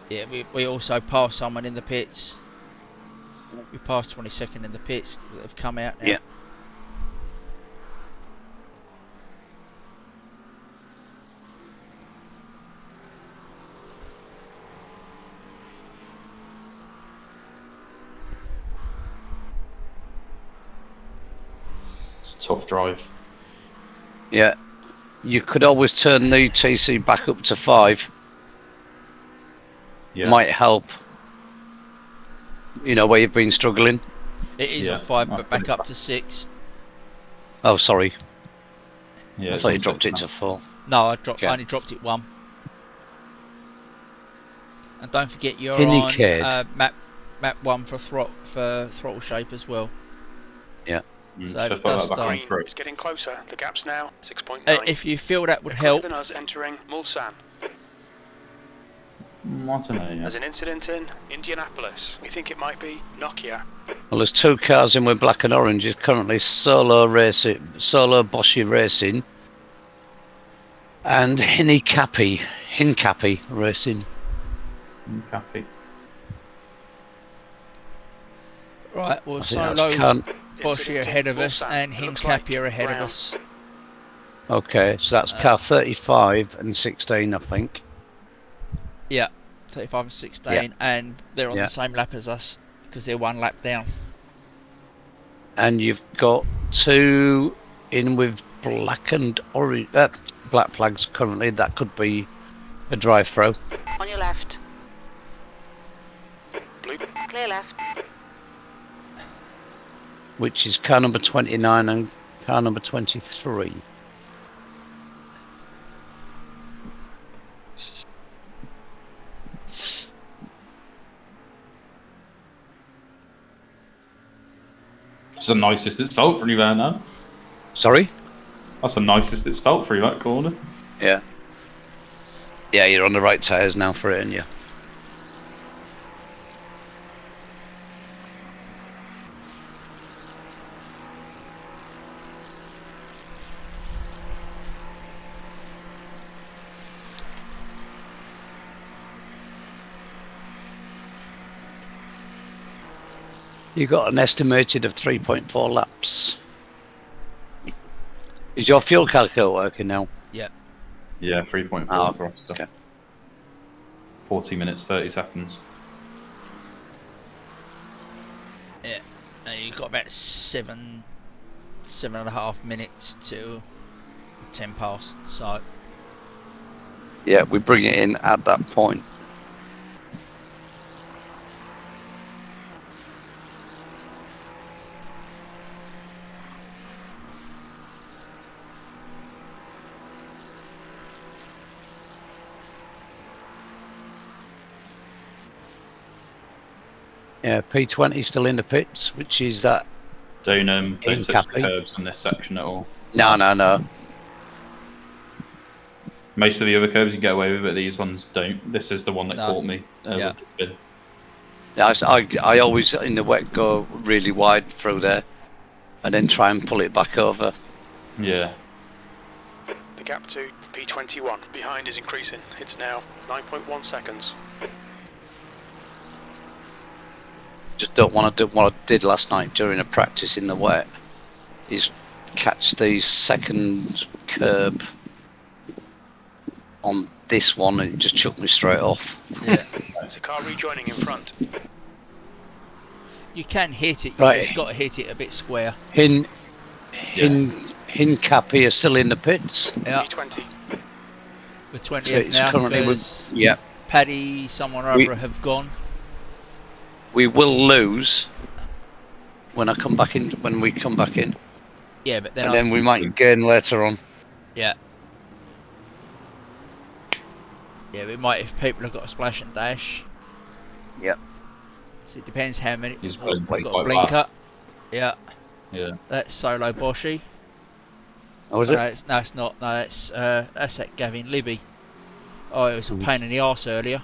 Yeah, we also passed someone in the pits. We passed 22nd in the pits that have come out now. Yeah. It's a tough drive. Yeah. You could always turn the TC back up to 5. Yeah. Might help. You know, where you've been struggling. It is Yeah, on 5, I'll but put back it up back. to 6. Oh, sorry. Yeah. I it's thought you on dropped six it to now. 4. No, I Okay. only dropped it 1. And don't forget you're Any on kid. map 1 for throttle shape as well. Yeah. Mm, So should it put does that back on start. Green through. is getting closer. The gap's now 6.9. If you feel that would They're quicker help, than us entering Mulsanne. I don't know. Yeah. There's an incident in Indianapolis. We think it might be Nokia. Well, there's 2 cars in with black and orange. It's currently Solo Boshi Racing and Hincapi Racing. Happy. right, well, I think that's Solo can't. Bosch Incident in ahead of us Mulsanne. and It looks like Hincapi are ahead of Brown. us. Okay, so that's car 35 and 16, I think. Yeah, 35 and 16, Yeah. and they're on Yeah. the same lap as us because they're 1 lap down. And you've got 2 in with black and orange, black flags currently. That could be a drive-through. On your left. Blue. Clear left. Which is car number 29 and car number 23. It's the nicest it's felt for you there now. Sorry? That's the nicest it's felt for you, that corner. Yeah. Yeah, you're on the right tyres now for it, aren't you? You got an estimated of 3.4 laps. Is your fuel calculator working now? Yeah. Yeah, 3.4 Oh, for us. okay. 40 minutes, 30 seconds. Yeah, and you've got about 7.5 minutes to 10 past, so Yeah, we bring it in at that point. Yeah, P20 still in the pits, which is that. Don't touch the curbs in this section at all. No. Most of the other curbs you get away with, but these ones don't. This is the one that caught me. Yeah, I always in the wet go really wide through there, and then try and pull it back over. Yeah. The gap to P21 behind is increasing. It's now 9.1 seconds. Just don't want to do what I did last night during a practice in the wet. Is catch the second curb on this one and it just chucked me straight off. Yeah. There's a car rejoining in front. You can hit it, you've Right. just got to hit it a bit square. Hin Cappy are still in the pits. Yeah. P20. The 20th So it's now, currently because yeah. Paddy, someone or other have gone. We will lose when we come back in. Yeah, but then and then we might gain later on. Yeah. Yeah, we might if people have got a splash and dash. Yep. So it depends how many. He's We've quite got a blinker. fast. Yeah. Yeah. That's Solo Boshi. Oh, is it? No, it's not. No, that's that Gavin Libby. Oh, it was a pain in the arse earlier.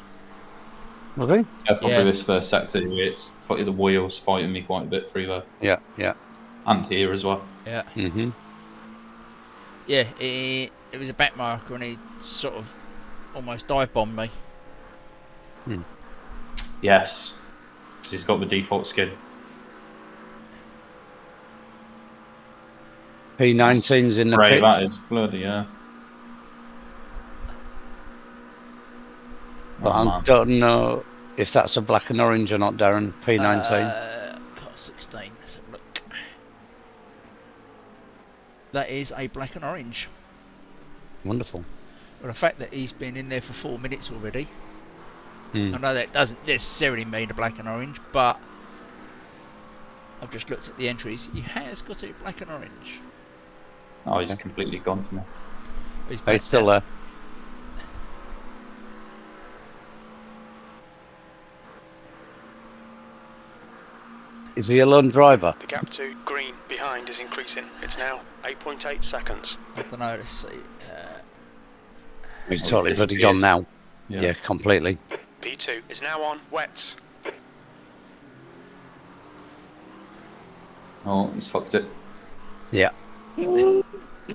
Was he? Careful Yeah. through this first sector. It's the wheels fighting me quite a bit through there. Yeah. And here as well. Yeah. Mhm. Yeah, it was a back marker and he sort of almost dive bombed me. Yes. He's got the default skin. P19's in the Great, pits. that is bloody yeah. But I don't know if that's a black and orange or not, Darren. P19. Car 16, let's have a look. That is a black and orange. Wonderful. Well, the fact that he's been in there for 4 minutes already, I Hmm. know that doesn't necessarily mean a black and orange, but I've just looked at the entries. He has got a black and orange. Oh, he's completely gone for me. He's He's still there. Is he a lone driver? The gap to green behind is increasing. It's now 8.8 seconds. I don't know, let's see. He's Oh, totally he's bloody gone now. Yeah. Yeah, completely. P2 is now on wets. Oh, he's fucked it. Yeah. The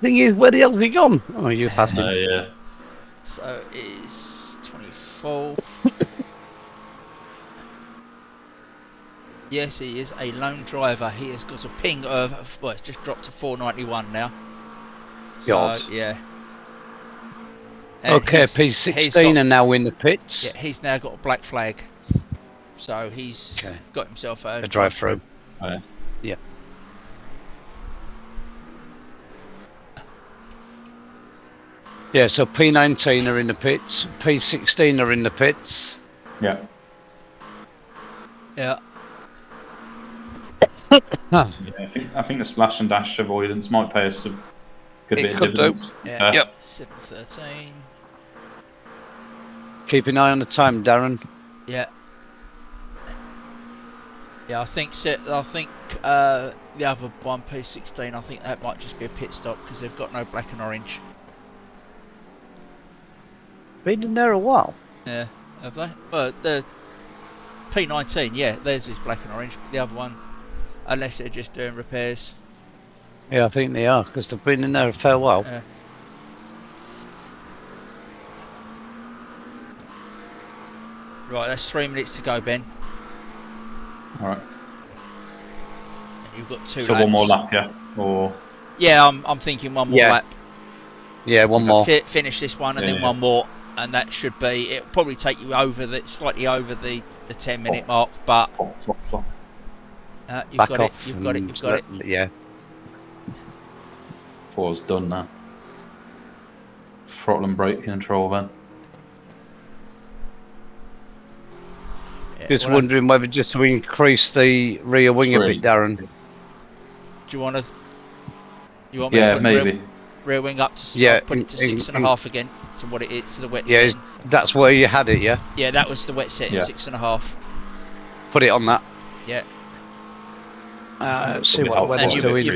thing is, where the hell's he gone? Oh, you passed him. Yeah. So it's 24. Yes, he is a lone driver. He has got a ping of, well, it's just dropped to 491 now. So, God. yeah. And Okay, he's P16 got- are now in the pits. Yeah, he's now got a black flag. So he's Okay. got himself a drive-through. Oh, yeah. Yeah. Yeah, so P19 are in the pits, P16 are in the pits. Yeah. Yeah. Huh. Yeah, I think the splash and dash avoidance might pay us a good It bit of could do. dividends. Yeah. Yep. 713. Keep an eye on the time, Darren. Yeah. Yeah, I think the other one, P16, I think that might just be a pit stop because they've got no black and orange. Been in there a while. Yeah, have they? Well, the P19, yeah, theirs is black and orange, but the other one, unless they're just doing repairs. Yeah, I think they are, because they've been in there a fair while. Yeah. Right, that's 3 minutes to go, Ben. Alright. And you've got two So laps. one more lap, yeah? Or Yeah, I'm thinking one more Yeah. lap. Yeah, one more. Finish this one and Yeah, then yeah. one more, and that should be. It'll probably take you over slightly over the 10-minute mark, but flop. you've Back got off. it. You've got it. Yeah. Four's done now. Throttle and brake control then. Just wondering whether just to increase the rear wing a bit, Darren. Do you want to? You want me Yeah, to put maybe. rear wing up to? Yeah, Put it to 6.5 again to what it is to the wet yeah, settings. that's where you had it, yeah. Yeah, that was the wet setting, 6.5. Put it on that. Yeah. See what the weather's doing.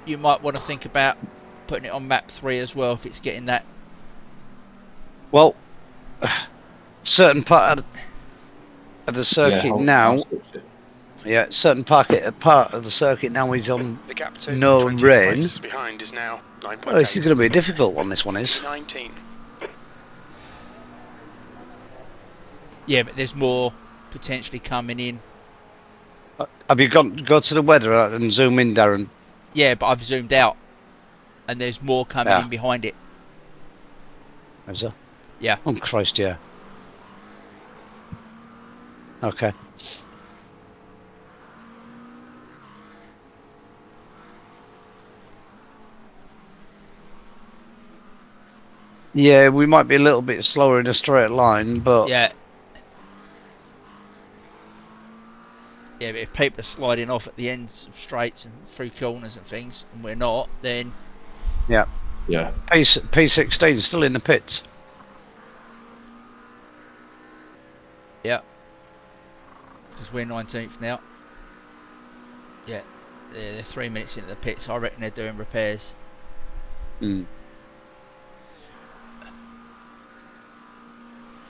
You might want to think about putting it on map 3 as well if it's getting that. Well, certain part of the circuit now. Yeah, certain part of the circuit now is on no rain. Behind is now 9.8. Oh, this is going to be a difficult one. This one is. 19. Yeah, but there's more potentially coming in. Have you go to the weather and zoom in, Darren? Yeah, but I've zoomed out, and there's more coming in behind it. Is there? Yeah. Oh Christ, yeah. Okay. Yeah, we might be a little bit slower in a straight line, but yeah. Yeah, but if people are sliding off at the ends of straights and through corners and things, and we're not, then yeah. P16 still in the pits. Yeah. Because we're 19th now. Yeah. They're 3 minutes into the pits. I reckon they're doing repairs. Hmm.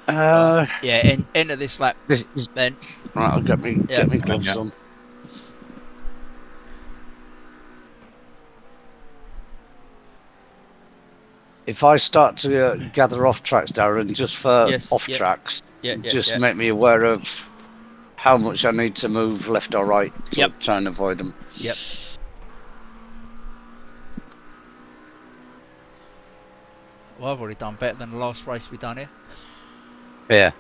Yeah, end of this lap. Then. Right, I'll get me gloves on. If I start to gather off tracks, Darren, just for tracks, just make me aware of how much I need to move left or right to try and avoid them. Yep. Well, I've already done better than the last race we done here. Yeah.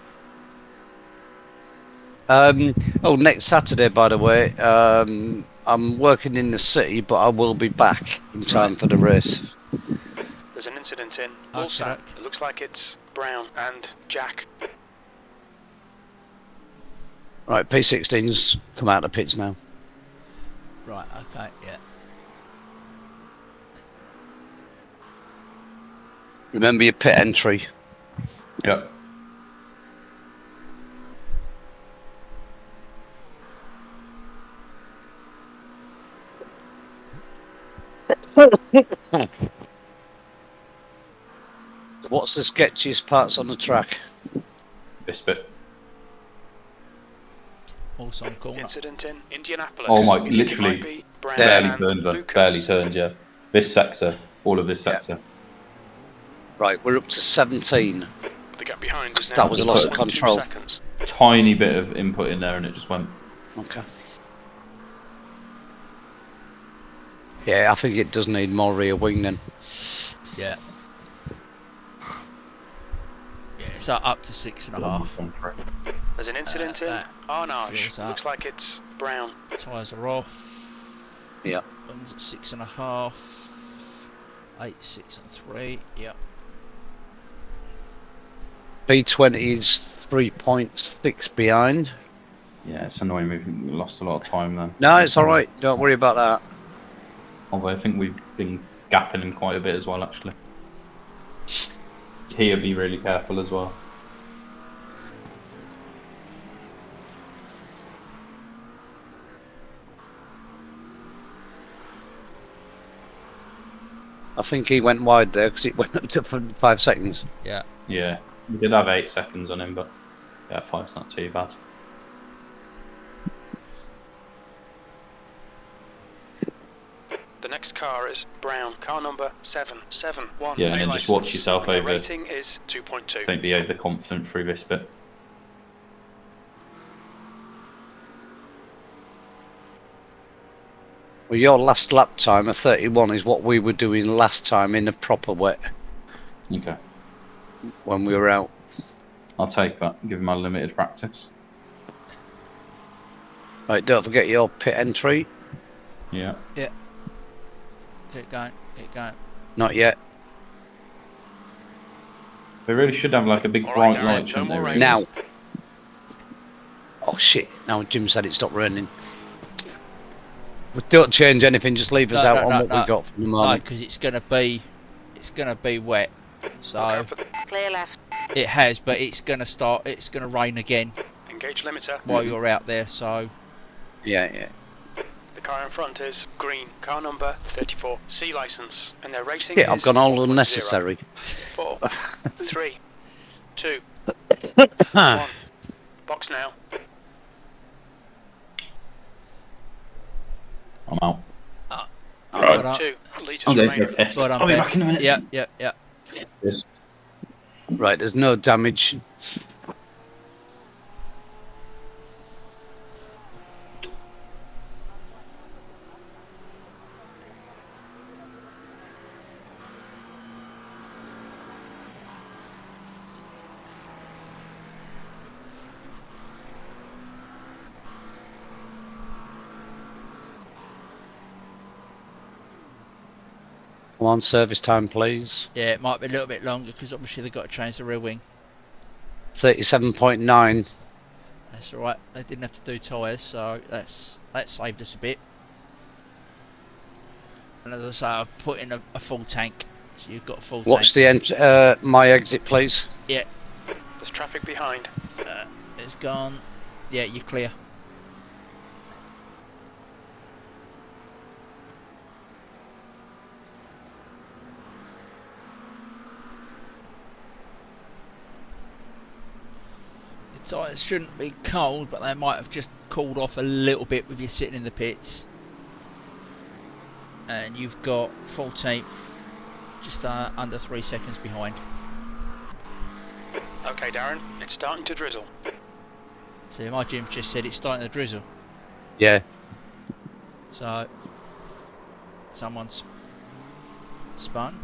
Next Saturday, by the way, I'm working in the city, but I will be back in time for the race. There's an incident in Woolsack. It looks like it's Brown and Jack. Right, P16's come out of the pits now. Right, okay, yeah. Remember your pit entry. Yep. What's the sketchiest parts on the track? This bit. Also on corner. Incident in Indianapolis. Oh my, literally barely turned, yeah. This sector, all of this sector. Right, we're up to 17. The gap behind is now that was a loss of control. Tiny bit of input in there and it just went. Okay. Yeah, I think it does need more rear wing then. Yeah. Yeah, it's up to 6.5. There's an incident in Arnage. Looks like it's Brown. Tyres are off. Yeah. One's at 6.5. 8, 6 and 3. Yep. P20 is 3.6 behind. Yeah, it's annoying. We've lost a lot of time then. No, it's alright. Don't worry about that. Although I think we've been gapping him quite a bit as well, actually. He'll be really careful as well. I think he went wide there because it went up to 5 seconds. Yeah. Yeah, we did have 8 seconds on him, but yeah, 5's not too bad. The next car is Brown, car number 771. Yeah, and then just watch yourself over. Rating is 2.2. Don't be overconfident through this bit. Well, your last lap time of 31 is what we were doing last time in the proper wet. Okay. When we were out. I'll take that. Give him my limited practice. Right, don't forget your pit entry. Yeah. Yeah. Keep going. Keep going. Not yet. They really should have like a big bright light, shouldn't they? Really? Now. shit! Now Jim said it stopped raining. We don't change anything. Just leave us out on what we got from the moment. No, because it's gonna be wet. So clear left. It has, but it's gonna start. It's gonna rain again. Engage limiter. While you're out there, so. Yeah. The car in front is green. Car number 34. C license, and their rating. Yeah, I've gone all unnecessary. 4, 3, 2, 1. Box now. I'm out. Right. 2 litres I'll go remaining. for a piss. Well done, I'll be Ben. back in a minute. Yeah. Yes. Right, there's no damage. Come on, service time, please. Yeah, it might be a little bit longer because obviously they've got to change the rear wing. 37.9. That's all right. They didn't have to do tyres, so that saved us a bit. And as I say, I've put in a full tank, so you've got a full tank. Watch my exit, please. Yeah. There's traffic behind. It's gone. Yeah, you're clear. The tyres shouldn't be cold, but they might have just cooled off a little bit with you sitting in the pits. And you've got 14th, just under 3 seconds behind. Okay, Darren, it's starting to drizzle. See, my Jim just said it's starting to drizzle. Yeah. So, someone's spun.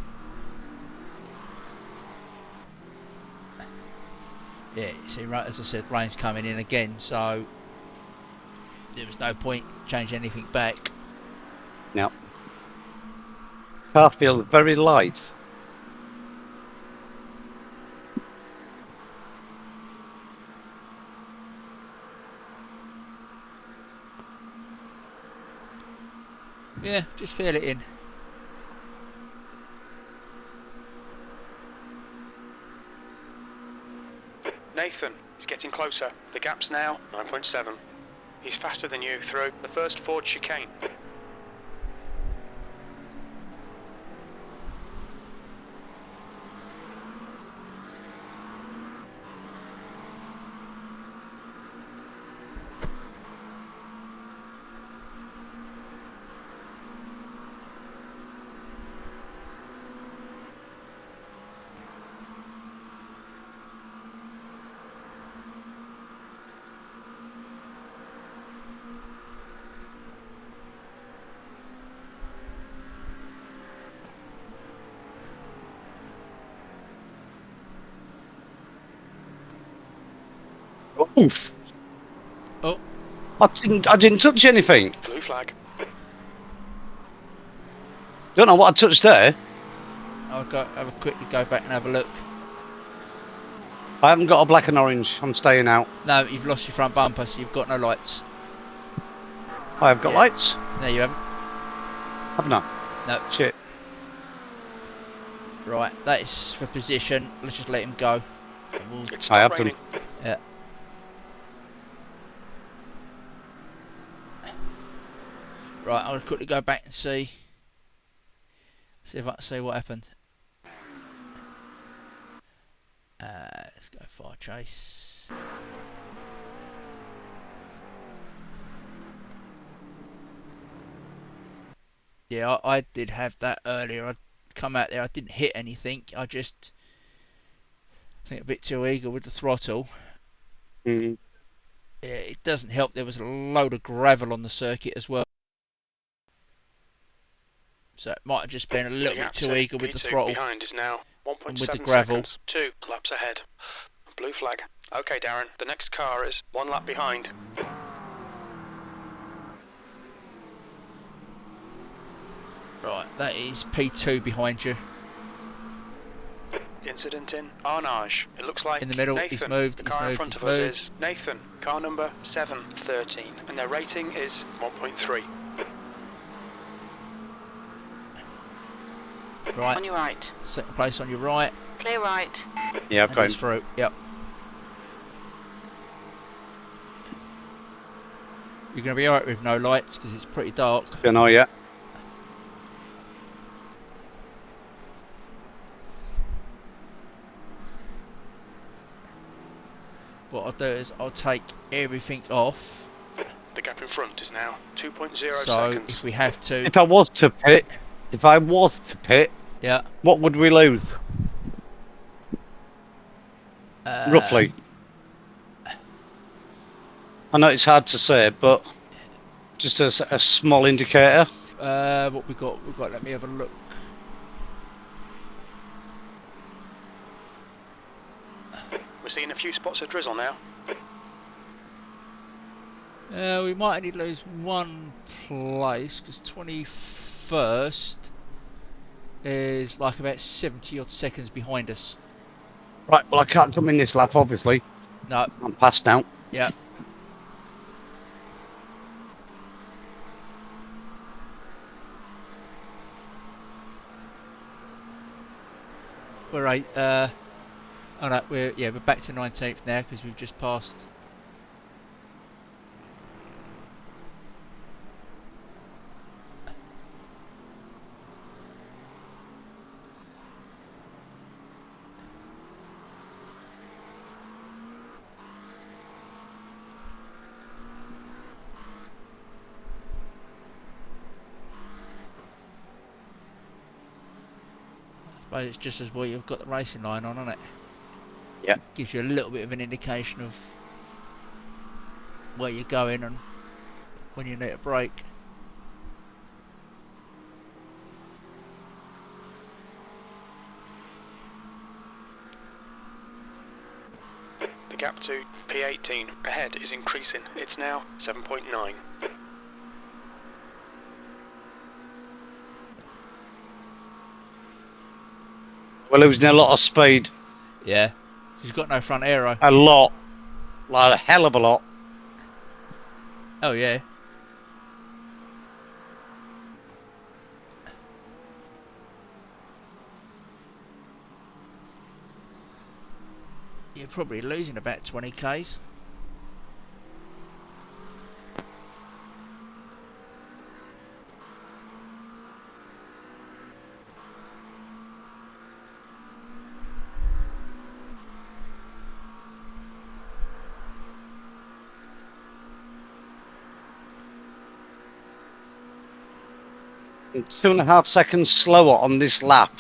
Yeah, see, right as I said, rain's coming in again, so there was no point changing anything back. No. Car feels very light. Yeah, just feel it in. Nathan is getting closer. The gap's now 9.7. He's faster than you through the first Ford chicane. Oof. Oh. I didn't touch anything. Blue flag. Don't know what I touched there. I'll have a quickly go back and have a look. I haven't got a black and orange. I'm staying out. No, you've lost your front bumper, so you've got no lights. I have got lights. No, you haven't. Haven't I? No. Shit. Right, that is for position. Let's just let him go. I have them. Yeah. Right, I'll quickly go back and see if I can see what happened. Let's go fire chase. Yeah, I did have that earlier. I'd come out there, I didn't hit anything. I just think a bit too eager with the throttle. Mm-hmm. Yeah, it doesn't help. There was a load of gravel on the circuit as well. So it might have just been a little bit too eager with the throttle. Behind is now 1.7 with the gravel. seconds. 2 laps ahead. Blue flag. Okay, Darren. The next car is 1 lap behind. Right, that is P2 behind you. Incident in Arnage. It looks like in the middle. Nathan, He's moved. the He's car in moved. front He's of us moved. is Nathan, car number 713, and their rating is 1.3. Right. On your right. Second place on your right. Clear right. Yeah, I've got him. Through. Yep. You're going to be alright with no lights because it's pretty dark. Don't know yet. What I'll do is I'll take everything off. The gap in front is now 2.0 So seconds. if we have to. If I was to pit, yeah. What would we lose? Roughly. I know it's hard to say, but just as a small indicator. What we got? Let me have a look. We're seeing a few spots of drizzle now. We might only lose one place because 21st is like about 70 odd seconds behind us. Right, well I can't come in this lap obviously. No. I'm past now. Yeah. We're right. Oh no, we're back to 19th now because we've just passed. But it's just as well you've got the racing line on, isn't it? Yeah. Gives you a little bit of an indication of where you're going and when you need a break. The gap to P18 ahead is increasing. It's now 7.9. We're losing a lot of speed. Yeah. She's got no front aero. A lot. Like a hell of a lot. Oh yeah. You're probably losing about 20 k's. It's 2.5 seconds slower on this lap.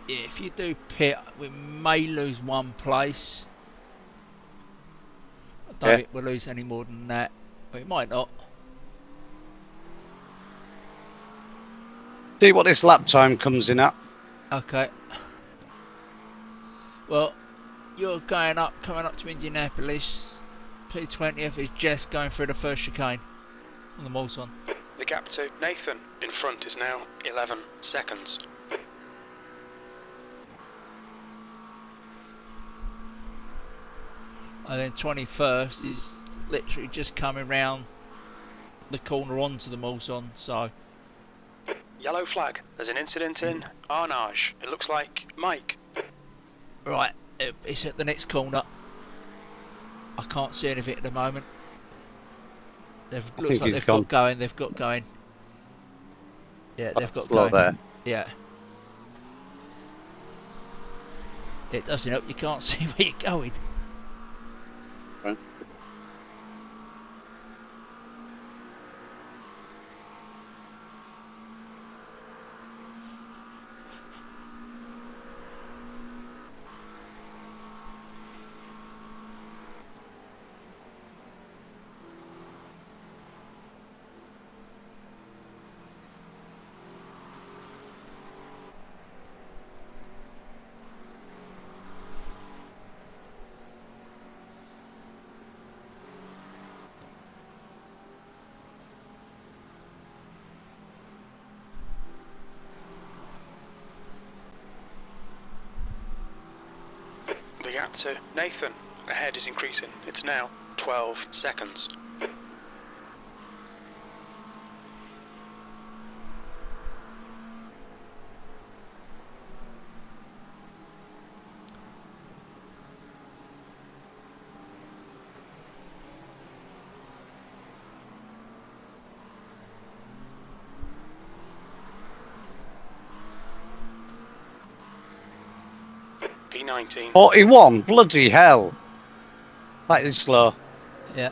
If you do pit, we may lose one place. I don't think we'll lose any more than that. We might not. See what this lap time comes in at. Okay. Well, you're coming up to Indianapolis. P20th is just going through the first chicane on the Mulsanne. The gap to Nathan in front is now 11 seconds. And then 21st is literally just coming round the corner onto the Mulsanne, so. Yellow flag. There's an incident in Arnage. It looks like Mike. Right, it's at the next corner. I can't see anything at the moment. Looks like they've got going. They've got going. Yeah, they've got going. There. Yeah. It doesn't help. You can't see where you're going. gap to Nathan ahead is increasing. It's now 12 seconds. P19. 41. Bloody hell. That is slow. Yeah.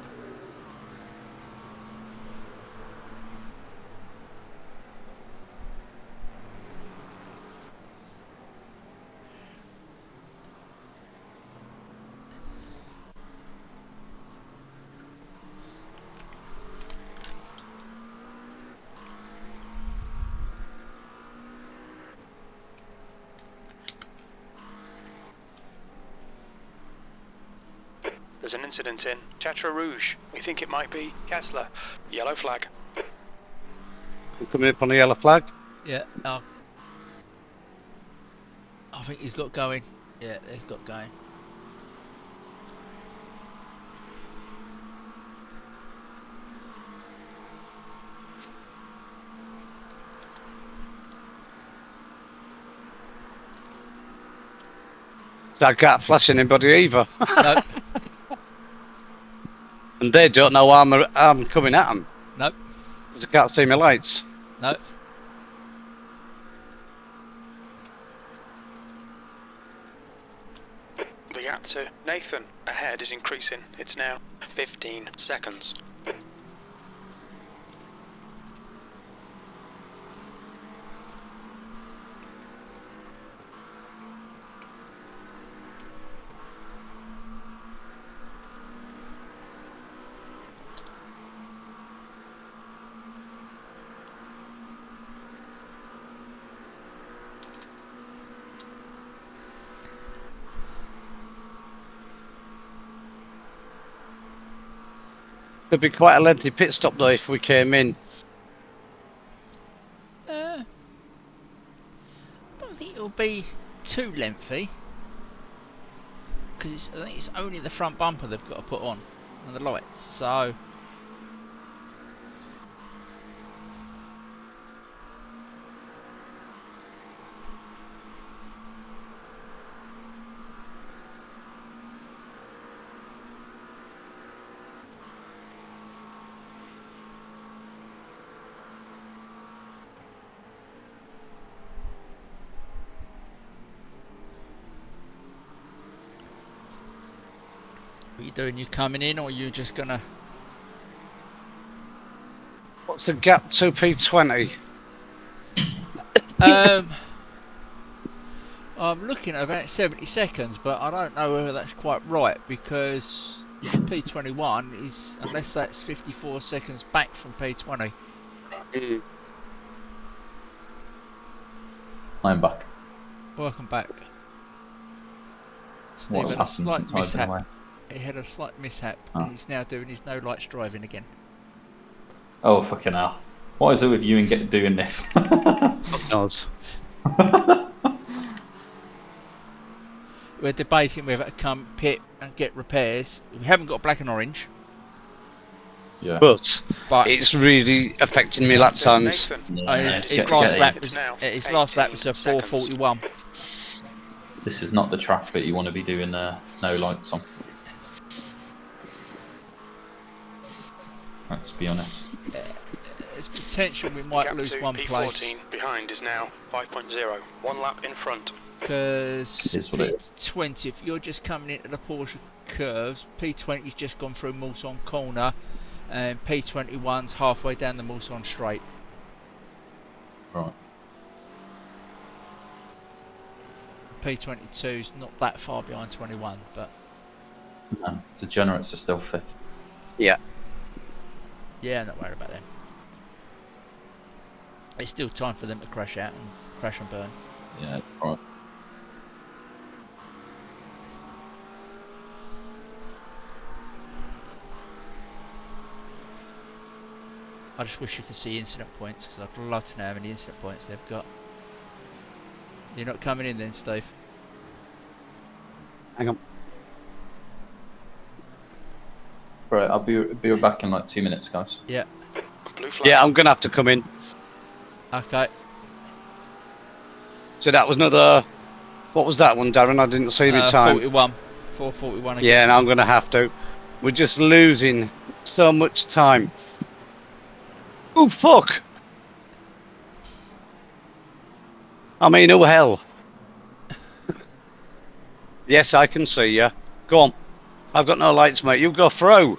There's an incident in Château Rouge. We think it might be Kessler. Yellow flag. We're coming up on a yellow flag. Yeah. I think he's got going. Yeah, he's got going. I can't flash anybody either. Nope. And they don't know I'm coming at them. Nope. Because I can't see my lights. Nope. The gap to Nathan ahead is increasing. It's now 15 seconds. Could be quite a lengthy pit stop though if we came in. I don't think it'll be too lengthy because I think it's only the front bumper they've got to put on and the lights. So. What you doing? You coming in, or you just gonna? What's the gap to P20? I'm looking at about 70 seconds, but I don't know whether that's quite right because P21 is, unless that's 54 seconds back from P20. I'm back. Welcome back. What's Steve had a happened slight since I've been mishap. away? He had a slight mishap, Oh. and he's now doing his no lights driving again. Oh, fucking hell. What is it with you and doing this? Knows. We're debating whether to come pit and get repairs. We haven't got black and orange. Yeah. But it's really affecting me lap times. His last lap was a 4:41. This is not the track that you want to be doing no lights on. Let's be honest. There's potential we might lose one place. P14 behind is now 5.0. 1 lap in front. Because P20, if you're just coming into the Porsche curves, P20's just gone through Mulsanne corner, and P21's halfway down the Mulsanne straight. Right. P22's not that far behind 21, but no, degenerates are still 5th. Yeah. Yeah, not worried about them. It's still time for them to crash out and crash and burn. Yeah, right. I just wish you could see incident points, because I'd love to know how many incident points they've got. You're not coming in then, Steve? Hang on. Right, I'll be back in like 2 minutes, guys. Yeah. Blue flag. Yeah, I'm gonna have to come in. Okay. So that was another. What was that one, Darren? I didn't see my time. 41. 4:41 again. Yeah, and I'm gonna have to. We're just losing so much time. Oh fuck! I mean, oh hell. Yes, I can see you. Go on. I've got no lights, mate. You go through.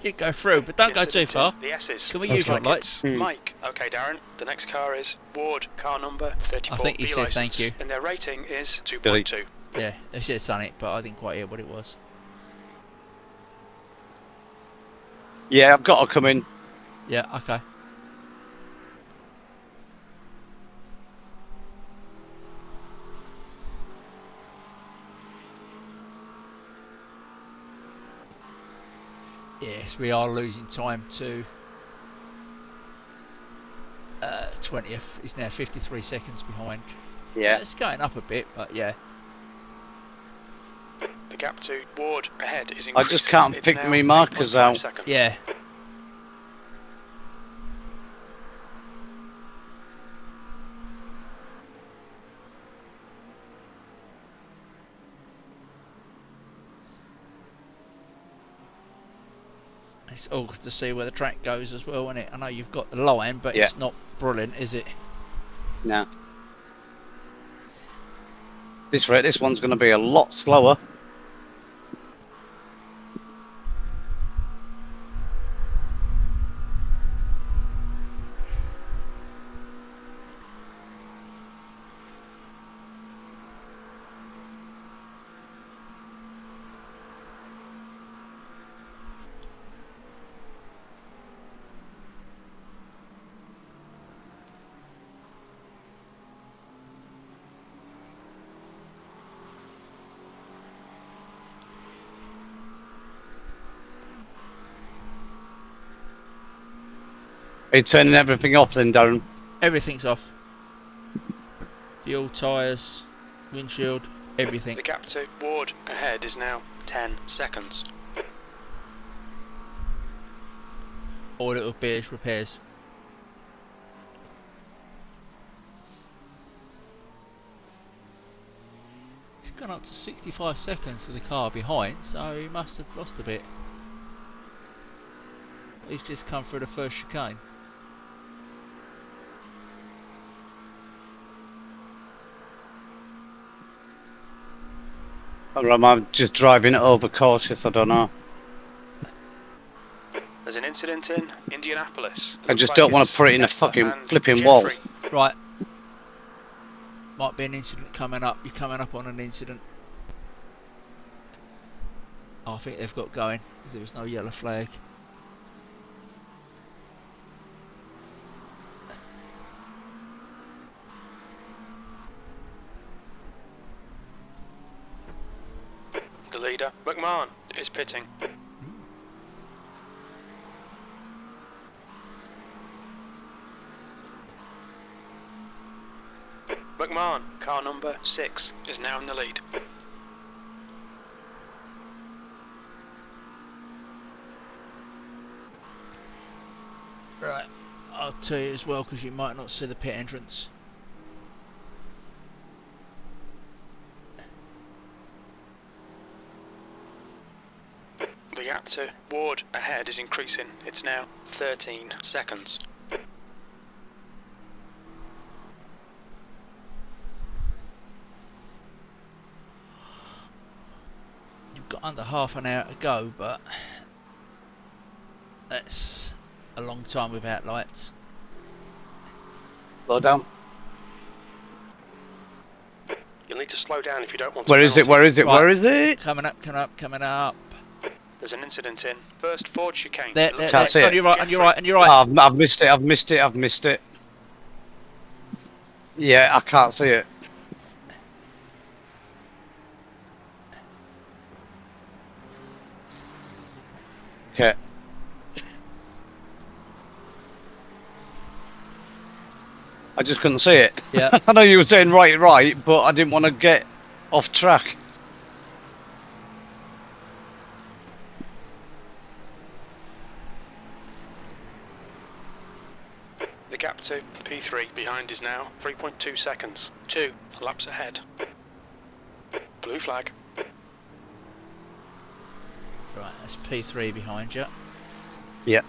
You go through, but don't go too far. The S's. Can we use your lights? Mike. Okay, Darren. The next car is Ward. Car number 34. I think he said thank you. And their rating is 2.2. Yeah, they should have done it, but I didn't quite hear what it was. Yeah, I've got to come in. Yeah, okay. Yes, we are losing time to 20th. He's now 53 seconds behind. Yeah. It's going up a bit, but yeah. The gap to Ward ahead is increasing. I just can't pick me markers out. Seconds. Yeah. It's awkward to see where the track goes as well, isn't it? I know you've got the line, but it's not brilliant, is it? No. This one's going to be a lot slower. Are you turning everything off then, Darren? Everything's off. Fuel, tyres, windshield, everything. The gap to Ward ahead is now 10 seconds. All it'll be is repairs. It's gone up to 65 seconds to the car behind, so he must have lost a bit. He's just come through the first chicane. Or am I just driving it over cautious? I don't know. There's an incident in Indianapolis. I just don't want to put it in a fucking flipping wall. Right. Might be an incident coming up. You're coming up on an incident. Oh, I think they've got going because there was no yellow flag. The leader, McMahon, is pitting. McMahon, car number 6, is now in the lead. Right, I'll tell you as well because you might not see the pit entrance. The gap to Ward ahead is increasing. It's now 13 seconds. You've got under half an hour to go, but that's a long time without lights. Slow down. You'll need to slow down if you don't want Where to. is it? Where is it? Right. Where is it? Coming up, coming up, coming up. There's an incident in first Ford chicane. There, That's it. On your right, on your right, on your right. Oh, I've missed it. I've missed it. I've missed it. Yeah, I can't see it. Okay. I just couldn't see it. Yeah. I know you were saying right, but I didn't want to get off track. gap to P3 behind is now 3.2 seconds. 2 laps ahead. Blue flag. Right, that's P3 behind you. Yeah.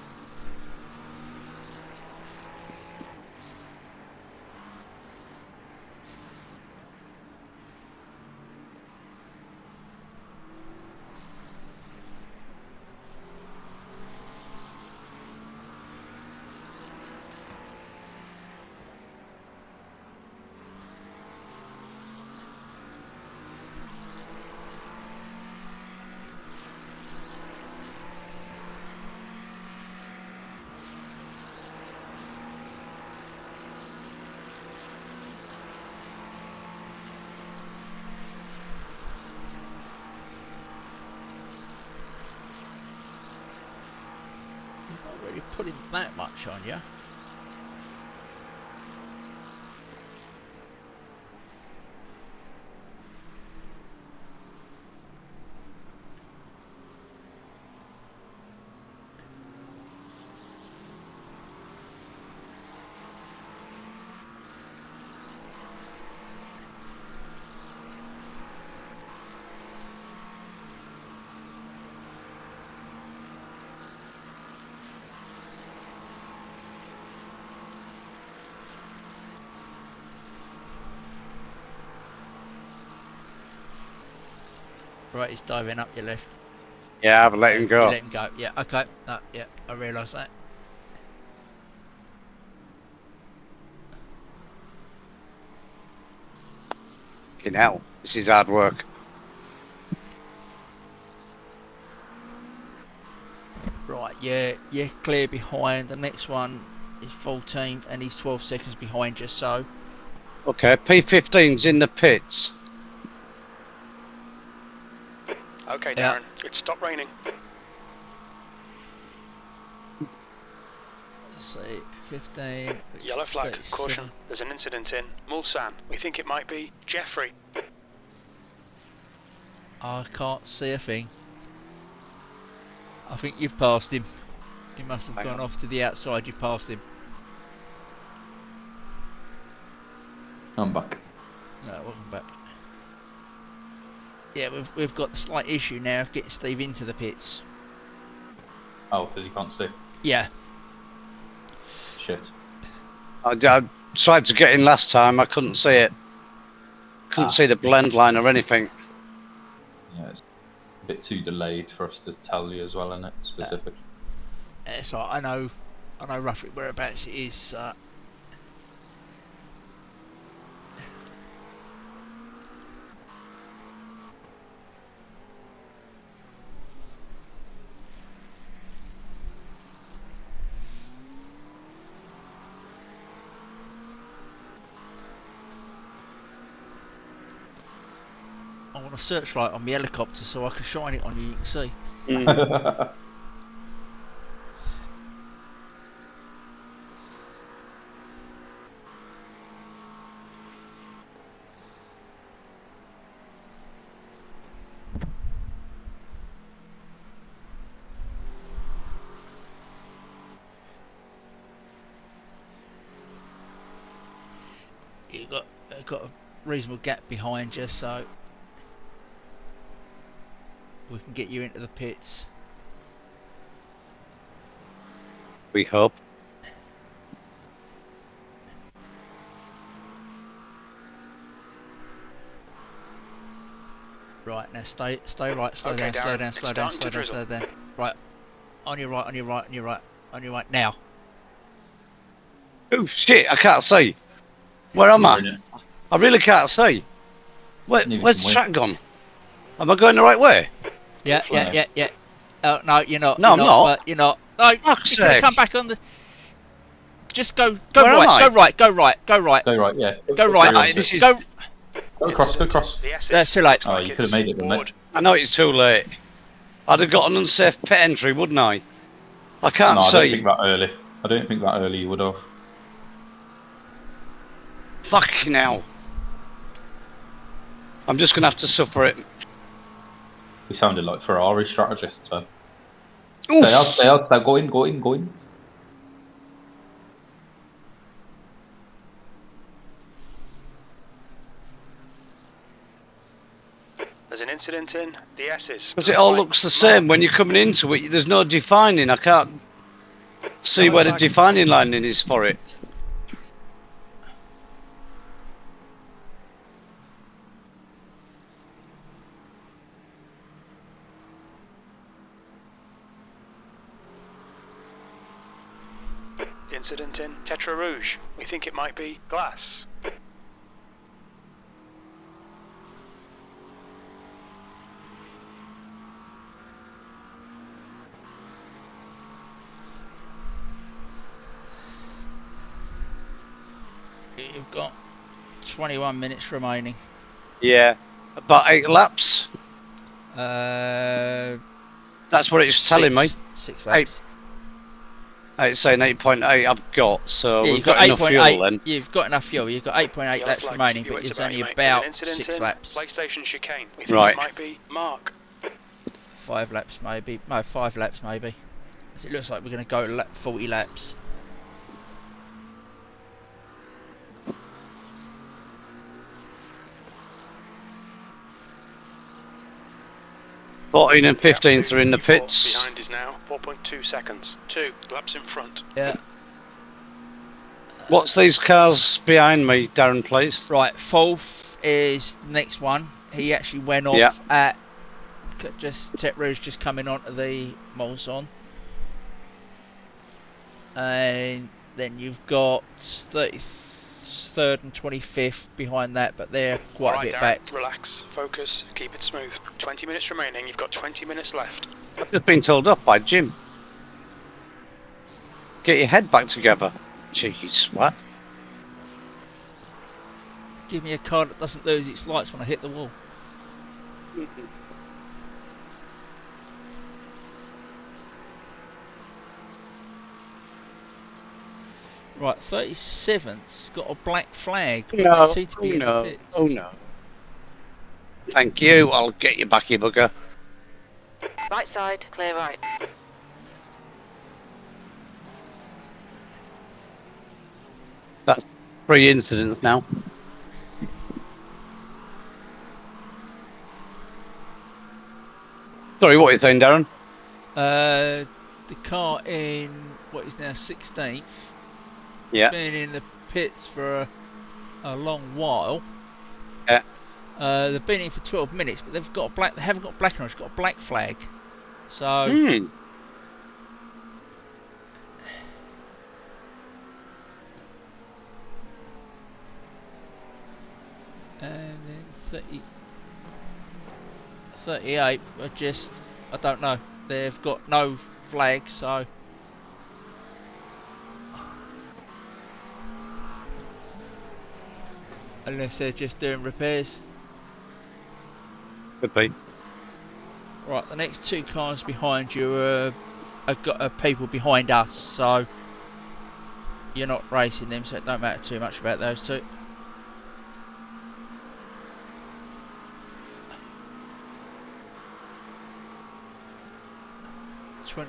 Putting that much on you. Right, he's diving up your left. Yeah, I've let him go. You let him go. Yeah, okay. Yeah, I realise that. Fucking hell, this is hard work. Right, yeah, clear behind. The next one is 14th and he's 12 seconds behind you, so... Okay, P15's in the pits. Okay, Darren, it's stopped raining. Let's see, 15... Yellow flag, caution, there's an incident in Mulsanne. We think it might be Jeffrey. I can't see a thing. I think you've passed him. He must have gone off to the outside, you've passed him. I'm back. No, welcome back. Yeah, we've got a slight issue now of getting Steve into the pits. Oh, because he can't see. Yeah. Shit. I tried to get in last time, I couldn't see it. Couldn't see the blend line or anything. Yeah, it's a bit too delayed for us to tell you as well, isn't it? Specific. So I know roughly whereabouts it is. I want a searchlight on my helicopter so I can shine it on you, you can see. You've got a reasonable gap behind you, so we can get you into the pits. We hope. Right, now stay right, slow down, slow down. Right, on your right, now. Oh shit, I can't see. Where am I? I really can't see. Where's the track gone? Am I going the right way? Yeah. Oh, no, you're not. No, I'm not. You're not. No, you're going to come back on the... Just go right, go right, yeah. Go right. Go across. That's too late. Oh, you could have made it, wouldn't it? I know it's too late. I'd have got an unsafe pit entry, wouldn't I? I can't see. I don't think that early you would have. Fucking hell. I'm just going to have to suffer it. We sounded like Ferrari strategists, man. Stay out, go in. There's an incident in the S's. Because it all looks the same when you're coming into it. There's no defining. I can't see where the defining line is for it. Incident in Tetra Rouge. We think it might be glass. You've got 21 minutes remaining. Yeah, about 8 laps. That's what it's telling me. 6 laps. It's saying 8.8 I've got, so we've got enough fuel then. You've got enough fuel. You've got 8.8 laps remaining, but it's only about 6 laps. PlayStation chicane. We think Right. it might be Mark. 5 laps maybe. No, 5 laps maybe. So it looks like we're going to go 40 laps. $14 and $15 are in the pits. Behind is now 4.2 seconds. 2 laps in front. Yeah. What's these cars behind me, Darren, please? Right, fourth is the next one. He actually went off at Tetra Rouge just coming onto the Mulsanne. And then you've got 33rd and 25th behind that, but they're quite a bit Darren, back. Relax, focus, keep it smooth. 20 minutes remaining, you've got 20 minutes left. I've just been told off by Jim. Get your head back together. Cheeky swat. Give me a car that doesn't lose its lights when I hit the wall. Right, 37th's got a black flag. No, Seem to be in the pits. Oh no. Thank you, I'll get you back, you bugger. Right side, clear right. That's 3 incidents now. Sorry, what are you saying, Darren? The car in what is now 16th. Yeah. Been in the pits for a long while. Yeah. They've been in for 12 minutes, but they've got black. They haven't got black on. It's got a black flag. So. And then 38 are just, I don't know. They've got no flag, so. Unless they're just doing repairs. Could be. Right, the next 2 cars behind you are people behind us, so you're not racing them, so it don't matter too much about those 2.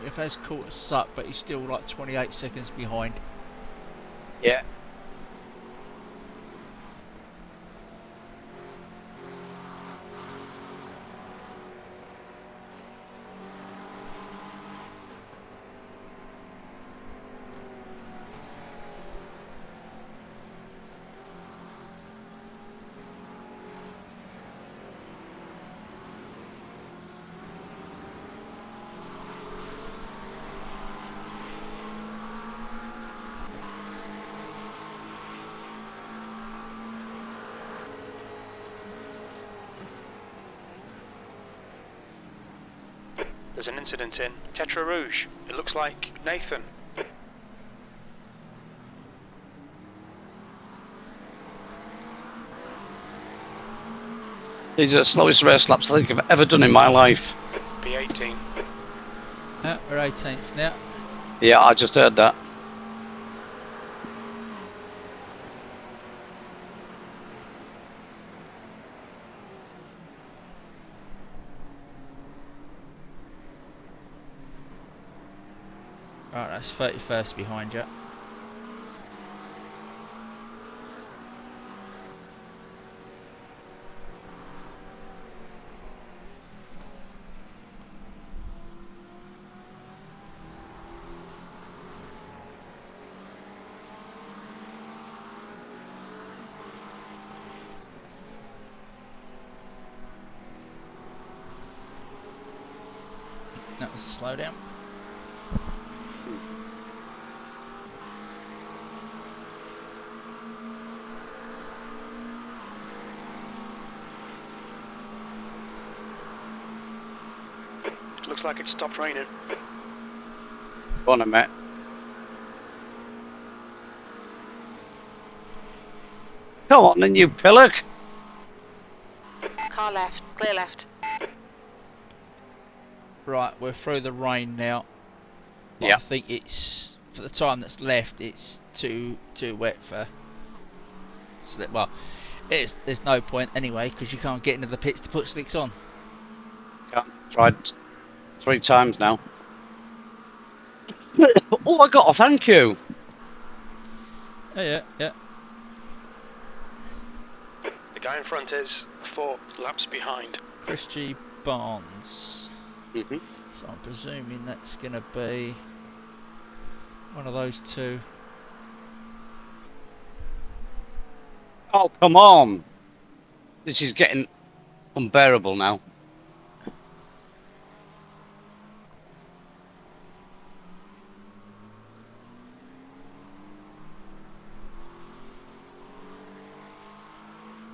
If has caught us up, but he's still like 28 seconds behind. Yeah. There's an incident in Tetra Rouge. It looks like Nathan. These are the slowest race laps I think I've ever done in my life. P18. Yeah, we're 18th now. Yeah, I just heard that. Right, that's 31st behind you. That was a slowdown. Looks like it stopped raining. Go on a minute. Come on then, you pillock. Car left, clear left. Right, we're through the rain now. But Yeah. I think it's, for the time that's left, it's too wet for slip. Well, there's no point anyway, because you can't get into the pits to put slicks on. Tried 3 times now. Oh, I got a thank you. Yeah. The guy in front is 4 laps behind. Chris G. Barnes. Mm-hmm. So I'm presuming that's going to be one of those two. Oh, come on. This is getting unbearable now.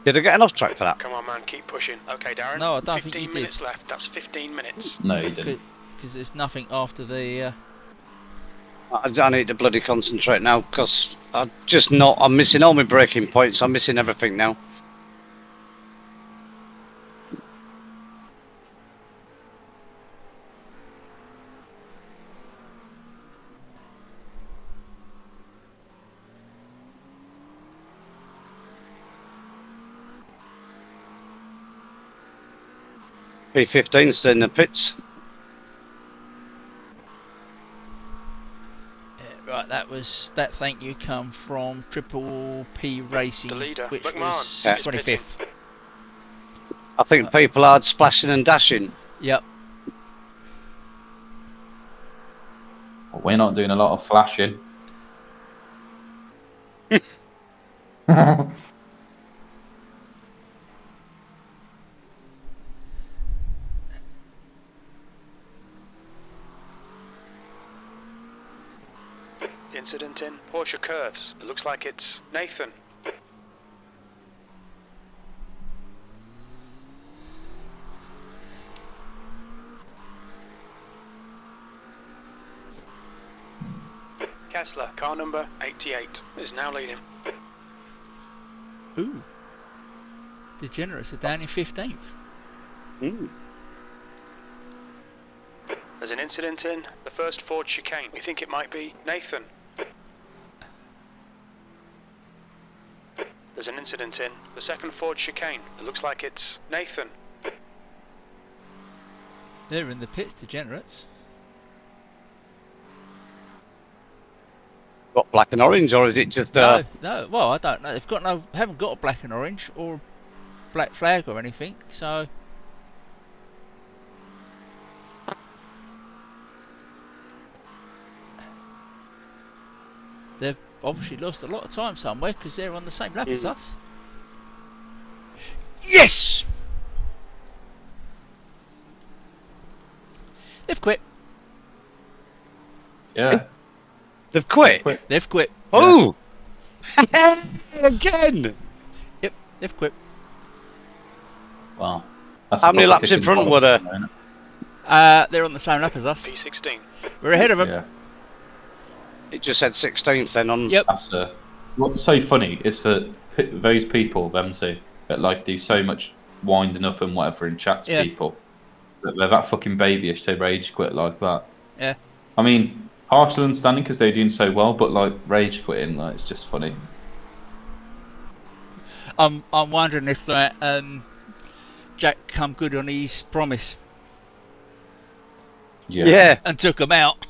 Did I get enough track for that? Come on, man, keep pushing. Okay, Darren. No, I don't think you 15 did. minutes left. That's 15 minutes. No, you didn't. Because there's nothing after the... I need to bloody concentrate now, because I'm missing all my braking points. I'm missing everything now. P15 still in the pits. Right, that thank you come from Triple P Racing, The leader, which McMahon, was is 25th. I think people are splashing and dashing. Yep. Well, we're not doing a lot of flashing. Incident in Porsche curves. It looks like it's Nathan. Kessler, car number 88, is now leading. Ooh. Degenerates are down in 15th. Ooh. There's an incident in the first Ford chicane. We think it might be Nathan. There's an incident in the second Ford chicane. It looks like it's Nathan. They're in the pits, degenerates. Got black and orange, or is it just? No. Well, I don't know. They've haven't got a black and orange or black flag or anything. So they've obviously lost a lot of time somewhere because they're on the same lap as us. Yes! They've quit. Yeah. They've quit? They've quit. Oh! Again! Yep, they've quit. Wow. How many laps in front were there? They're on the same lap as us. P16. We're ahead of them. Yeah. It just said 16th then on. Yep. That's, what's so funny is for those people, them two, that like do so much winding up and whatever in chat to people, that they're that fucking babyish to rage quit like that. Yeah. I mean, partial understanding because they're doing so well, but like rage quitting, like it's just funny. I'm wondering if Jack come good on his promise. Yeah. And took him out.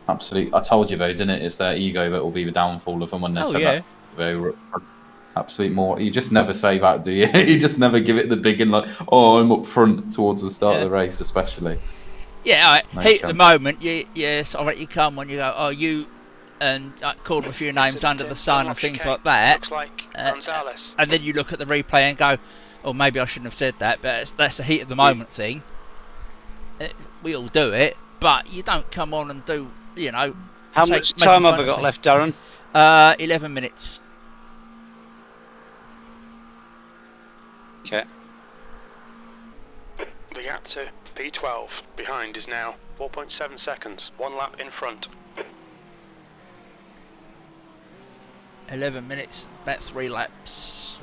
Absolutely. I told you though, didn't it? It's their ego that will be the downfall of them when they said that. They were absolute more. You just never say that, do you? You just never give it the big and like, oh, I'm up front towards the start of the race, especially. Yeah, No heat at the chance. moment, I let you come when you go, oh, you, and I called them a few names under the sun and things like that. Looks like Gonzalez. And then you look at the replay and go, or maybe I shouldn't have said that, but that's a heat of the moment thing. We all do it, but you don't come on and do, you know. How much time have I got left, Darren? 11 minutes. Okay. The gap to P12 behind is now 4.7 seconds, 1 lap in front. 11 minutes, about 3 laps.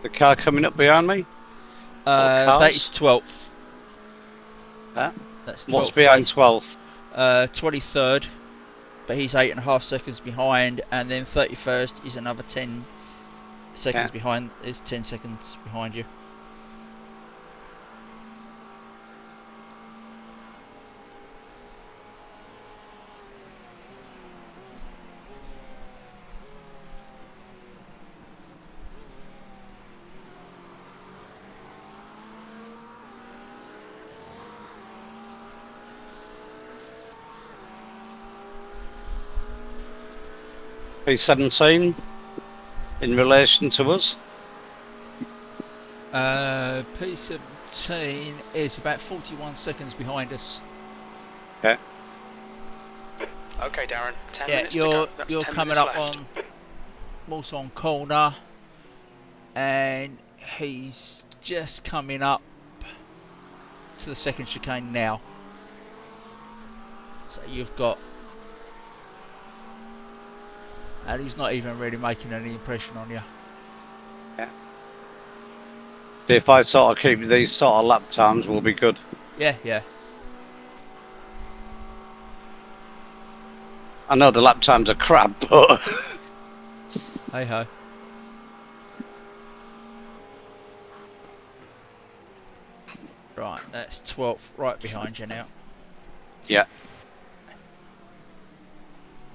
The car coming up behind me? That is 12th. Huh? That's 12th. What's behind 12th? 23rd, but he's 8.5 seconds behind, and then 31st is another 10 seconds behind. Is 10 seconds behind you. P17 in relation to us? P17 is about 41 seconds behind us. Okay. Okay, Darren. 10 Yeah, minutes to go. That's you're 10 coming minutes up left. on Mulsanne corner, and he's just coming up to the second chicane now. So you've got, and he's not even really making any impression on you. Yeah. If I sort of keep these sort of lap times, will be good. Yeah, yeah. I know the lap times are crap, but Hey ho. Right, that's 12th, right behind you now. Yeah.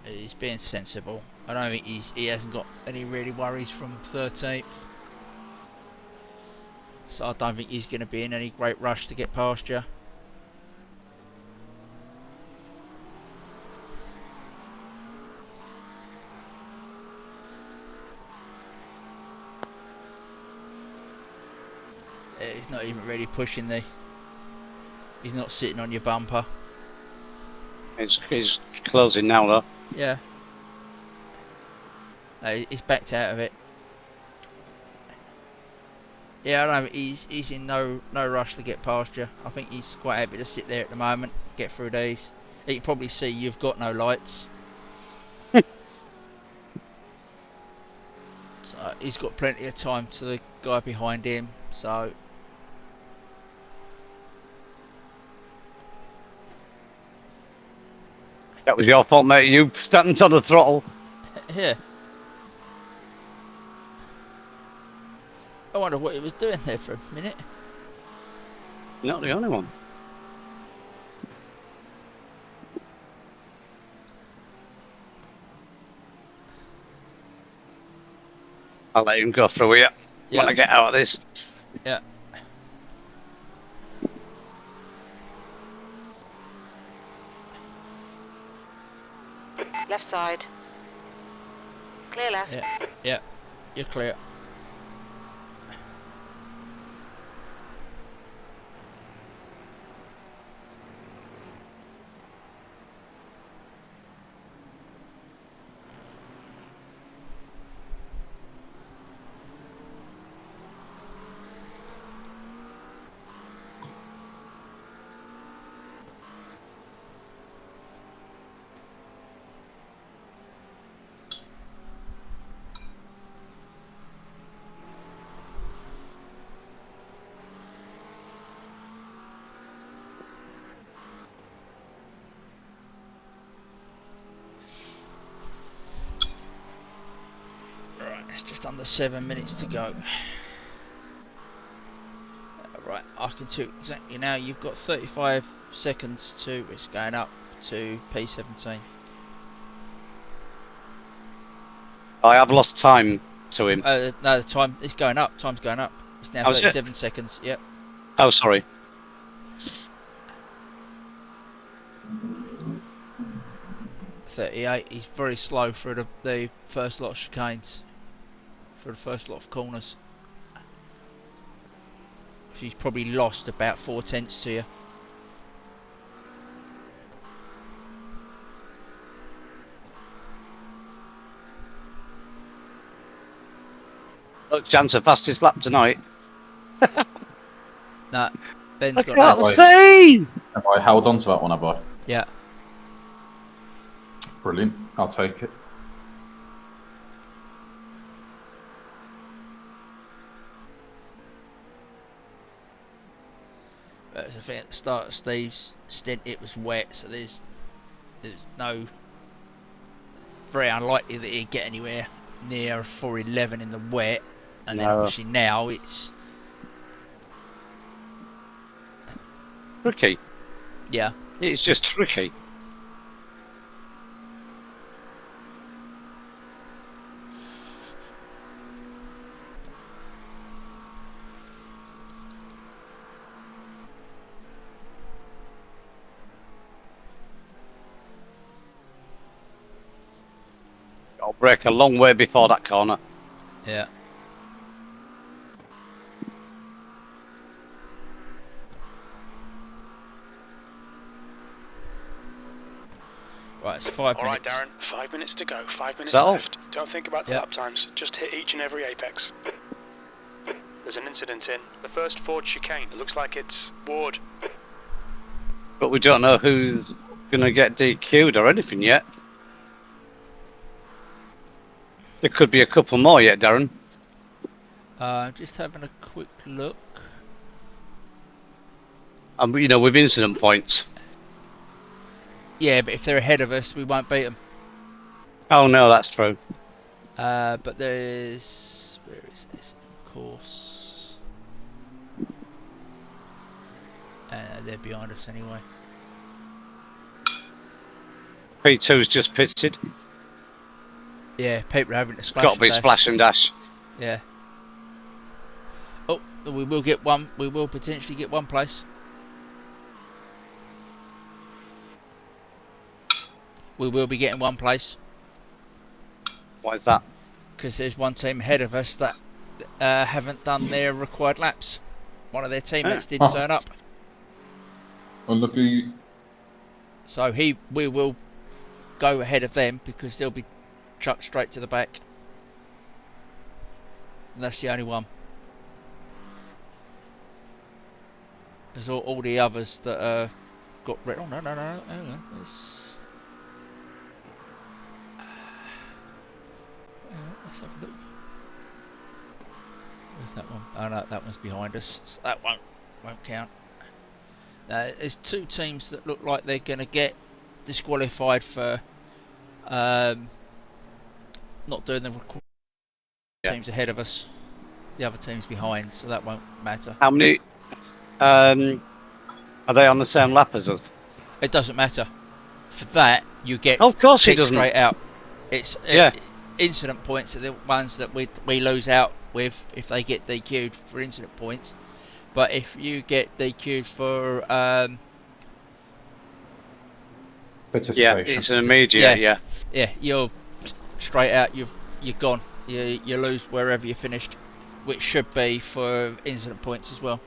He's being sensible. I don't think he hasn't got any really worries from 13th. So I don't think he's going to be in any great rush to get past you. He's not even really pushing he's not sitting on your bumper. He's closing now though. Yeah. No, he's backed out of it. Yeah, I know he's in no rush to get past you. I think he's quite happy to sit there at the moment, get through these. You can probably see you've got no lights. So he's got plenty of time to the guy behind him. So that was your fault, mate. You stepped on the throttle. yeah. I wonder what he was doing there for a minute. Not the only one. I'll let him go through here when I get out of this. Yeah. Left side. Clear left. Yeah. Yeah. You're clear. It's just under 7 minutes to go. Right, I can tell you exactly now. You've got 35 seconds to. It's going up to P17. I have lost time to him. No, the time is going up. Time's going up. It's now 37 seconds. Yep. Oh, sorry. 1:38. He's very slow for the first lot of chicanes, for the first lot of corners. He's probably lost about 4/10 to you. Look, chance of fastest lap tonight. Nah, Ben's I got can't that. see! Have I held on to that one, have I? Yeah. Brilliant. I'll take it. As I think at the start of Steve's stint, it was wet, so there's no, very unlikely that he'd get anywhere near 4:11 in the wet, and then obviously now it's tricky. Yeah, it's just tricky. I'll brake a long way before that corner. Yeah. Right, it's 5 minutes. All right, Darren. 5 minutes to go. 5 minutes So? left. Don't think about the lap times. Just hit each and every apex. There's an incident in the first Ford chicane. It looks like it's Ward. But we don't know who's going to get DQ'd or anything yet. There could be a couple more yet, Darren. Just having a quick look. You know, with incident points. Yeah, but if they're ahead of us, we won't beat them. Oh no, that's true. But there's... Where is this? Of course. They're behind us anyway. P2's just pitted. Yeah, people are having to splash. Got to be splash and dash. Yeah. Oh, we will get one. We will potentially get one place. We will be getting one place. Why is that? Because there's one team ahead of us that haven't done their required laps. One of their teammates didn't turn up. Unlucky. So we will go ahead of them because they'll be chucked straight to the back. And that's the only one. There's all the others that got red. Oh no, hang on. Let's have a look. Where's that one? Oh no, that one's behind us. So that won't count. There's two teams that look like they're going to get disqualified for not doing the required. Teams ahead of us, the other teams behind, so that won't matter. How many? Are they on the same lap as us? It doesn't matter. For that, you get. Of course, it doesn't. Straight out. It's incident points are the ones that we lose out with if they get DQ'd for incident points. But if you get DQ'd for participation, it's an immediate. Yeah, you're straight out. You're gone. You lose wherever you finished, which should be for incident points as well.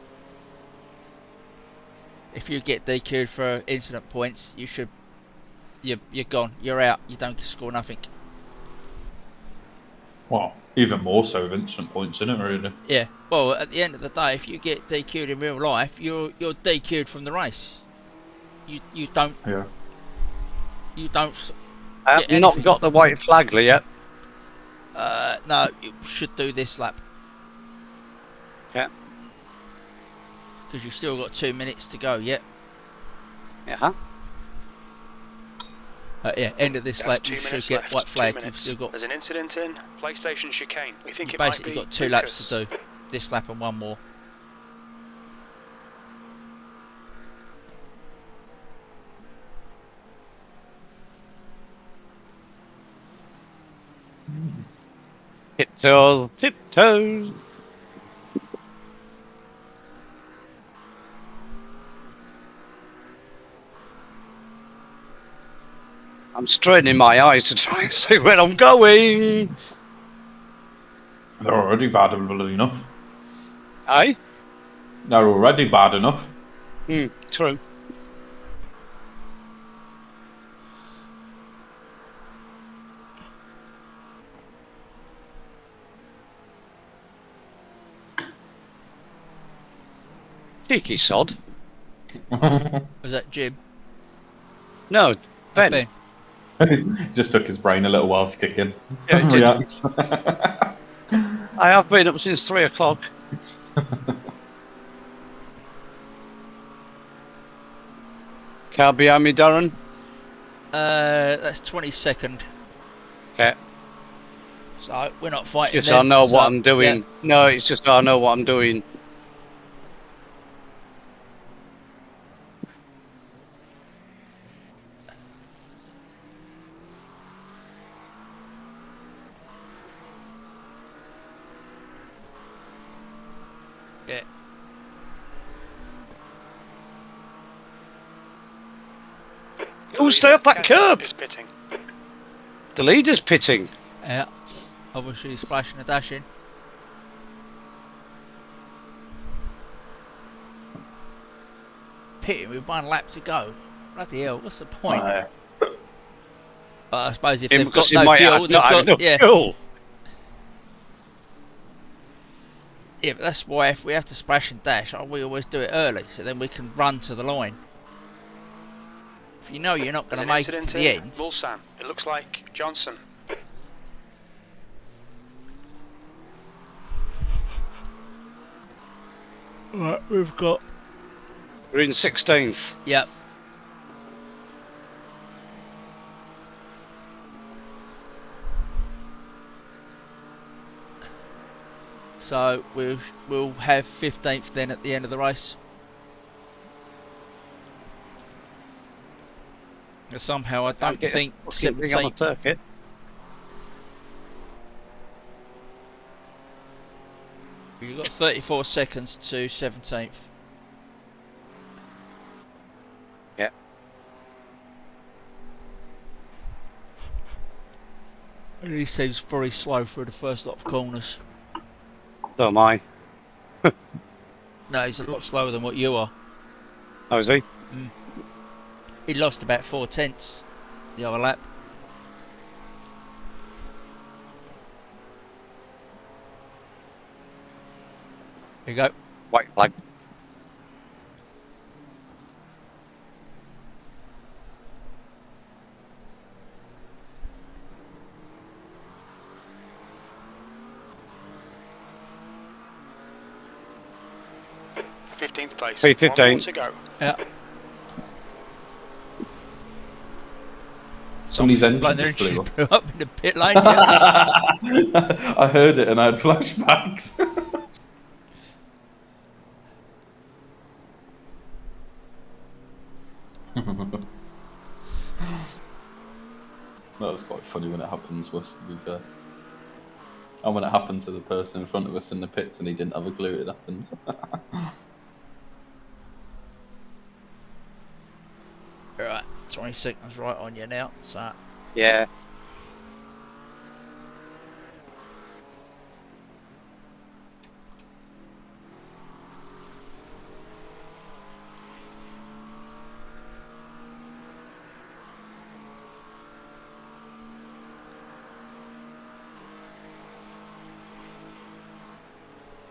If you get DQ'd for incident points, you're gone. You're out. You don't score nothing. Well, even more so with incident points, isn't it, really? Yeah. Well, at the end of the day, if you get DQ'd in real life, you're DQ'd from the race. You don't. Yeah. You don't. I've not got the white flag yet. No, you should do this lap. Yeah. Because you've still got 2 minutes to go yet. Yeah. Yeah, end of this lap you should get white flag. You've still got. There's an incident in PlayStation chicane. We think You've it might basically be got 2 laps to do. This lap and one more. Tiptoes. I'm straining my eyes to try and see where I'm going. They're already bad enough. Aye? They're already bad enough. True. Cheeky sod. Was that Jim? No, Ben. Just took his brain a little while to kick in. Yeah, it did. I have been up since 3 o'clock. Car behind me, Darren. That's 22nd. Okay. So we're not fighting. Just so I know what I'm doing. Yeah. No, it's just so I know what I'm doing. Yeah. Oh, stay off that curb! Is pitting. The leader's pitting. Yeah. Obviously splashing and dashing. Pitting with 1 lap to go. Bloody hell, what's the point? I suppose if they've got no fuel, they've got fuel. Yeah, but that's why if we have to splash and dash, we always do it early, so then we can run to the line. If you know you're not going to make it to the end. Mulsanne, it looks like Johnson. Right, we've got. We're in 16th. Yep. So we'll have 15th then at the end of the race. Somehow I don't think 17th. You've got 34 seconds to 17th. Yeah. He seems very slow through the first lot of corners. So am I. No, he's a lot slower than what you are. Oh, is he? He lost about 4 tenths the other lap. Here you go. White flag. Fifteenth place. P15. 1 more to go. Yeah. Somebody's engine blew up in the pit lane. I heard it and I had flashbacks. That was quite funny when it happened to us, to be fair. And when it happened to the person in front of us in the pits and he didn't have a clue it happened. Right, 20 seconds right on you now, so. Yeah.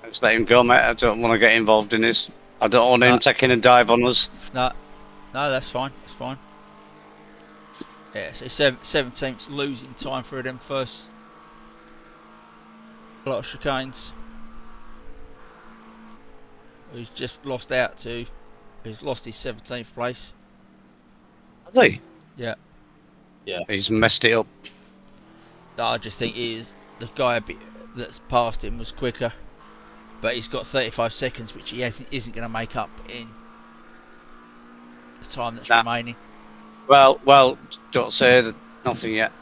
Just let him go, mate. I don't want to get involved in this. I don't want him taking a dive on us. No, that's fine. That's fine. Yeah, so 17th's losing time for them first lot of chicanes. Who's just lost out to, who's lost his 17th place. Has he? Yeah. Yeah. He's messed it up. I just think the guy that's passed him was quicker, but he's got 35 seconds, which he isn't going to make up in the time that's remaining. Well, don't say that, nothing yet.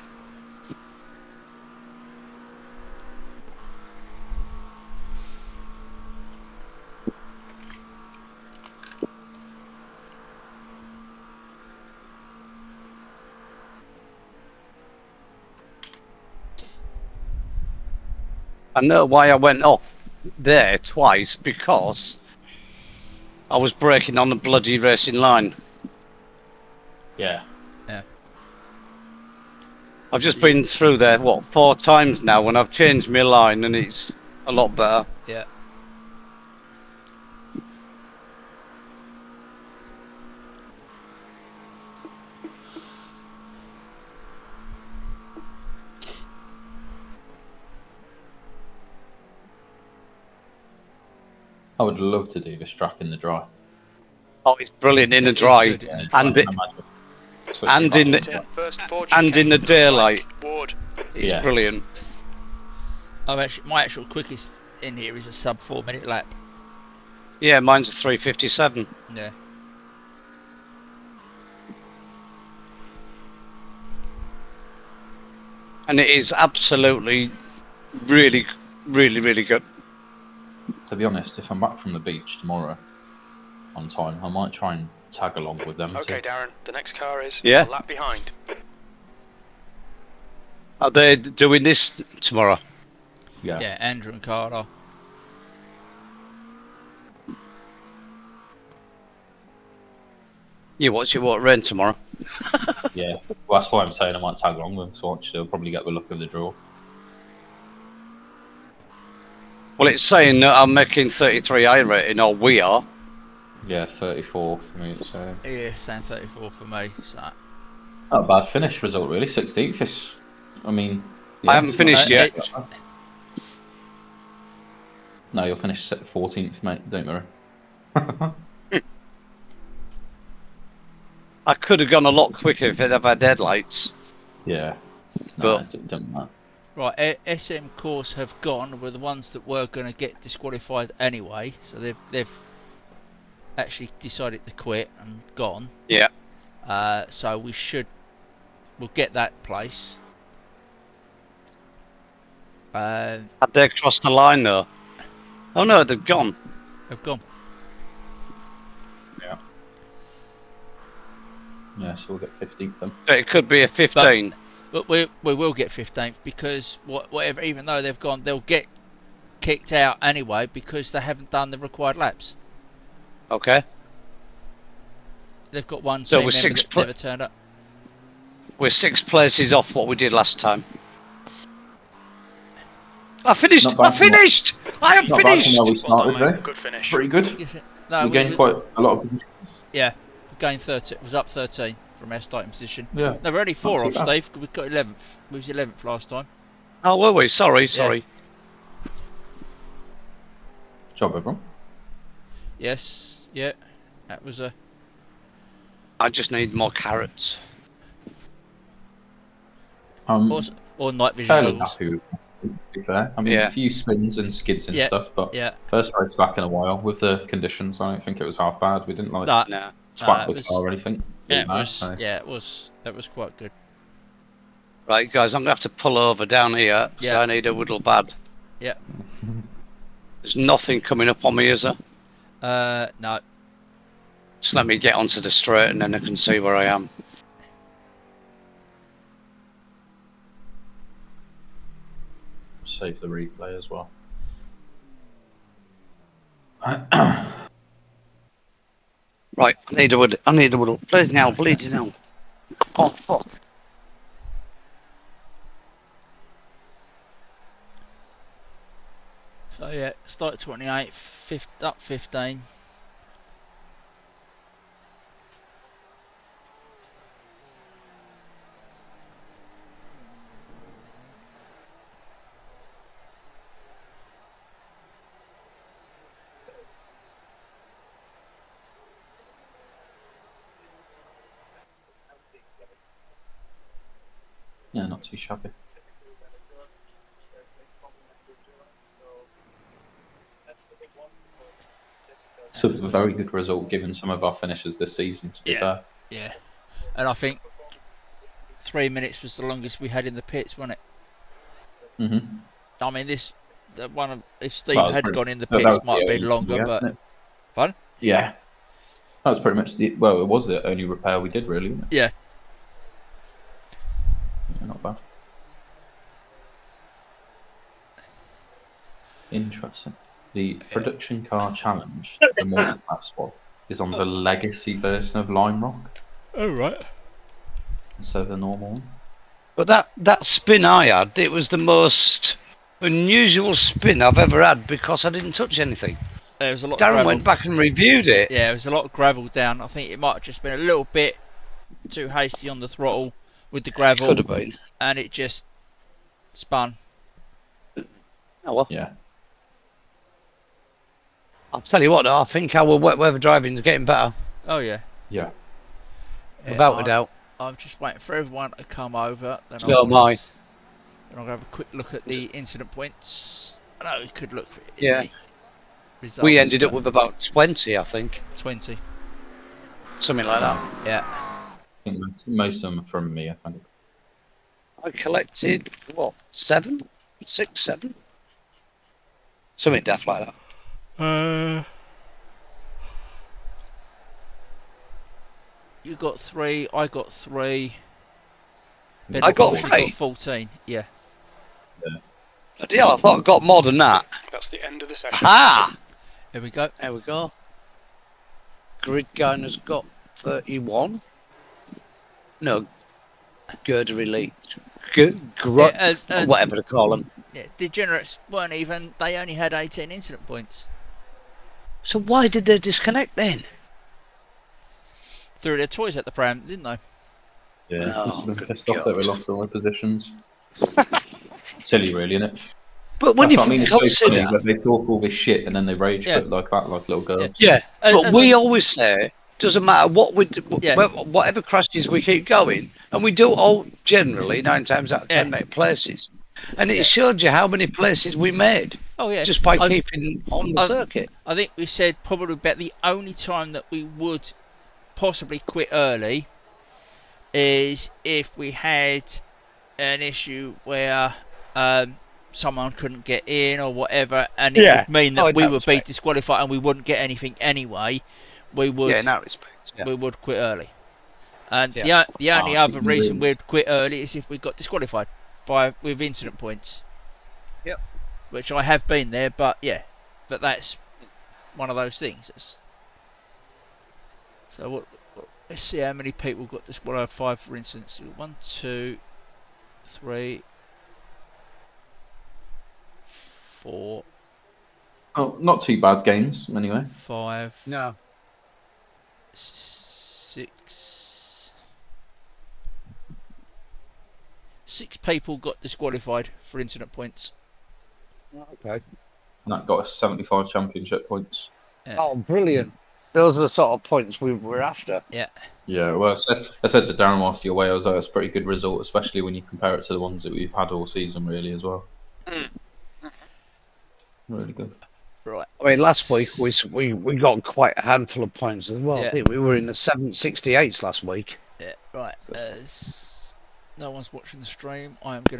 I know why I went off there twice, because I was braking on the bloody racing line. Yeah. Yeah. I've just been through there, what, 4 times now, and I've changed my line, and it's a lot better. Yeah. I would love to do this track in the dry. Oh, it's brilliant in the dry, and in the daylight. It's brilliant. My actual quickest in here is a sub 4 minute lap. Yeah, mine's a 3:57. Yeah. And it is absolutely, really, really, really good. To be honest, if I'm back from the beach tomorrow on time, I might try and tag along with them. Okay, Darren, the next car is a lap behind. Are they doing this tomorrow? Yeah. Yeah, Andrew and Carter. You watch your water rain tomorrow? Yeah, well, that's why I'm saying I might tag along with them, so I'll probably get the look of the draw. Well, it's saying that I'm making 33 rating, or we are. Yeah, 34 for me, so... Yeah, saying 34 for me, so... Not a bad finish result, really. 16th is... I mean... Yeah, I haven't finished yet. No, you'll finish 14th, mate, don't worry. I could have gone a lot quicker if I'd have had headlights. Yeah. But... No, don't matter. Right, SM course have gone, were the ones that were going to get disqualified anyway, so they've actually decided to quit and gone. Yeah. So we'll get that place. Had they crossed the line though? Oh no, they've gone. They've gone. Yeah. Yeah, so we'll get 15th then. But it could be a 15. But we will get 15th because whatever, even though they've gone, they'll get kicked out anyway because they haven't done the required laps. Okay. They've got one so team we're member that never turned up. We're 6 places off what we did last time. I finished! I finished! I have finished! Not bad from where we started, well done, good finish. Pretty good. No, we gained quite a lot of position. Yeah, we gained 13. It was up 13 from our starting position. Yeah. No, we're only 4 off, bad. Steve. We got 11th. We was 11th last time. Oh, were we? Sorry. Good job, everyone. Yes. Yeah. That was a... I just need more carrots. Or night vision Fairly goggles. happy with that, to be fair. I mean, a few spins and skids and stuff, but first race back in a while with the conditions, I don't think it was half bad. We didn't swap the car or anything. Yeah, it was quite good. Right, guys, I'm going to have to pull over down here, so I need a whittle bad. Yeah. There's nothing coming up on me, is there? No. Just let me get onto the straight and then I can see where I am. Save the replay as well. Right, I need a whittle. Bleeding now. Oh, fuck. So yeah, start at 28, up 15. Yeah, not too shabby. So a very good result given some of our finishes this season, to be fair. Yeah, and I think 3 minutes was the longest we had in the pits, wasn't it? Mm-hmm. I mean, if Steve had gone in the pits, might have been longer, but fun. Yeah, that was pretty much it was the only repair we did, really, wasn't it? Yeah. Yeah, not bad. Interesting. The production car challenge, the multi-class one, is on the legacy version of Lime Rock. Oh, right. Instead of the normal one. But that spin I had, it was the most unusual spin I've ever had because I didn't touch anything. There was a lot. Darren went back and reviewed it. Yeah, there was a lot of gravel down. I think it might have just been a little bit too hasty on the throttle with the gravel. Could have been. And it just spun. Oh well. Yeah. I'll tell you what, though, I think our wet weather driving is getting better. Oh yeah. Yeah. Without a doubt. I'm just waiting for everyone to come over. Then So am I. Then I'll have a quick look at the incident points. I know we could look for it. Yeah. Results, We ended up with about 20, I think. 20. Something like that. Yeah. I think most of them are from me, I think. I collected, what, 7? 6, 7? Something daft like that. You got 3, I got 3. I got 3? Got 14, yeah. Yeah, I thought I got more than that. That's the end of the session. Ah! Here we go. There we go. Grid Gun has got 31. No, Girder Elite. Whatever to call them. Yeah, Degenerates weren't even, they only had 18 incident points. So why did they disconnect then? Threw their toys at the pram, didn't they? Yeah, must have been pissed off that we lost all our positions. Silly, really, isn't it? But when That's you it's consider, so funny that they talk all this shit and then they rage quit like that, like little girls. Yeah, but we always say doesn't matter what we do, whatever crashes we keep going, and we do all generally 9 times out of 10 make places, and it showed you how many places we made. Oh yeah, just by keeping on the circuit. I think we said probably about the only time that we would possibly quit early is if we had an issue where someone couldn't get in or whatever, and it would mean that we would be disqualified and we wouldn't get anything anyway. We would, in that respect, we would quit early. And the only other reason we'd quit early is if we got disqualified with incident points. Yep. Which I have been there, but that's one of those things. So let's see how many people got disqualified, for instance. 1, 2, 3, 4. Oh, not too bad games, anyway. 5. No. 6. 6 people got disqualified for incident points. Okay. And that got us 75 championship points. Yeah. Oh, brilliant. Those are the sort of points we were after. Yeah. Yeah, well, I said to Darren whilst you're away, I was like, that's a pretty good result, especially when you compare it to the ones that we've had all season, really, as well. Really good. Right. I mean, last week we got quite a handful of points as well. Yeah. I think we were in the 768s last week. Yeah, right. As no one's watching the stream, I am going to